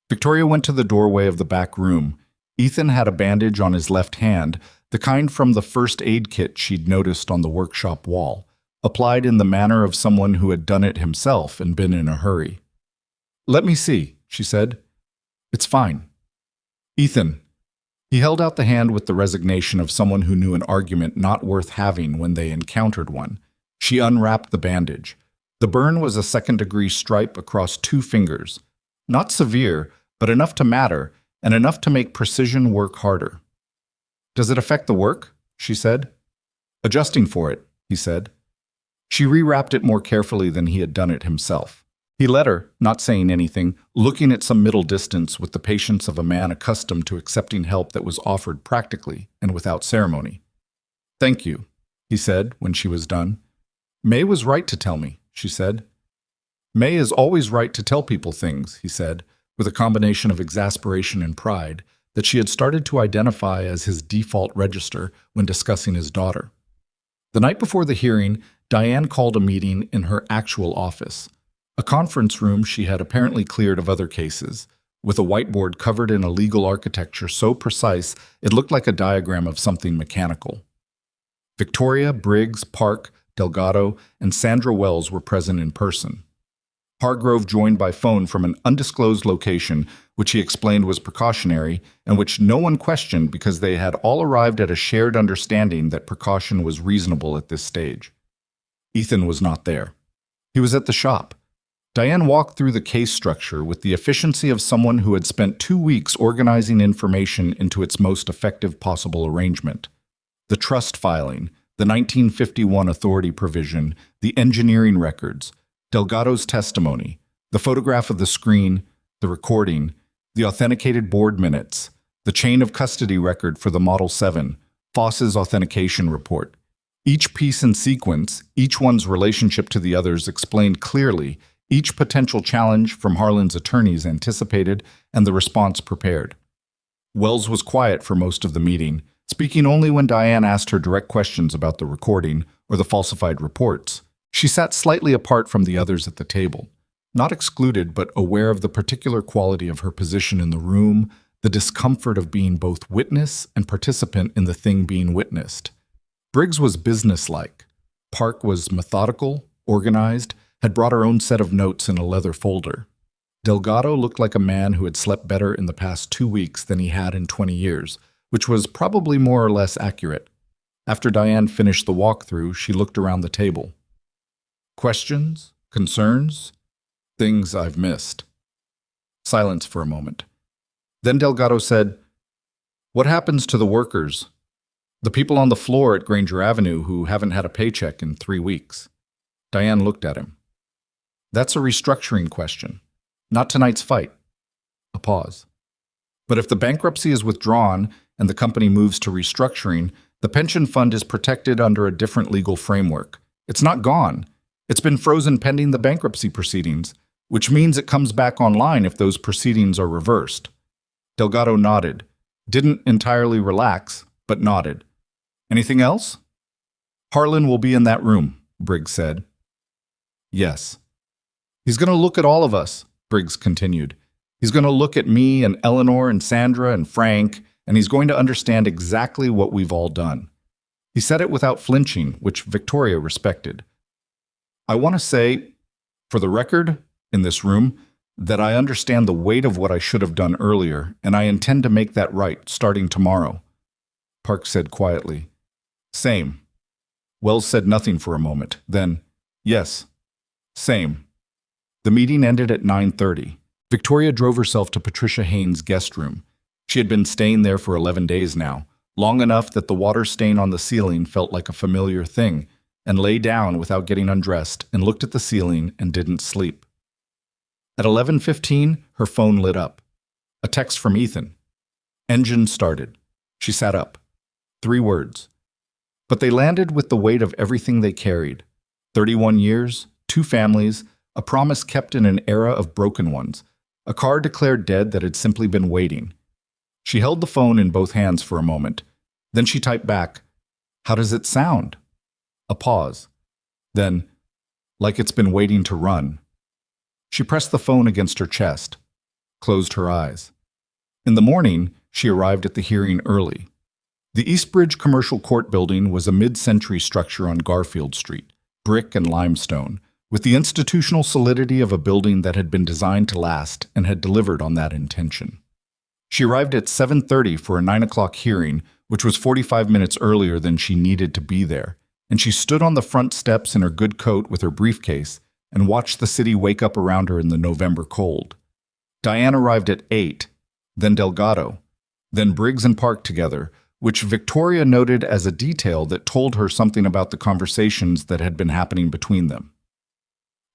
Victoria went to the doorway of the back room. Ethan had a bandage on his left hand, the kind from the first aid kit she'd noticed on the workshop wall, applied in the manner of someone who had done it himself and been in a hurry. "Let me see," she said. "It's fine." "Ethan." He held out the hand with the resignation of someone who knew an argument not worth having when they encountered one. She unwrapped the bandage. The burn was a second-degree stripe across 2 fingers. Not severe, but enough to matter, and enough to make precision work harder. "Does it affect the work?" she said. "Adjusting for it," he said. She rewrapped it more carefully than he had done it himself. He let her, not saying anything, looking at some middle distance with the patience of a man accustomed to accepting help that was offered practically and without ceremony. "Thank you," he said when she was done. "May was right to tell me," she said. "May is always right to tell people things," he said, with a combination of exasperation and pride that she had started to identify as his default register when discussing his daughter. The night before the hearing, Diane called a meeting in her actual office, a conference room she had apparently cleared of other cases, with a whiteboard covered in a legal architecture so precise it looked like a diagram of something mechanical. Victoria, Briggs, Park, Delgado, and Sandra Wells were present in person. Hargrove joined by phone from an undisclosed location, which he explained was precautionary, and which no one questioned because they had all arrived at a shared understanding that precaution was reasonable at this stage. Ethan was not there. He was at the shop. Diane walked through the case structure with the efficiency of someone who had spent 2 weeks organizing information into its most effective possible arrangement. The trust filing, the 1951 authority provision, the engineering records, Delgado's testimony, the photograph of the screen, the recording, the authenticated board minutes, the chain of custody record for the Model 7, Foss's authentication report. Each piece in sequence, each one's relationship to the others explained clearly, each potential challenge from Harlan's attorneys anticipated and the response prepared. Wells was quiet for most of the meeting, speaking only when Diane asked her direct questions about the recording or the falsified reports. She sat slightly apart from the others at the table, not excluded but aware of the particular quality of her position in the room, the discomfort of being both witness and participant in the thing being witnessed. Briggs was businesslike. Park was methodical, organized, had brought her own set of notes in a leather folder. Delgado looked like a man who had slept better in the past 2 weeks than he had in 20 years, which was probably more or less accurate. After Diane finished the walkthrough, she looked around the table. "Questions? Concerns? Things I've missed." Silence for a moment. Then Delgado said, "What happens to the workers? The people on the floor at Granger Avenue who haven't had a paycheck in 3 weeks?" Diane looked at him. "That's a restructuring question, not tonight's fight." A pause. "But if the bankruptcy is withdrawn and the company moves to restructuring, the pension fund is protected under a different legal framework. It's not gone. It's been frozen pending the bankruptcy proceedings, which means it comes back online if those proceedings are reversed." Delgado nodded. Didn't entirely relax, but nodded. "Anything else?" "Harlan will be in that room," Briggs said. "Yes." "He's going to look at all of us," Briggs continued. "He's going to look at me and Eleanor and Sandra and Frank, and he's going to understand exactly what we've all done." He said it without flinching, which Victoria respected. "I want to say, for the record, in this room, that I understand the weight of what I should have done earlier, and I intend to make that right, starting tomorrow." Park said quietly. "Same." Wells said nothing for a moment, then, "Yes, same." The meeting ended at 9:30. Victoria drove herself to Patricia Haynes' guest room. She had been staying there for 11 days now, long enough that the water stain on the ceiling felt like a familiar thing, and lay down without getting undressed and looked at the ceiling and didn't sleep. At 11:15, her phone lit up. A text from Ethan. Engine started. She sat up. 3 words. But they landed with the weight of everything they carried. 31 years, 2 families, a promise kept in an era of broken ones, a car declared dead that had simply been waiting. She held the phone in both hands for a moment. Then she typed back, "How does it sound?" A pause. Then, "Like it's been waiting to run." She pressed the phone against her chest, closed her eyes. In the morning, she arrived at the hearing early. The Eastbridge Commercial Court building was a mid-century structure on Garfield Street, brick and limestone, with the institutional solidity of a building that had been designed to last and had delivered on that intention. She arrived at 7:30 for a 9 o'clock hearing, which was 45 minutes earlier than she needed to be there, and she stood on the front steps in her good coat with her briefcase and watched the city wake up around her in the November cold. Diane arrived at 8, then Delgado, then Briggs and Park together, which Victoria noted as a detail that told her something about the conversations that had been happening between them.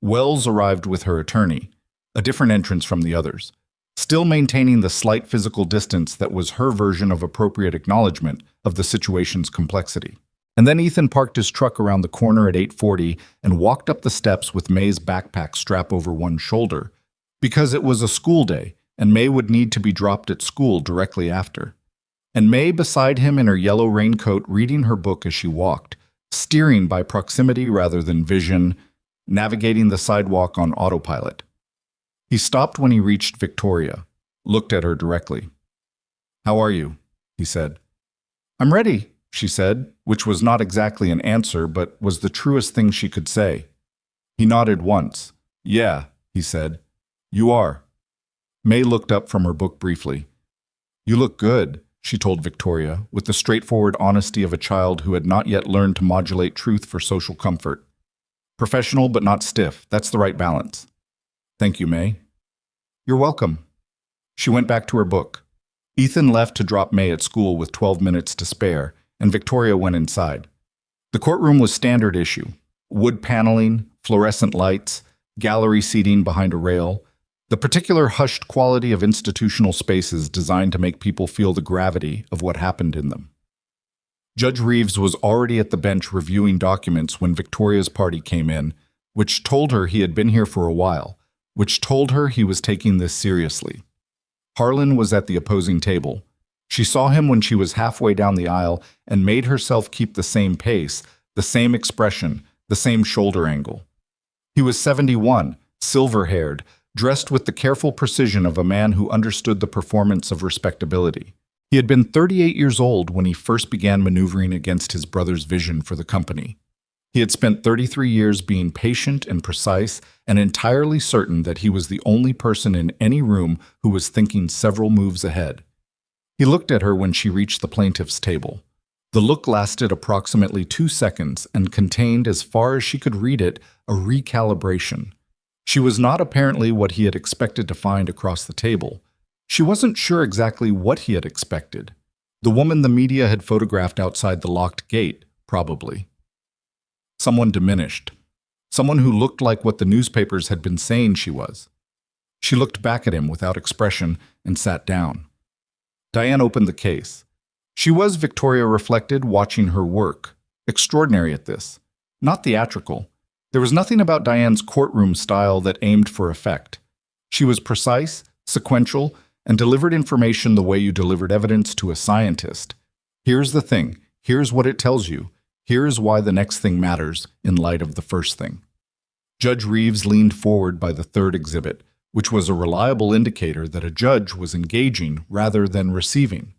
Wells arrived with her attorney, a different entrance from the others, still maintaining the slight physical distance that was her version of appropriate acknowledgement of the situation's complexity. And then Ethan parked his truck around the corner at 8:40 and walked up the steps with May's backpack strapped over one shoulder, because it was a school day and May would need to be dropped at school directly after. And May beside him in her yellow raincoat reading her book as she walked, steering by proximity rather than vision, navigating the sidewalk on autopilot. He stopped when he reached Victoria, looked at her directly. "How are you?" he said. "I'm ready," she said, which was not exactly an answer, but was the truest thing she could say. He nodded once. "Yeah," he said. "You are." May looked up from her book briefly. "You look good," she told Victoria, with the straightforward honesty of a child who had not yet learned to modulate truth for social comfort. "Professional but not stiff, that's the right balance." "Thank you, May." "You're welcome." She went back to her book. Ethan left to drop May at school with 12 minutes to spare, and Victoria went inside. The courtroom was standard issue: wood paneling, fluorescent lights, gallery seating behind a rail, the particular hushed quality of institutional spaces designed to make people feel the gravity of what happened in them. Judge Reeves was already at the bench reviewing documents when Victoria's party came in, which told her he had been here for a while, which told her he was taking this seriously. Harlan was at the opposing table. She saw him when she was halfway down the aisle and made herself keep the same pace, the same expression, the same shoulder angle. He was 71, silver-haired, dressed with the careful precision of a man who understood the performance of respectability. He had been 38 years old when he first began maneuvering against his brother's vision for the company. He had spent 33 years being patient and precise and entirely certain that he was the only person in any room who was thinking several moves ahead. He looked at her when she reached the plaintiff's table. The look lasted approximately 2 seconds and contained, as far as she could read it, a recalibration. She was not apparently what he had expected to find across the table. She wasn't sure exactly what he had expected. The woman the media had photographed outside the locked gate, probably. Someone diminished. Someone who looked like what the newspapers had been saying she was. She looked back at him without expression and sat down. Diane opened the case. She was, Victoria reflected, watching her work. Extraordinary at this. Not theatrical. There was nothing about Diane's courtroom style that aimed for effect. She was precise, sequential, and delivered information the way you delivered evidence to a scientist. Here's the thing. Here's what it tells you. Here's why the next thing matters in light of the first thing. Judge Reeves leaned forward by the third exhibit, which was a reliable indicator that a judge was engaging rather than receiving.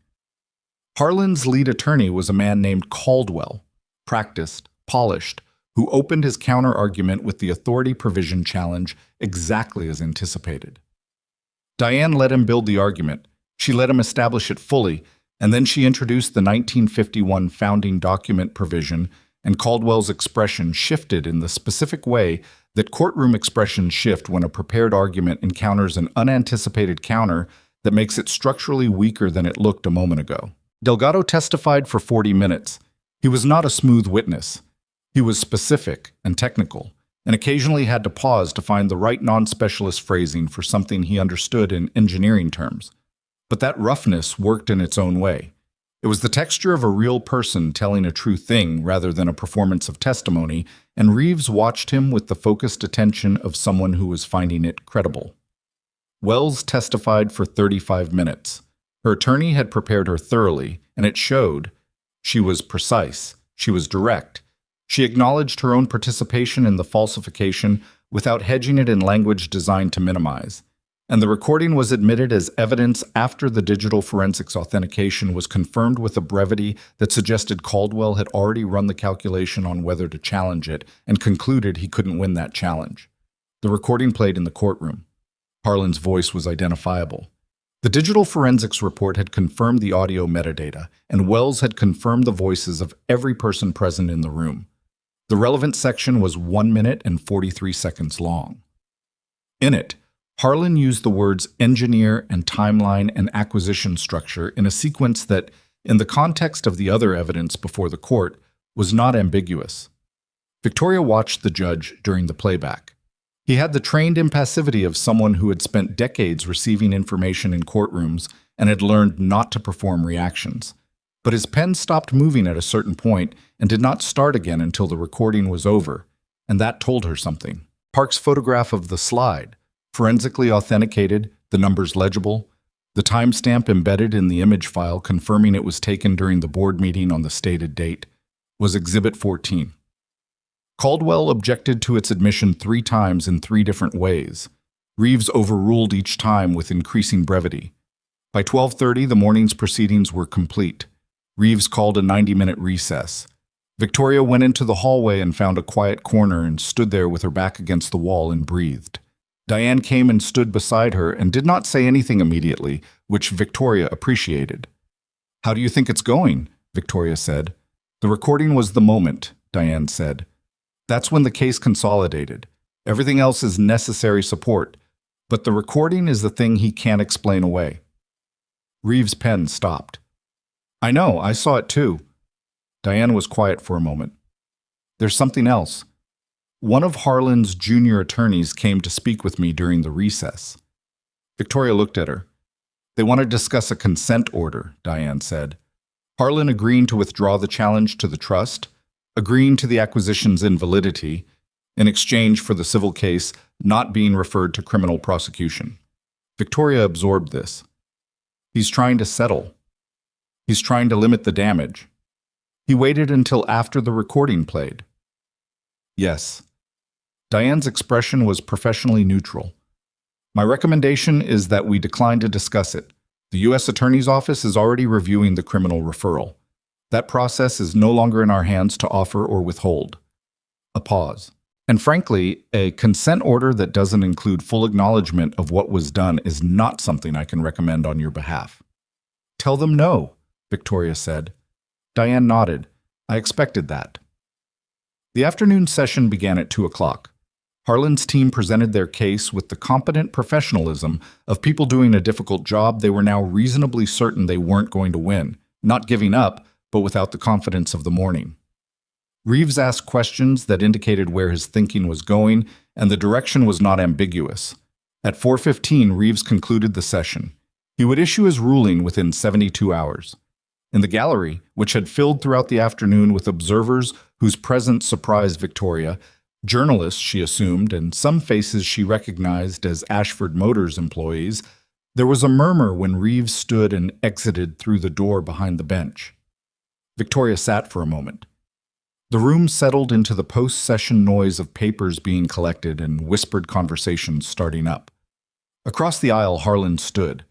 Harlan's lead attorney was a man named Caldwell, practiced, polished, who opened his counter-argument with the authority provision challenge exactly as anticipated. Diane let him build the argument. She let him establish it fully, and then she introduced the 1951 founding document provision, and Caldwell's expression shifted in the specific way that courtroom expressions shift when a prepared argument encounters an unanticipated counter that makes it structurally weaker than it looked a moment ago. Delgado testified for 40 minutes. He was not a smooth witness. He was specific and technical, and occasionally had to pause to find the right non-specialist phrasing for something he understood in engineering terms. But that roughness worked in its own way. It was the texture of a real person telling a true thing rather than a performance of testimony, and Reeves watched him with the focused attention of someone who was finding it credible. Wells testified for 35 minutes. Her attorney had prepared her thoroughly, and it showed. She was precise. She was direct. She acknowledged her own participation in the falsification without hedging it in language designed to minimize. And the recording was admitted as evidence after the digital forensics authentication was confirmed with a brevity that suggested Caldwell had already run the calculation on whether to challenge it and concluded he couldn't win that challenge. The recording played in the courtroom. Harlan's voice was identifiable. The digital forensics report had confirmed the audio metadata, and Wells had confirmed the voices of every person present in the room. The relevant section was 1 minute and 43 seconds long. In it, Harlan used the words engineer and timeline and acquisition structure in a sequence that, in the context of the other evidence before the court, was not ambiguous. Victoria watched the judge during the playback. He had the trained impassivity of someone who had spent decades receiving information in courtrooms and had learned not to perform reactions. But his pen stopped moving at a certain point and did not start again until the recording was over, and that told her something. Park's photograph of the slide, forensically authenticated, the numbers legible, the timestamp embedded in the image file confirming it was taken during the board meeting on the stated date, was Exhibit 14. Caldwell objected to its admission 3 times in 3 different ways. Reeves overruled each time with increasing brevity. By 12:30, the morning's proceedings were complete. Reeves called a 90-minute recess. Victoria went into the hallway and found a quiet corner and stood there with her back against the wall and breathed. Diane came and stood beside her and did not say anything immediately, which Victoria appreciated. "How do you think it's going?" Victoria said. "The recording was the moment," Diane said. "That's when the case consolidated. Everything else is necessary support, but the recording is the thing he can't explain away." Reeves' pen stopped. "I know, I saw it too." Diane was quiet for a moment. "There's something else. One of Harlan's junior attorneys came to speak with me during the recess." Victoria looked at her. "They want to discuss a consent order," Diane said. "Harlan agreeing to withdraw the challenge to the trust, agreeing to the acquisition's invalidity, in exchange for the civil case not being referred to criminal prosecution." Victoria absorbed this. "He's trying to settle. He's trying to limit the damage. He waited until after the recording played." "Yes." Diane's expression was professionally neutral. "My recommendation is that we decline to discuss it. The U.S. Attorney's Office is already reviewing the criminal referral. That process is no longer in our hands to offer or withhold." A pause. "And frankly, a consent order that doesn't include full acknowledgement of what was done is not something I can recommend on your behalf." "Tell them no," Victoria said. Diane nodded. "I expected that." The afternoon session began at 2 o'clock. Harlan's team presented their case with the competent professionalism of people doing a difficult job they were now reasonably certain they weren't going to win, not giving up, but without the confidence of the morning. Reeves asked questions that indicated where his thinking was going, and the direction was not ambiguous. At 4:15, Reeves concluded the session. He would issue his ruling within 72 hours. In the gallery, which had filled throughout the afternoon with observers whose presence surprised Victoria, journalists, she assumed, and some faces she recognized as Ashford Motors employees, there was a murmur when Reeves stood and exited through the door behind the bench. Victoria sat for a moment. The room settled into the post-session noise of papers being collected and whispered conversations starting up. Across the aisle, Harlan stood.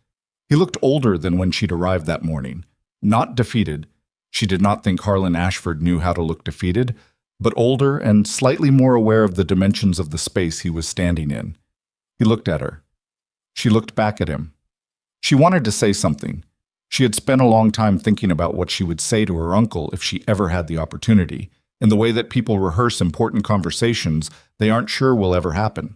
He looked older than when she'd arrived that morning. Not defeated. She did not think Harlan Ashford knew how to look defeated, but older and slightly more aware of the dimensions of the space he was standing in. He looked at her. She looked back at him. She wanted to say something. She had spent a long time thinking about what she would say to her uncle if she ever had the opportunity, in the way that people rehearse important conversations they aren't sure will ever happen.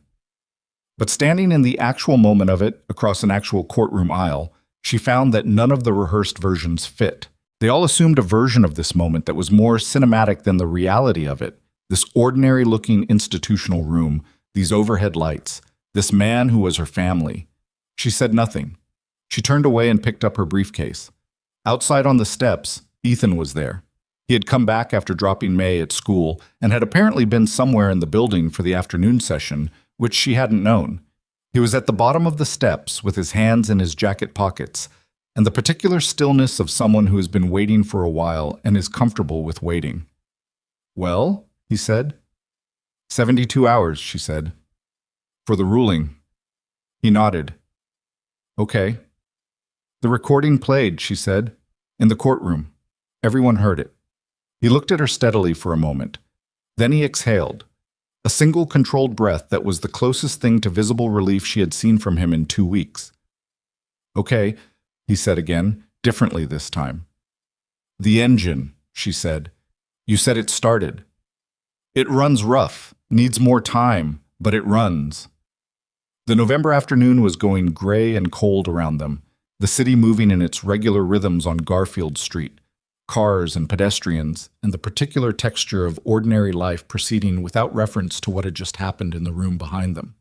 But standing in the actual moment of it, across an actual courtroom aisle, she found that none of the rehearsed versions fit. They all assumed a version of this moment that was more cinematic than the reality of it, this ordinary-looking institutional room, these overhead lights, this man who was her family. She said nothing. She turned away and picked up her briefcase. Outside on the steps, Ethan was there. He had come back after dropping May at school and had apparently been somewhere in the building for the afternoon session, which she hadn't known. He was at the bottom of the steps with his hands in his jacket pockets, and the particular stillness of someone who has been waiting for a while and is comfortable with waiting. "Well?" he said. 72 hours, she said. "For the ruling." He nodded. "Okay." "The recording played," she said, "in the courtroom. Everyone heard it." He looked at her steadily for a moment. Then he exhaled. A single controlled breath that was the closest thing to visible relief she had seen from him in 2 weeks. "Okay," he said again, differently this time. "The engine," she said. "You said it started." It runs rough, needs more time, but it runs. The November afternoon was going gray and cold around them, the city moving in its regular rhythms on Garfield Street, cars and pedestrians, and the particular texture of ordinary life proceeding without reference to what had just happened in the room behind them.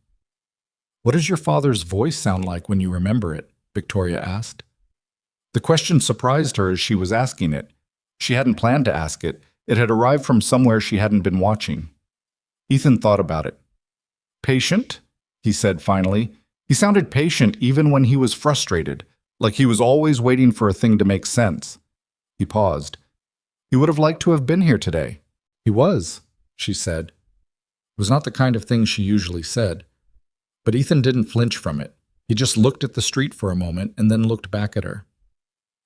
"What does your father's voice sound like when you remember it?" Victoria asked. The question surprised her as she was asking it. She hadn't planned to ask it. It had arrived from somewhere she hadn't been watching. Ethan thought about it. "Patient?" he said finally. He sounded patient even when he was frustrated, like he was always waiting for a thing to make sense. He paused. "He would have liked to have been here today." "He was," she said. It was not the kind of thing she usually said. But Ethan didn't flinch from it. He just looked at the street for a moment and then looked back at her.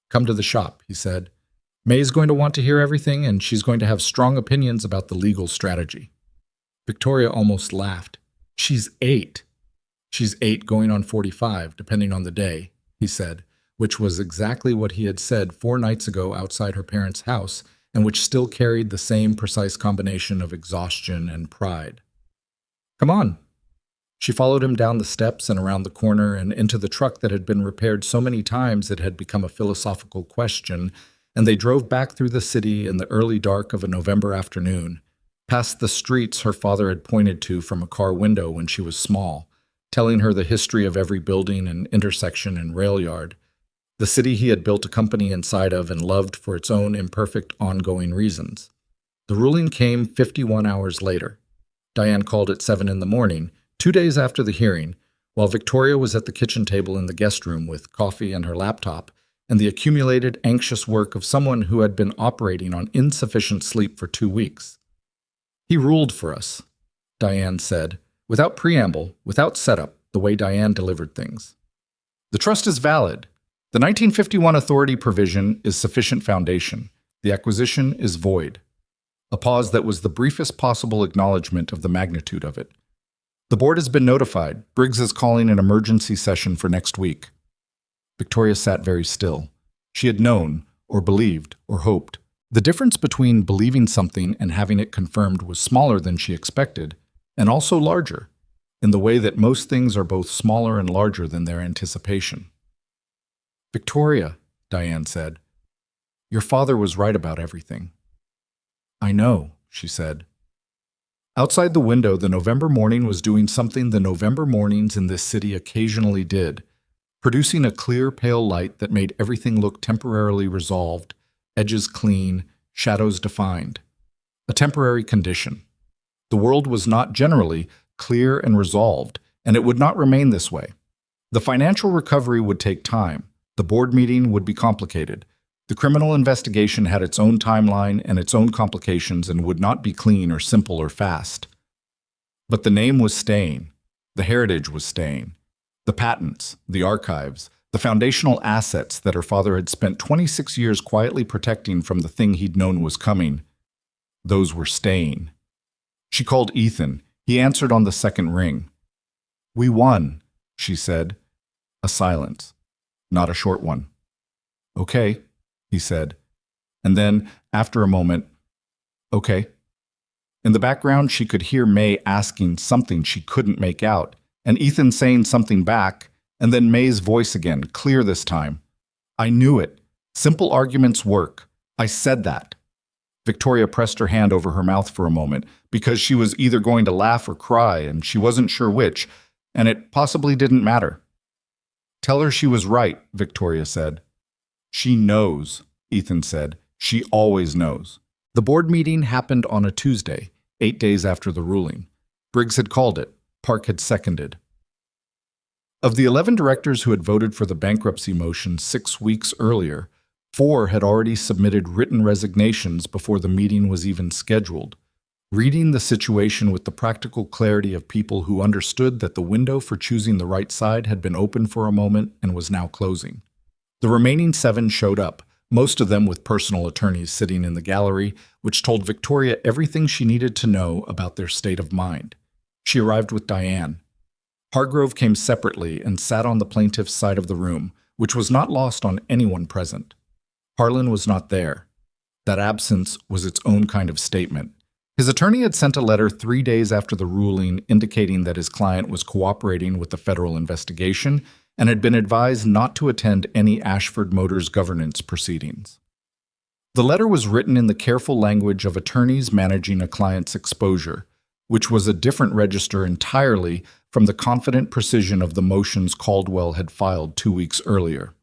"Come to the shop," he said. "May's going to want to hear everything, and she's going to have strong opinions about the legal strategy." Victoria almost laughed. "She's 8. She's 8 going on 45, depending on the day," he said, which was exactly what he had said 4 nights ago outside her parents' house, and which still carried the same precise combination of exhaustion and pride. "Come on." She followed him down the steps and around the corner and into the truck that had been repaired so many times it had become a philosophical question, and they drove back through the city in the early dark of a November afternoon, past the streets her father had pointed to from a car window when she was small, telling her the history of every building and intersection and rail yard, the city he had built a company inside of and loved for its own imperfect ongoing reasons. The ruling came 51 hours later. Diane called at 7 in the morning, 2 days after the hearing, while Victoria was at the kitchen table in the guest room with coffee and her laptop and the accumulated anxious work of someone who had been operating on insufficient sleep for 2 weeks. "He ruled for us," Diane said, without preamble, without setup, the way Diane delivered things. "The trust is valid. The 1951 authority provision is sufficient foundation. The acquisition is void." A pause that was the briefest possible acknowledgement of the magnitude of it. "The board has been notified. Briggs is calling an emergency session for next week." Victoria sat very still. She had known, or believed, or hoped. The difference between believing something and having it confirmed was smaller than she expected, and also larger, in the way that most things are both smaller and larger than their anticipation. "Victoria," Diane said, "your father was right about everything." "I know," she said. Outside the window, the November morning was doing something the November mornings in this city occasionally did, producing a clear, pale light that made everything look temporarily resolved, edges clean, shadows defined. A temporary condition. The world was not generally clear and resolved, and it would not remain this way. The financial recovery would take time. The board meeting would be complicated. The criminal investigation had its own timeline and its own complications and would not be clean or simple or fast. But the name was staying. The heritage was staying. The patents, the archives, the foundational assets that her father had spent 26 years quietly protecting from the thing he'd known was coming, those were staying. She called Ethan. He answered on the second ring. "We won," she said. A silence. Not a short one. "Okay," he said. And then, after a moment, "Okay." In the background, she could hear May asking something she couldn't make out, and Ethan saying something back, and then May's voice again, clear this time. "I knew it. Simple arguments work. I said that." Victoria pressed her hand over her mouth for a moment, because she was either going to laugh or cry, and she wasn't sure which, and it possibly didn't matter. "Tell her she was right," Victoria said. "She knows," Ethan said. "She always knows." The board meeting happened on a Tuesday, 8 days after the ruling. Briggs had called it. Park had seconded. Of the 11 directors who had voted for the bankruptcy motion 6 weeks earlier, 4 had already submitted written resignations before the meeting was even scheduled, reading the situation with the practical clarity of people who understood that the window for choosing the right side had been open for a moment and was now closing. The remaining 7 showed up, most of them with personal attorneys sitting in the gallery, which told Victoria everything she needed to know about their state of mind. She arrived with Diane. Hargrove came separately and sat on the plaintiff's side of the room, which was not lost on anyone present. Harlan was not there. That absence was its own kind of statement. His attorney had sent a letter 3 days after the ruling indicating that his client was cooperating with the federal investigation and had been advised not to attend any Ashford Motors governance proceedings. The letter was written in the careful language of attorneys managing a client's exposure, which was a different register entirely from the confident precision of the motions Caldwell had filed 2 weeks earlier.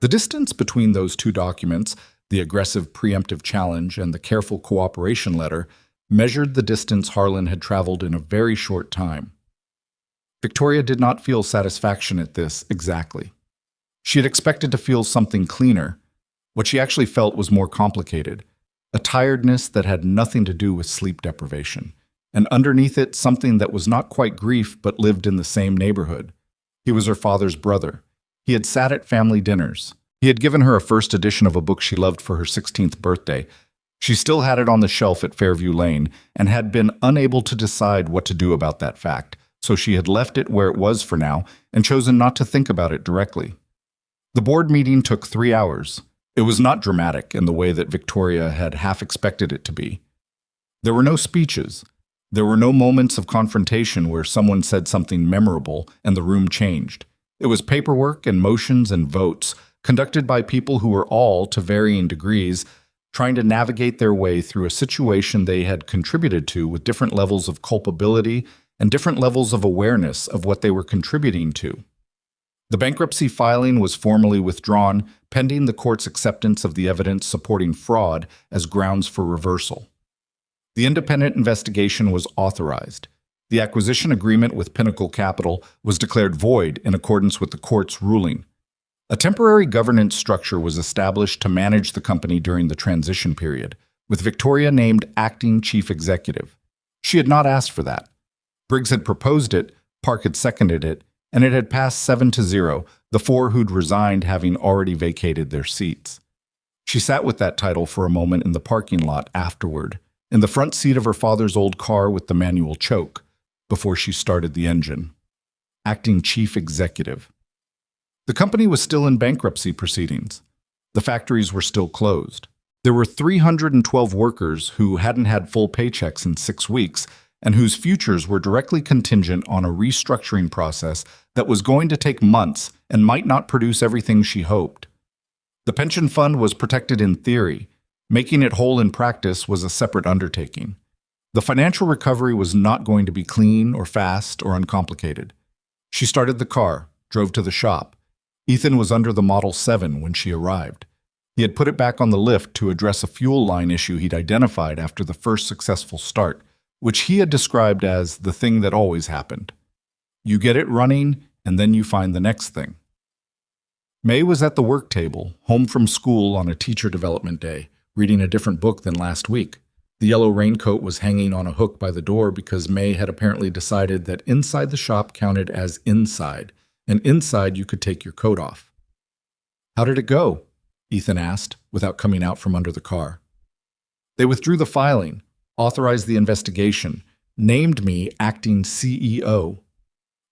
The distance between those two documents, the aggressive preemptive challenge and the careful cooperation letter, measured the distance Harlan had traveled in a very short time. Victoria did not feel satisfaction at this exactly. She had expected to feel something cleaner. What she actually felt was more complicated, a tiredness that had nothing to do with sleep deprivation, and underneath it something that was not quite grief but lived in the same neighborhood. He was her father's brother. He had sat at family dinners. He had given her a first edition of a book she loved for her 16th birthday. She still had it on the shelf at Fairview Lane and had been unable to decide what to do about that fact, so she had left it where it was for now and chosen not to think about it directly. The board meeting took 3 hours. It was not dramatic in the way that Victoria had half expected it to be. There were no speeches. There were no moments of confrontation where someone said something memorable and the room changed. It was paperwork and motions and votes, conducted by people who were all, to varying degrees, trying to navigate their way through a situation they had contributed to with different levels of culpability and different levels of awareness of what they were contributing to. The bankruptcy filing was formally withdrawn, pending the court's acceptance of the evidence supporting fraud as grounds for reversal. The independent investigation was authorized. The acquisition agreement with Pinnacle Capital was declared void in accordance with the court's ruling. A temporary governance structure was established to manage the company during the transition period, with Victoria named acting chief executive. She had not asked for that. Briggs had proposed it, Park had seconded it, and it had passed 7-0, the 4 who'd resigned having already vacated their seats. She sat with that title for a moment in the parking lot afterward, in the front seat of her father's old car with the manual choke, before she started the engine. Acting chief executive. The company was still in bankruptcy proceedings. The factories were still closed. There were 312 workers who hadn't had full paychecks in 6 weeks and whose futures were directly contingent on a restructuring process that was going to take months and might not produce everything she hoped. The pension fund was protected in theory. Making it whole in practice was a separate undertaking. The financial recovery was not going to be clean or fast or uncomplicated. She started the car, drove to the shop. Ethan was under the Model 7 when she arrived. He had put it back on the lift to address a fuel line issue he'd identified after the first successful start, which he had described as the thing that always happened. You get it running, and then you find the next thing. May was at the work table, home from school on a teacher development day, reading a different book than last week. The yellow raincoat was hanging on a hook by the door because May had apparently decided that inside the shop counted as inside, and inside you could take your coat off. "How did it go?" Ethan asked, without coming out from under the car. "They withdrew the filing, authorized the investigation, named me acting CEO.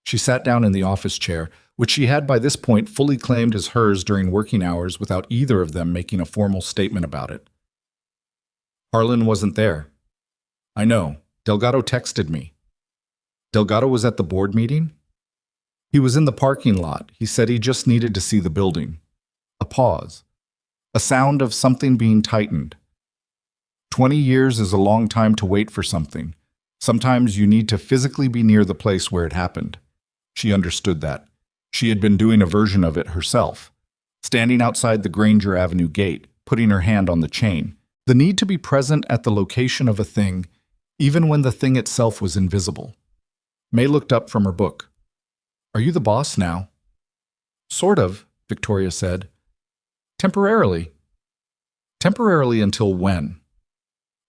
She sat down in the office chair, which she had by this point fully claimed as hers during working hours without either of them making a formal statement about it. Harlan wasn't there. "I know. Delgado texted me." "Delgado was at the board meeting?" "He was in the parking lot. He said he just needed to see the building." A pause. A sound of something being tightened. 20 years is a long time to wait for something. Sometimes you need to physically be near the place where it happened. She understood that. She had been doing a version of it herself. Standing outside the Granger Avenue gate, putting her hand on the chain. The need to be present at the location of a thing, even when the thing itself was invisible. May looked up from her book. "Are you the boss now?" "Sort of," Victoria said. "Temporarily." "Temporarily until when?"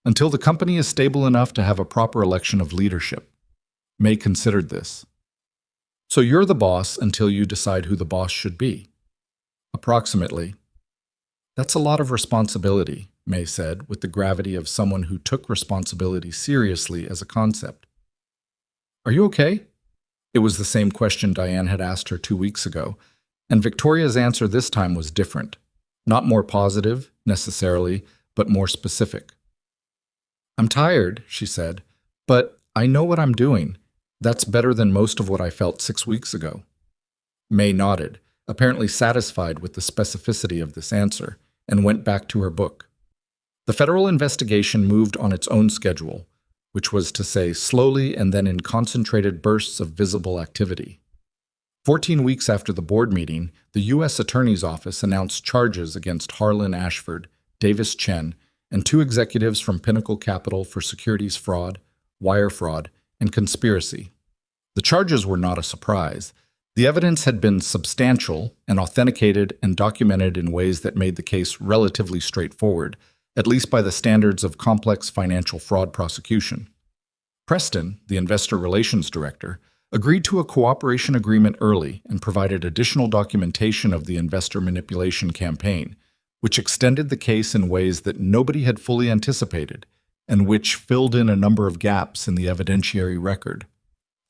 "Until the company is stable enough to have a proper election of leadership." May considered this. "So you're the boss until you decide who the boss should be?" "Approximately." "That's a lot of responsibility," May said, with the gravity of someone who took responsibility seriously as a concept. "Are you okay?" It was the same question Diane had asked her 2 weeks ago, and Victoria's answer this time was different. Not more positive, necessarily, but more specific. I'm tired, she said, but I know what I'm doing. That's better than most of what I felt 6 weeks ago. May nodded, apparently satisfied with the specificity of this answer, and went back to her book. The federal investigation moved on its own schedule, which was to say slowly and then in concentrated bursts of visible activity. 14 weeks after the board meeting, the U.S. Attorney's Office announced charges against Harlan Ashford, Davis Chen, and 2 executives from Pinnacle Capital for securities fraud, wire fraud, and conspiracy. The charges were not a surprise. The evidence had been substantial and authenticated and documented in ways that made the case relatively straightforward, at least by the standards of complex financial fraud prosecution. Preston, the investor relations director, agreed to a cooperation agreement early and provided additional documentation of the investor manipulation campaign, which extended the case in ways that nobody had fully anticipated and which filled in a number of gaps in the evidentiary record.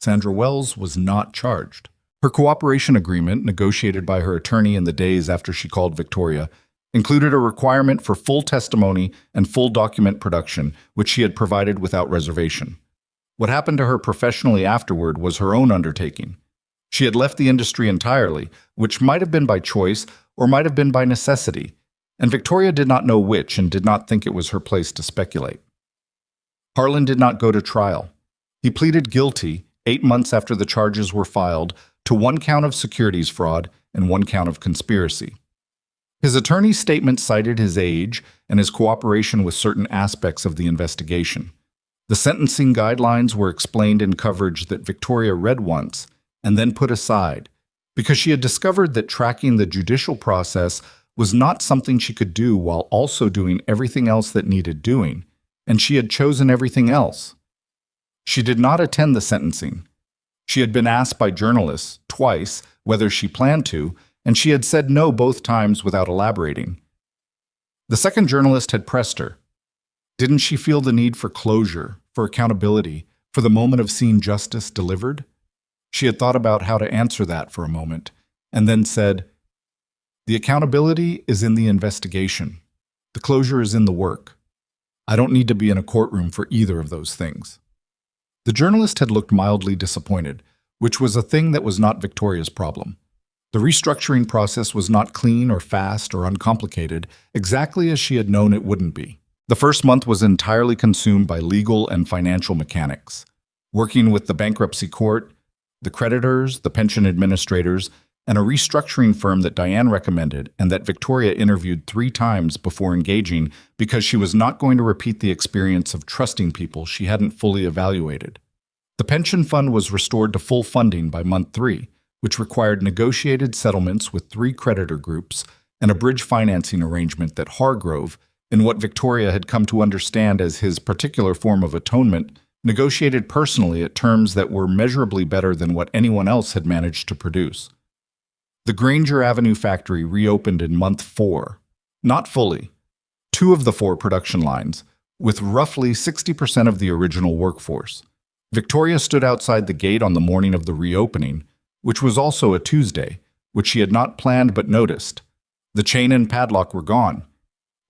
Sandra Wells was not charged. Her cooperation agreement, negotiated by her attorney in the days after she called Victoria, included a requirement for full testimony and full document production, which she had provided without reservation. What happened to her professionally afterward was her own undertaking. She had left the industry entirely, which might have been by choice or might have been by necessity, and Victoria did not know which and did not think it was her place to speculate. Harlan did not go to trial. He pleaded guilty 8 months after the charges were filed to 1 count of securities fraud and 1 count of conspiracy. His attorney's statement cited his age and his cooperation with certain aspects of the investigation. The sentencing guidelines were explained in coverage that Victoria read once and then put aside because she had discovered that tracking the judicial process was not something she could do while also doing everything else that needed doing, and she had chosen everything else. She did not attend the sentencing. She had been asked by journalists twice whether she planned to, and she had said no both times without elaborating. The second journalist had pressed her. Didn't she feel the need for closure, for accountability, for the moment of seeing justice delivered? She had thought about how to answer that for a moment, and then said, "The accountability is in the investigation. The closure is in the work. I don't need to be in a courtroom for either of those things." The journalist had looked mildly disappointed, which was a thing that was not Victoria's problem. The restructuring process was not clean or fast or uncomplicated, exactly as she had known it wouldn't be. The first month was entirely consumed by legal and financial mechanics, working with the bankruptcy court, the creditors, the pension administrators, and a restructuring firm that Diane recommended and that Victoria interviewed 3 times before engaging because she was not going to repeat the experience of trusting people she hadn't fully evaluated. The pension fund was restored to full funding by month 3, which required negotiated settlements with 3 creditor groups and a bridge financing arrangement that Hargrove, in what Victoria had come to understand as his particular form of atonement, negotiated personally at terms that were measurably better than what anyone else had managed to produce. The Granger Avenue factory reopened in month 4, not fully, 2 of the 4 production lines, with roughly 60% of the original workforce. Victoria stood outside the gate on the morning of the reopening, which was also a Tuesday, which she had not planned but noticed. The chain and padlock were gone.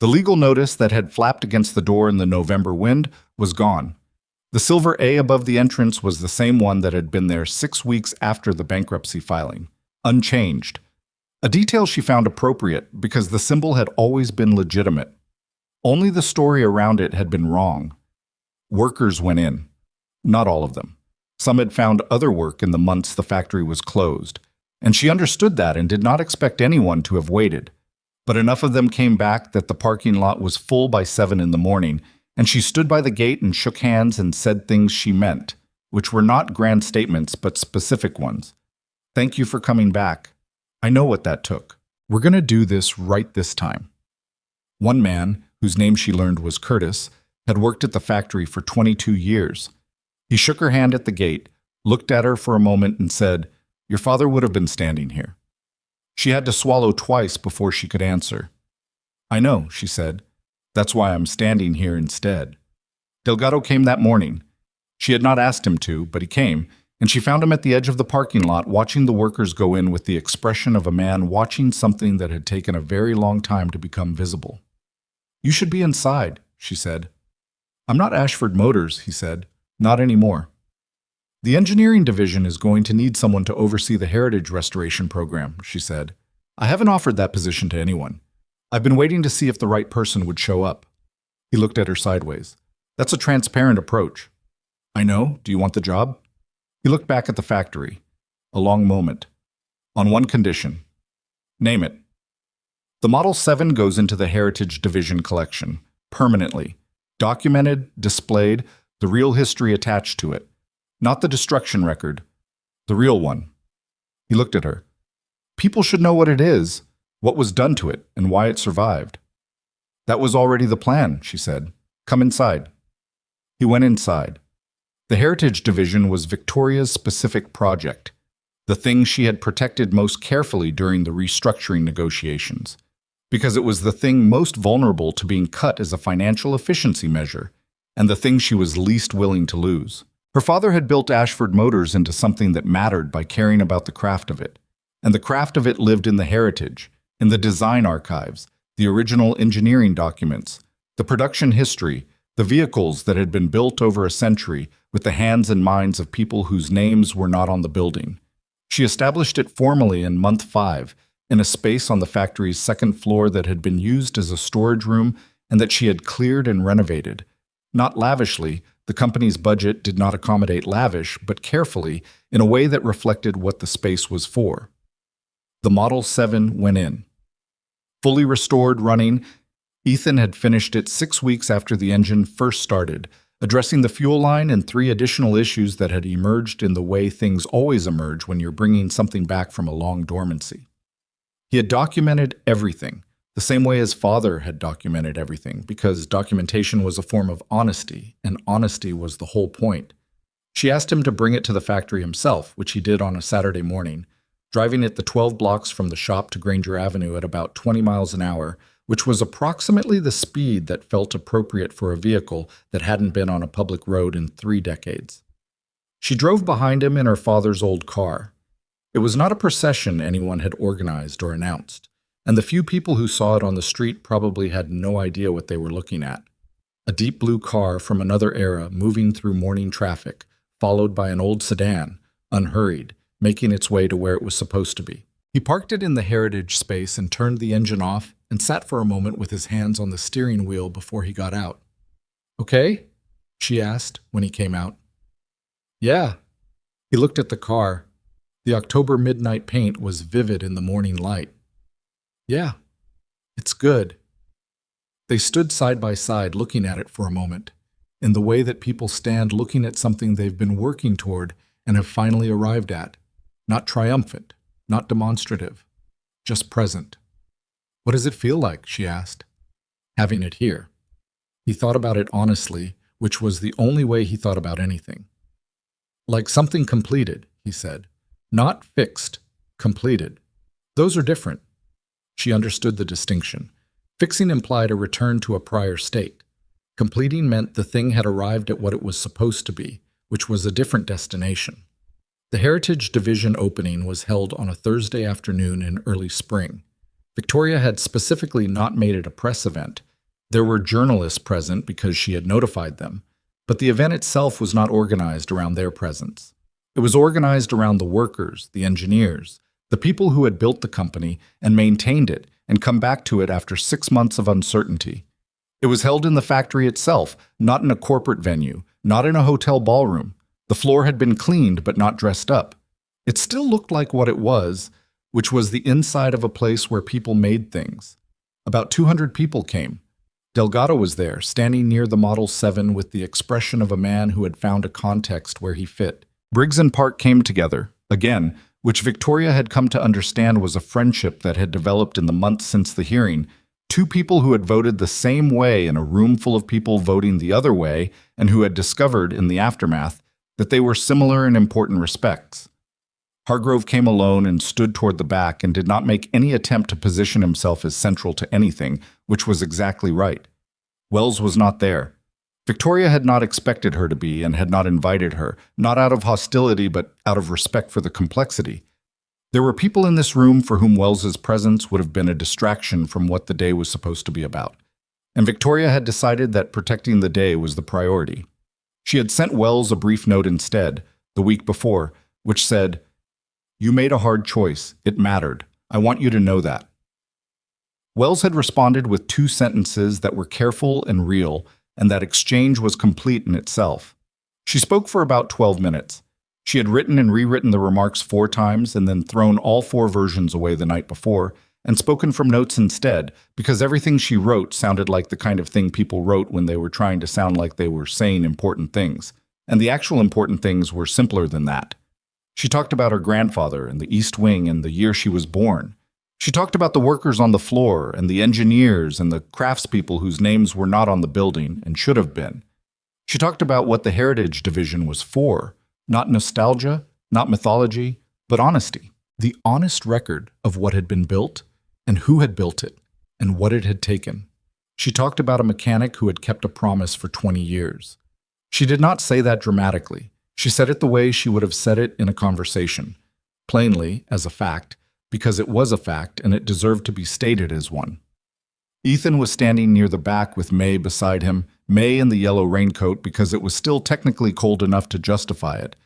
The legal notice that had flapped against the door in the November wind was gone. The silver A above the entrance was the same one that had been there 6 weeks after the bankruptcy filing, unchanged. A detail she found appropriate because the symbol had always been legitimate. Only the story around it had been wrong. Workers went in. Not all of them. Some had found other work in the months the factory was closed, and she understood that and did not expect anyone to have waited. But enough of them came back that the parking lot was full by 7 in the morning, and she stood by the gate and shook hands and said things she meant, which were not grand statements but specific ones. "Thank you for coming back. I know what that took. We're going to do this right this time." One man, whose name she learned was Curtis, had worked at the factory for 22 years. He shook her hand at the gate, looked at her for a moment and said, "Your father would have been standing here." She had to swallow twice before she could answer. "I know," she said. "That's why I'm standing here instead." Delgado came that morning. She had not asked him to, but he came, and she found him at the edge of the parking lot watching the workers go in with the expression of a man watching something that had taken a very long time to become visible. "You should be inside," she said. I'm not Ashford Motors, he said. Not anymore. The engineering division is going to need someone to oversee the heritage restoration program, she said. I haven't offered that position to anyone. I've been waiting to see if the right person would show up. He looked at her sideways. That's a transparent approach. I know. Do you want the job? He looked back at the factory. A long moment. On one condition. Name it. The Model 7 goes into the Heritage Division collection, permanently. Documented, displayed, the real history attached to it. Not the destruction record. The real one. He looked at her. People should know what it is, what was done to it, and why it survived. That was already the plan, she said. Come inside. He went inside. The Heritage Division was Victoria's specific project, the thing she had protected most carefully during the restructuring negotiations, because it was the thing most vulnerable to being cut as a financial efficiency measure, and the thing she was least willing to lose. Her father had built Ashford Motors into something that mattered by caring about the craft of it, and the craft of it lived in the heritage, in the design archives, the original engineering documents, the production history, the vehicles that had been built over a century with the hands and minds of people whose names were not on the building. She established it formally in month 5, in a space on the factory's second floor that had been used as a storage room and that she had cleared and renovated. Not lavishly, the company's budget did not accommodate lavish, but carefully, in a way that reflected what the space was for. The Model 7 went in. Fully restored, running, Ethan had finished it 6 weeks after the engine first started, addressing the fuel line and 3 additional issues that had emerged in the way things always emerge when you're bringing something back from a long dormancy. He had documented everything, the same way his father had documented everything, because documentation was a form of honesty, and honesty was the whole point. She asked him to bring it to the factory himself, which he did on a Saturday morning, driving it the 12 blocks from the shop to Granger Avenue at about 20 miles an hour, which was approximately the speed that felt appropriate for a vehicle that hadn't been on a public road in 3 decades. She drove behind him in her father's old car. It was not a procession anyone had organized or announced, and the few people who saw it on the street probably had no idea what they were looking at. A deep blue car from another era moving through morning traffic, followed by an old sedan, unhurried, making its way to where it was supposed to be. He parked it in the heritage space and turned the engine off and sat for a moment with his hands on the steering wheel before he got out. "Okay?" she asked when he came out. "Yeah." He looked at the car. The October midnight paint was vivid in the morning light. "Yeah, it's good." They stood side by side looking at it for a moment, in the way that people stand looking at something they've been working toward and have finally arrived at. Not triumphant, not demonstrative, just present. "What does it feel like?" she asked. "Having it here." He thought about it honestly, which was the only way he thought about anything. "Like something completed," he said. "Not fixed, completed. Those are different." She understood the distinction. Fixing implied a return to a prior state. Completing meant the thing had arrived at what it was supposed to be, which was a different destination. The Heritage Division opening was held on a Thursday afternoon in early spring. Victoria had specifically not made it a press event. There were journalists present because she had notified them, but the event itself was not organized around their presence. It was organized around the workers, the engineers, the people who had built the company and maintained it and come back to it after 6 months of uncertainty. It was held in the factory itself, not in a corporate venue, not in a hotel ballroom. The floor had been cleaned but not dressed up. It still looked like what it was, which was the inside of a place where people made things. About 200 people came. Delgado was there, standing near the Model 7 with the expression of a man who had found a context where he fit. Briggs and Park came together, again, which Victoria had come to understand was a friendship that had developed in the months since the hearing. 2 people who had voted the same way in a room full of people voting the other way and who had discovered, in the aftermath, that they were similar in important respects. Hargrove came alone and stood toward the back and did not make any attempt to position himself as central to anything, which was exactly right. Wells was not there. Victoria had not expected her to be and had not invited her, not out of hostility but out of respect for the complexity. There were people in this room for whom Wells's presence would have been a distraction from what the day was supposed to be about. and Victoria had decided that protecting the day was the priority. She had sent Wells a brief note instead, the week before, which said, "You made a hard choice. It mattered. I want you to know that." Wells had responded with 2 sentences that were careful and real, and that exchange was complete in itself. She spoke for about 12 minutes. She had written and rewritten the remarks 4 times and then thrown all 4 versions away the night before, and spoken from notes instead, because everything she wrote sounded like the kind of thing people wrote when they were trying to sound like they were saying important things. And the actual important things were simpler than that. She talked about her grandfather and the East Wing and the year she was born. She talked about the workers on the floor and the engineers and the craftspeople whose names were not on the building and should have been. She talked about what the Heritage Division was for, not nostalgia, not mythology, but honesty. The honest record of what had been built and who had built it and what it had taken. She talked about a mechanic who had kept a promise for 20 years. She did not say that dramatically. She said it the way she would have said it in a conversation, plainly, as a fact, because it was a fact and it deserved to be stated as one. Ethan was standing near the back with May beside him, May in the yellow raincoat because it was still technically cold enough to justify it,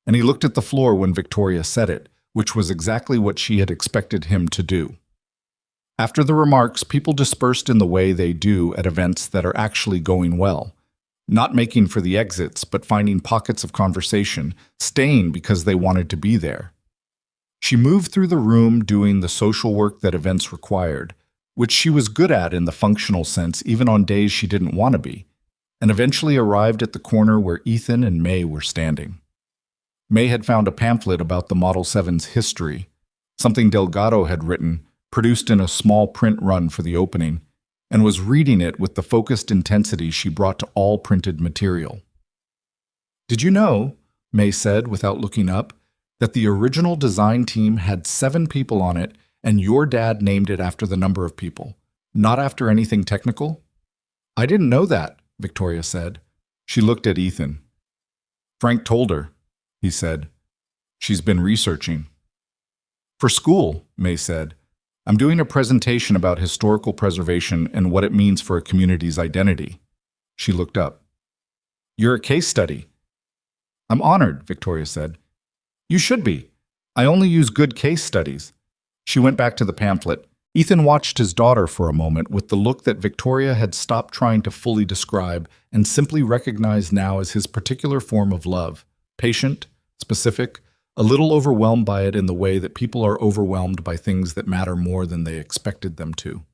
and he looked at the floor when Victoria said it, which was exactly what she had expected him to do. After the remarks, people dispersed in the way they do at events that are actually going well, not making for the exits, but finding pockets of conversation, staying because they wanted to be there. She moved through the room doing the social work that events required, which she was good at in the functional sense even on days she didn't want to be, and eventually arrived at the corner where Ethan and May were standing. May had found a pamphlet about the Model 7's history, something Delgado had written, produced in a small print run for the opening, and was reading it with the focused intensity she brought to all printed material. "Did you know," May said without looking up, "that the original design team had 7 people on it and your dad named it after the number of people, not after anything technical?" "I didn't know that," Victoria said. She looked at Ethan. "Frank told her," he said. "She's been researching." "For school," May said. "I'm doing a presentation about historical preservation and what it means for a community's identity." She looked up. "You're a case study." "I'm honored," Victoria said. "You should be. I only use good case studies." She went back to the pamphlet. Ethan watched his daughter for a moment with the look that Victoria had stopped trying to fully describe and simply recognized now as his particular form of love, patient, specific, a little overwhelmed by it in the way that people are overwhelmed by things that matter more than they expected them to.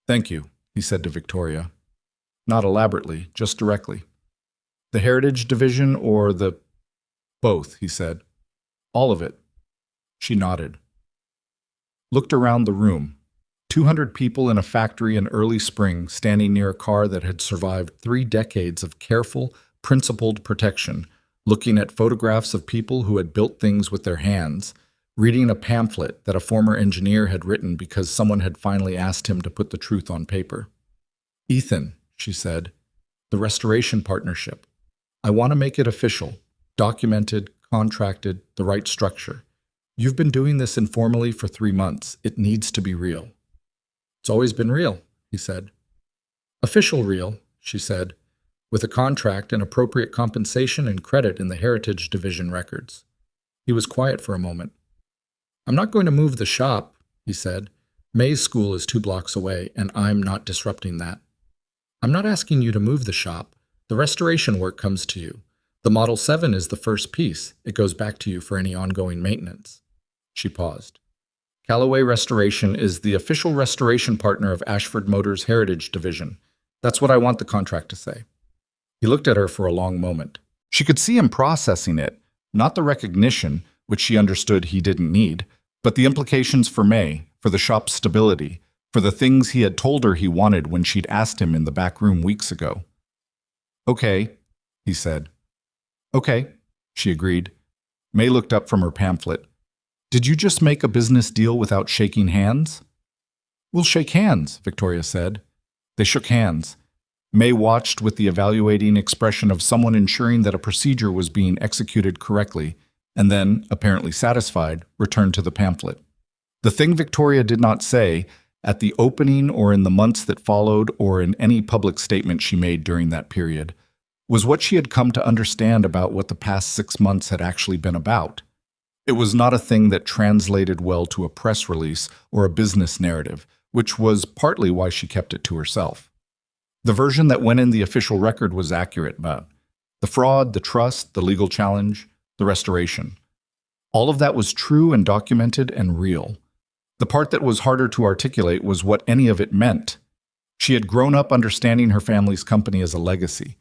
"Thank you," he said to Victoria. Not elaborately, just directly. "The Heritage Division or the—" "Both," he said. "All of it." She nodded. Looked around the room. 200 people in a factory in early spring standing near a car that had survived 3 decades of careful, principled protection, looking at photographs of people who had built things with their hands, reading a pamphlet that a former engineer had written because someone had finally asked him to put the truth on paper. "Ethan," she said, "the restoration partnership. I want to make it official, documented, contracted, the right structure. You've been doing this informally for 3 months. It needs to be real." "It's always been real," he said. "Official real," she said, "with a contract and appropriate compensation and credit in the Heritage Division records." He was quiet for a moment. "I'm not going to move the shop," he said. "May's school is 2 blocks away, and I'm not disrupting that." "I'm not asking you to move the shop. The restoration work comes to you. The Model 7 is the first piece. It goes back to you for any ongoing maintenance." She paused. "Calloway Restoration is the official restoration partner of Ashford Motors' Heritage Division. That's what I want the contract to say." He looked at her for a long moment. She could see him processing it, not the recognition, which she understood he didn't need, but the implications for May, for the shop's stability, for the things he had told her he wanted when she'd asked him in the back room weeks ago. "Okay," he said. "Okay," she agreed. May looked up from her pamphlet. "Did you just make a business deal without shaking hands?" "We'll shake hands," Victoria said. They shook hands. May watched with the evaluating expression of someone ensuring that a procedure was being executed correctly, and then, apparently satisfied, returned to the pamphlet. The thing Victoria did not say, at the opening or in the months that followed or in any public statement she made during that period, was what she had come to understand about what the past 6 months had actually been about. It was not a thing that translated well to a press release or a business narrative, which was partly why she kept it to herself. The version that went in the official record was accurate, but the fraud, the trust, the legal challenge, the restoration, all of that was true and documented and real. The part that was harder to articulate was what any of it meant. She had grown up understanding her family's company as a legacy,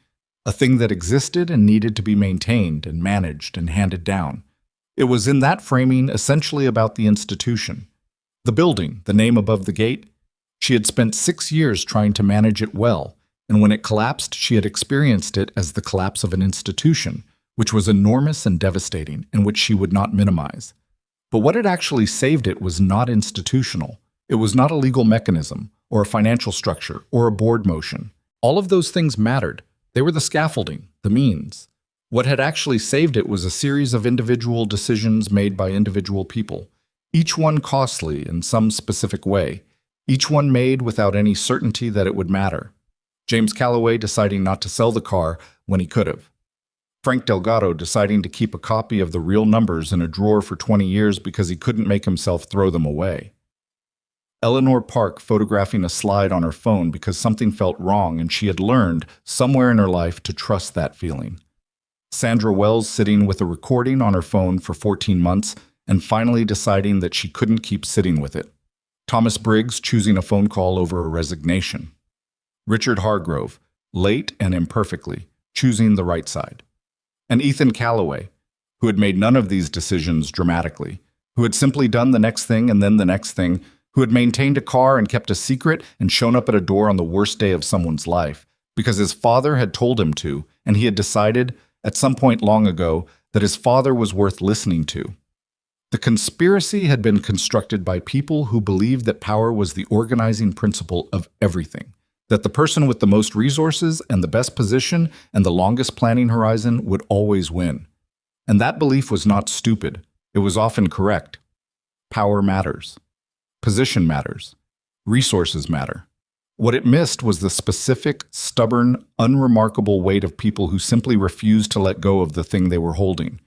a thing that existed and needed to be maintained and managed and handed down. It was in that framing essentially about the institution. The building, the name above the gate, she had spent 6 years trying to manage it well, and when it collapsed, she had experienced it as the collapse of an institution, which was enormous and devastating, and which she would not minimize. But what had actually saved it was not institutional. It was not a legal mechanism, or a financial structure, or a board motion. All of those things mattered. They were the scaffolding, the means. What had actually saved it was a series of individual decisions made by individual people, each one costly in some specific way, each one made without any certainty that it would matter. James Calloway deciding not to sell the car when he could have. Frank Delgado deciding to keep a copy of the real numbers in a drawer for 20 years because he couldn't make himself throw them away. Eleanor Park photographing a slide on her phone because something felt wrong and she had learned, somewhere in her life, to trust that feeling. Sandra Wells sitting with a recording on her phone for 14 months and finally deciding that she couldn't keep sitting with it. Thomas Briggs choosing a phone call over a resignation. Richard Hargrove, late and imperfectly, choosing the right side. And Ethan Calloway, who had made none of these decisions dramatically, who had simply done the next thing and then the next thing, who had maintained a car and kept a secret and shown up at a door on the worst day of someone's life, because his father had told him to, and he had decided, at some point long ago, that his father was worth listening to. The conspiracy had been constructed by people who believed that power was the organizing principle of everything, that the person with the most resources and the best position and the longest planning horizon would always win. And that belief was not stupid. It was often correct. Power matters. Position matters. Resources matter. What it missed was the specific, stubborn, unremarkable weight of people who simply refused to let go of the thing they were holding.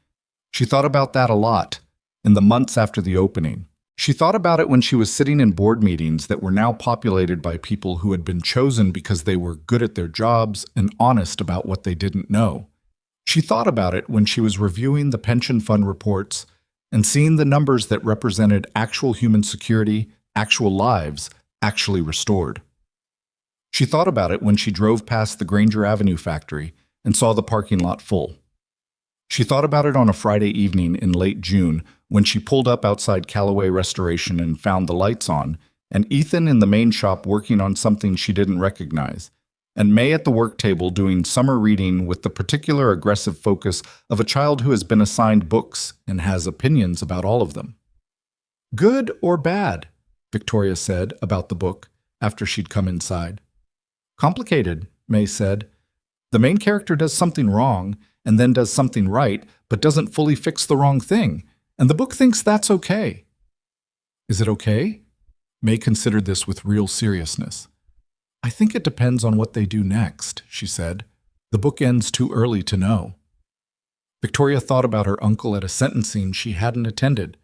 She thought about that a lot in the months after the opening. She thought about it when she was sitting in board meetings that were now populated by people who had been chosen because they were good at their jobs and honest about what they didn't know. She thought about it when she was reviewing the pension fund reports and seeing the numbers that represented actual human security, actual lives, actually restored. She thought about it when she drove past the Granger Avenue factory and saw the parking lot full. She thought about it on a Friday evening in late June when she pulled up outside Callaway Restoration and found the lights on, and Ethan in the main shop working on something she didn't recognize, and May at the work table doing summer reading with the particular aggressive focus of a child who has been assigned books and has opinions about all of them. "Good or bad?" Victoria said about the book after she'd come inside. "Complicated," May said. "The main character does something wrong and then does something right, but doesn't fully fix the wrong thing, and the book thinks that's okay." "Is it okay?" May considered this with real seriousness. "I think it depends on what they do next," she said. "The book ends too early to know." Victoria thought about her uncle at a sentencing she hadn't attended,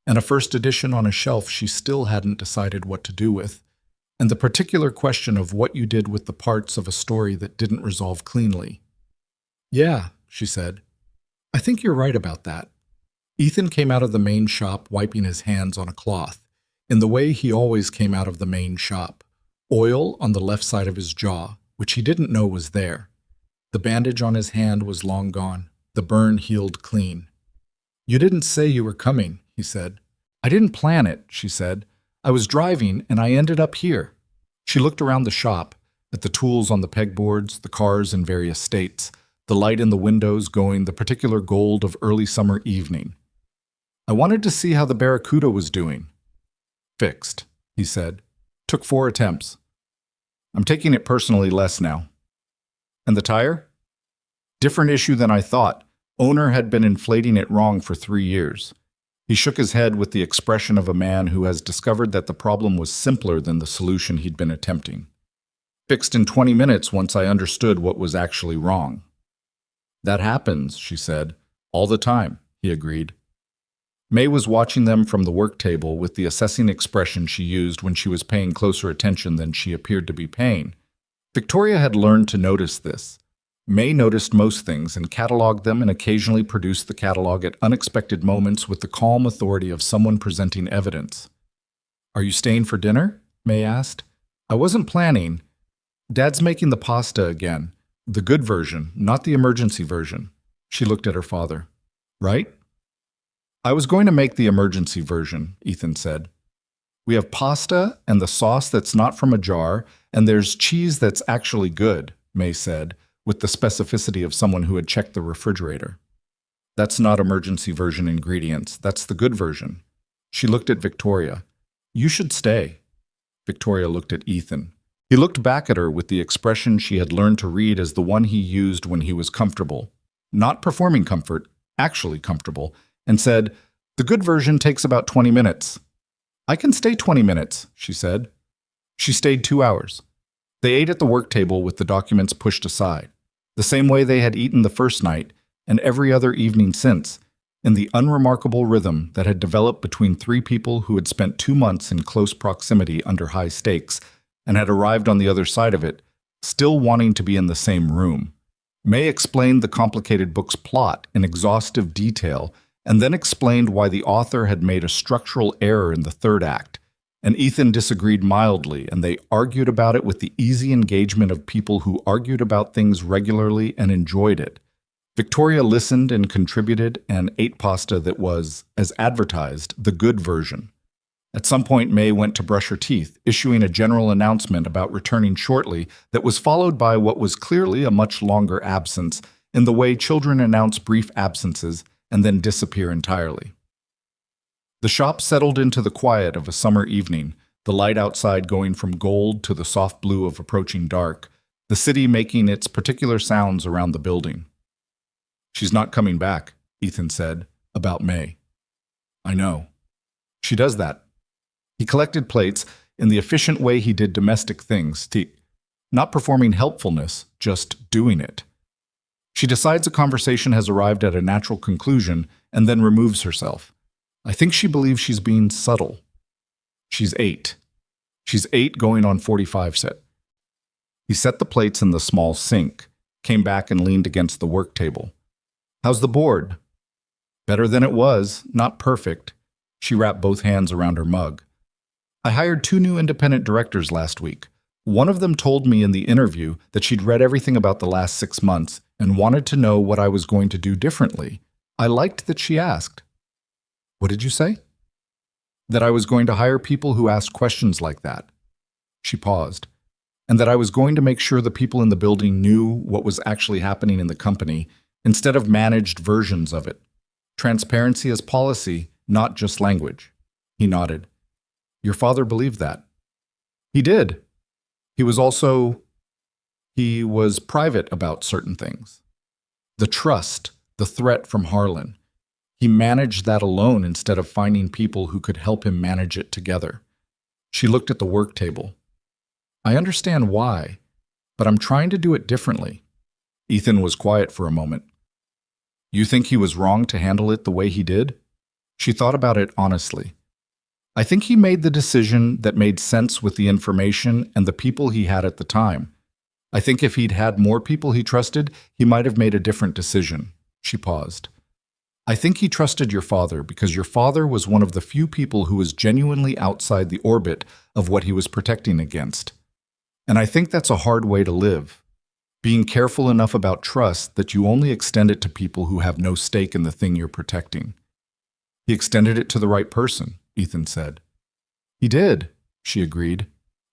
and a first edition on a shelf she still hadn't decided what to do with, and the particular question of what you did with the parts of a story that didn't resolve cleanly. "Yeah," she said. "I think you're right about that." Ethan came out of the main shop wiping his hands on a cloth, in the way he always came out of the main shop, oil on the left side of his jaw, which he didn't know was there. The bandage on his hand was long gone. The burn healed clean. "You didn't say you were coming," he said. "I didn't plan it," she said. "I was driving and I ended up here." She looked around the shop, at the tools on the pegboards, the cars in various states, the light in the windows going the particular gold of early summer evening. "I wanted to see how the Barracuda was doing." "Fixed," he said. "Took 4 attempts. I'm taking it personally less now." "And the tire?" "Different issue than I thought. Owner had been inflating it wrong for 3 years." He shook his head with the expression of a man who has discovered that the problem was simpler than the solution he'd been attempting. Fixed in 20 minutes once I understood what was actually wrong. That happens, she said. All the time, he agreed. May was watching them from the work table with the assessing expression she used when she was paying closer attention than she appeared to be paying. Victoria had learned to notice this. May noticed most things and cataloged them and occasionally produced the catalog at unexpected moments with the calm authority of someone presenting evidence. "Are you staying for dinner?" May asked. "I wasn't planning. Dad's making the pasta again. The good version, not the emergency version." She looked at her father. "Right?" "I was going to make the emergency version," Ethan said. "We have pasta and the sauce that's not from a jar, and there's cheese that's actually good," May said, with the specificity of someone who had checked the refrigerator. "That's not emergency version ingredients. That's the good version." She looked at Victoria. "You should stay." Victoria looked at Ethan. He looked back at her with the expression she had learned to read as the one he used when he was comfortable. Not performing comfort, actually comfortable, and said, "The good version takes about 20 minutes. "I can stay 20 minutes, she said. She stayed 2 hours. They ate at the work table with the documents pushed aside, the same way they had eaten the first night and every other evening since, in the unremarkable rhythm that had developed between three people who had spent 2 months in close proximity under high stakes and had arrived on the other side of it, still wanting to be in the same room. May explained the complicated book's plot in exhaustive detail and then explained why the author had made a structural error in the third act, and Ethan disagreed mildly, and they argued about it with the easy engagement of people who argued about things regularly and enjoyed it. Victoria listened and contributed and ate pasta that was, as advertised, the good version. At some point, May went to brush her teeth, issuing a general announcement about returning shortly that was followed by what was clearly a much longer absence, in the way children announce brief absences and then disappear entirely. The shop settled into the quiet of a summer evening, the light outside going from gold to the soft blue of approaching dark, the city making its particular sounds around the building. "She's not coming back," Ethan said, about May. "I know. She does that." He collected plates in the efficient way he did domestic things, not performing helpfulness, just doing it. She decides a conversation has arrived at a natural conclusion and then removes herself. I think she believes she's being subtle. She's 8. She's 8 going on 45 set. He set the plates in the small sink, came back and leaned against the work table. "How's the board?" "Better than it was, not perfect." She wrapped both hands around her mug. "I hired 2 new independent directors last week. One of them told me in the interview that she'd read everything about the last 6 months and wanted to know what I was going to do differently. I liked that she asked." "What did you say?" "That I was going to hire people who asked questions like that." She paused. "And that I was going to make sure the people in the building knew what was actually happening in the company instead of managed versions of it. Transparency as policy, not just language." He nodded. "Your father believed that." "He did. He was private about certain things. The trust, the threat from Harlan. He managed that alone instead of finding people who could help him manage it together." She looked at the work table. "I understand why, but I'm trying to do it differently." Ethan was quiet for a moment. "You think he was wrong to handle it the way he did?" She thought about it honestly. "I think he made the decision that made sense with the information and the people he had at the time. I think if he'd had more people he trusted, he might have made a different decision." She paused. "I think he trusted your father because your father was one of the few people who was genuinely outside the orbit of what he was protecting against. And I think that's a hard way to live, being careful enough about trust that you only extend it to people who have no stake in the thing you're protecting." "He extended it to the right person," Ethan said. "He did," she agreed.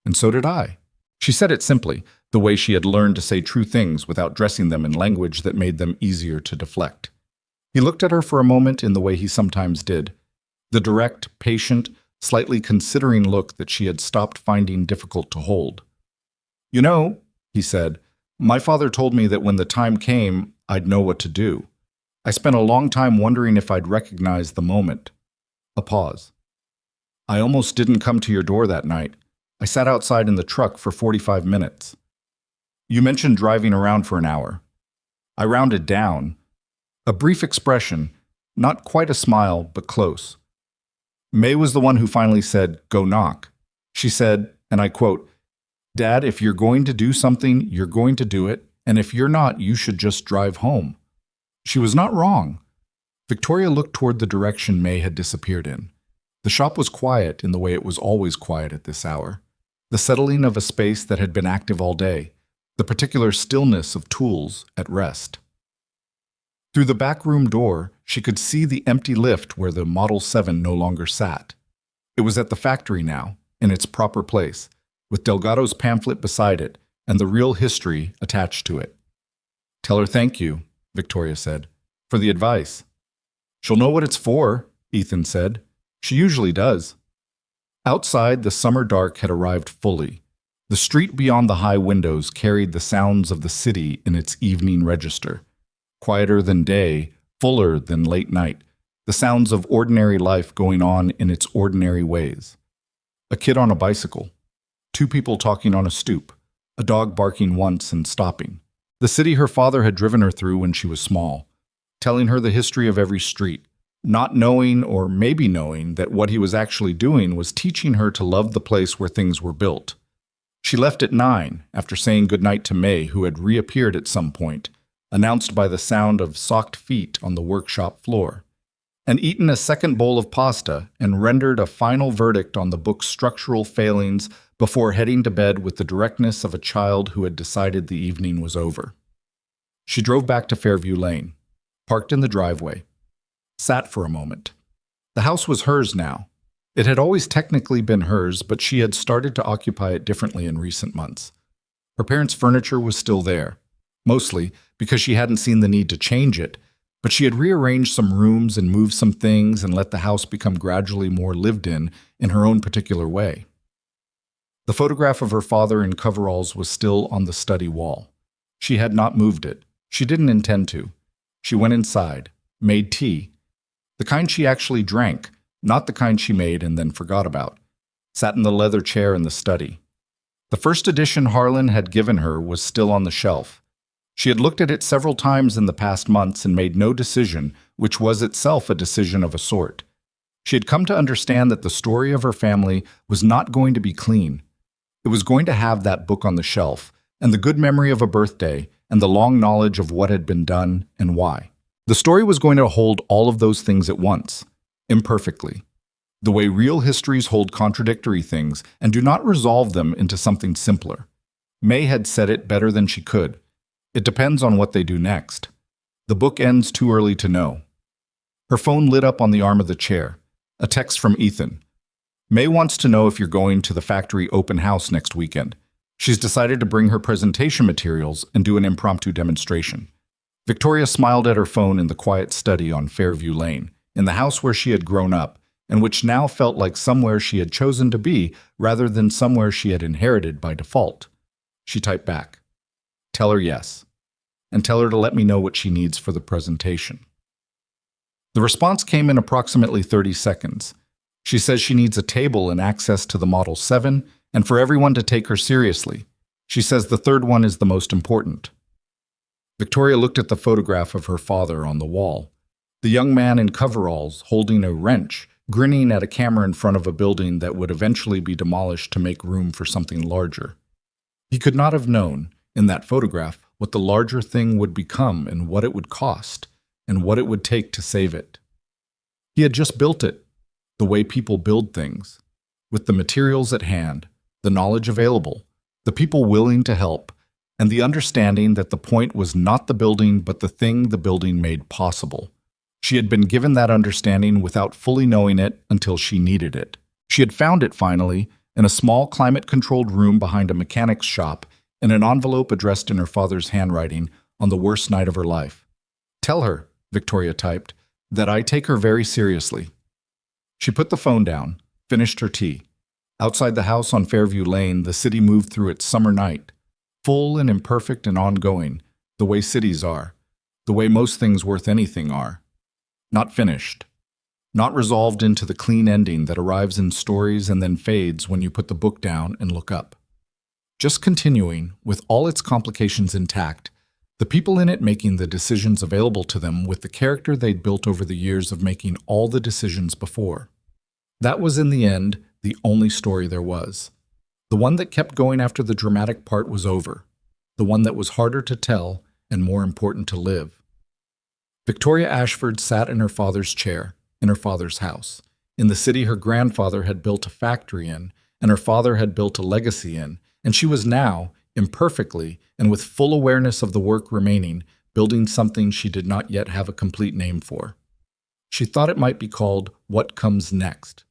"And so did I." She said it simply, the way she had learned to say true things without dressing them in language that made them easier to deflect. He looked at her for a moment in the way he sometimes did, the direct, patient, slightly considering look that she had stopped finding difficult to hold. "You know," he said, "my father told me that when the time came, I'd know what to do. I spent a long time wondering if I'd recognize the moment. A pause. I almost didn't come to your door that night. I sat outside in the truck for 45 minutes. You mentioned driving around for an hour. I rounded down. A brief expression, not quite a smile, but close. May was the one who finally said, "Go knock." She said, and I quote, "Dad, if you're going to do something, you're going to do it, and if you're not, you should just drive home." She was not wrong. Victoria looked toward the direction May had disappeared in. The shop was quiet in the way it was always quiet at this hour. The settling of a space that had been active all day, the particular stillness of tools at rest. Through the back room door, she could see the empty lift where the Model 7 no longer sat. It was at the factory now, in its proper place, with Delgado's pamphlet beside it and the real history attached to it. "Tell her thank you," Victoria said, "for the advice." "She'll know what it's for," Ethan said. "She usually does." Outside, the summer dark had arrived fully. The street beyond the high windows carried the sounds of the city in its evening register. Quieter than day, fuller than late night, the sounds of ordinary life going on in its ordinary ways. A kid on a bicycle. Two people talking on a stoop. A dog barking once and stopping. The city her father had driven her through when she was small. Telling her the history of every street. Not knowing, or maybe knowing, that what he was actually doing was teaching her to love the place where things were built. She left at 9, after saying goodnight to May, who had reappeared at some point, announced by the sound of socked feet on the workshop floor, and eaten a second bowl of pasta and rendered a final verdict on the book's structural failings before heading to bed with the directness of a child who had decided the evening was over. She drove back to Fairview Lane, parked in the driveway, sat for a moment. The house was hers now. It had always technically been hers, but she had started to occupy it differently in recent months. Her parents' furniture was still there, mostly because she hadn't seen the need to change it, but she had rearranged some rooms and moved some things and let the house become gradually more lived in her own particular way. The photograph of her father in coveralls was still on the study wall. She had not moved it. She didn't intend to. She went inside, made tea, the kind she actually drank, not the kind she made and then forgot about, sat in the leather chair in the study. The first edition Harlan had given her was still on the shelf. She had looked at it several times in the past months and made no decision, which was itself a decision of a sort. She had come to understand that the story of her family was not going to be clean. It was going to have that book on the shelf, and the good memory of a birthday, and the long knowledge of what had been done and why. The story was going to hold all of those things at once, imperfectly, the way real histories hold contradictory things and do not resolve them into something simpler. May had said it better than she could. It depends on what they do next. The book ends too early to know. Her phone lit up on the arm of the chair. A text from Ethan. May wants to know if you're going to the factory open house next weekend. She's decided to bring her presentation materials and do an impromptu demonstration. Victoria smiled at her phone in the quiet study on Fairview Lane, in the house where she had grown up, and which now felt like somewhere she had chosen to be rather than somewhere she had inherited by default. She typed back, "Tell her yes, and tell her to let me know what she needs for the presentation." The response came in approximately 30 seconds. She says she needs a table and access to the Model 7, and for everyone to take her seriously. She says the third one is the most important. Victoria looked at the photograph of her father on the wall. The young man in coveralls, holding a wrench, grinning at a camera in front of a building that would eventually be demolished to make room for something larger. He could not have known, in that photograph, what the larger thing would become and what it would cost, and what it would take to save it. He had just built it, the way people build things, with the materials at hand, the knowledge available, the people willing to help, and the understanding that the point was not the building but the thing the building made possible. She had been given that understanding without fully knowing it until she needed it. She had found it finally in a small climate-controlled room behind a mechanic's shop in an envelope addressed in her father's handwriting on the worst night of her life. "Tell her," Victoria typed, "that I take her very seriously." She put the phone down, finished her tea. Outside the house on Fairview Lane, the city moved through its summer night, full and imperfect and ongoing, the way cities are, the way most things worth anything are. Not finished. not resolved into the clean ending that arrives in stories and then fades when you put the book down and look up. Just continuing, with all its complications intact, the people in it making the decisions available to them with the character they'd built over the years of making all the decisions before. That was, in the end, the only story there was. The one that kept going after the dramatic part was over. The one that was harder to tell and more important to live. Victoria Ashford sat in her father's chair, in her father's house, in the city her grandfather had built a factory in, and her father had built a legacy in, and she was now, imperfectly and with full awareness of the work remaining, building something she did not yet have a complete name for. She thought it might be called What Comes Next.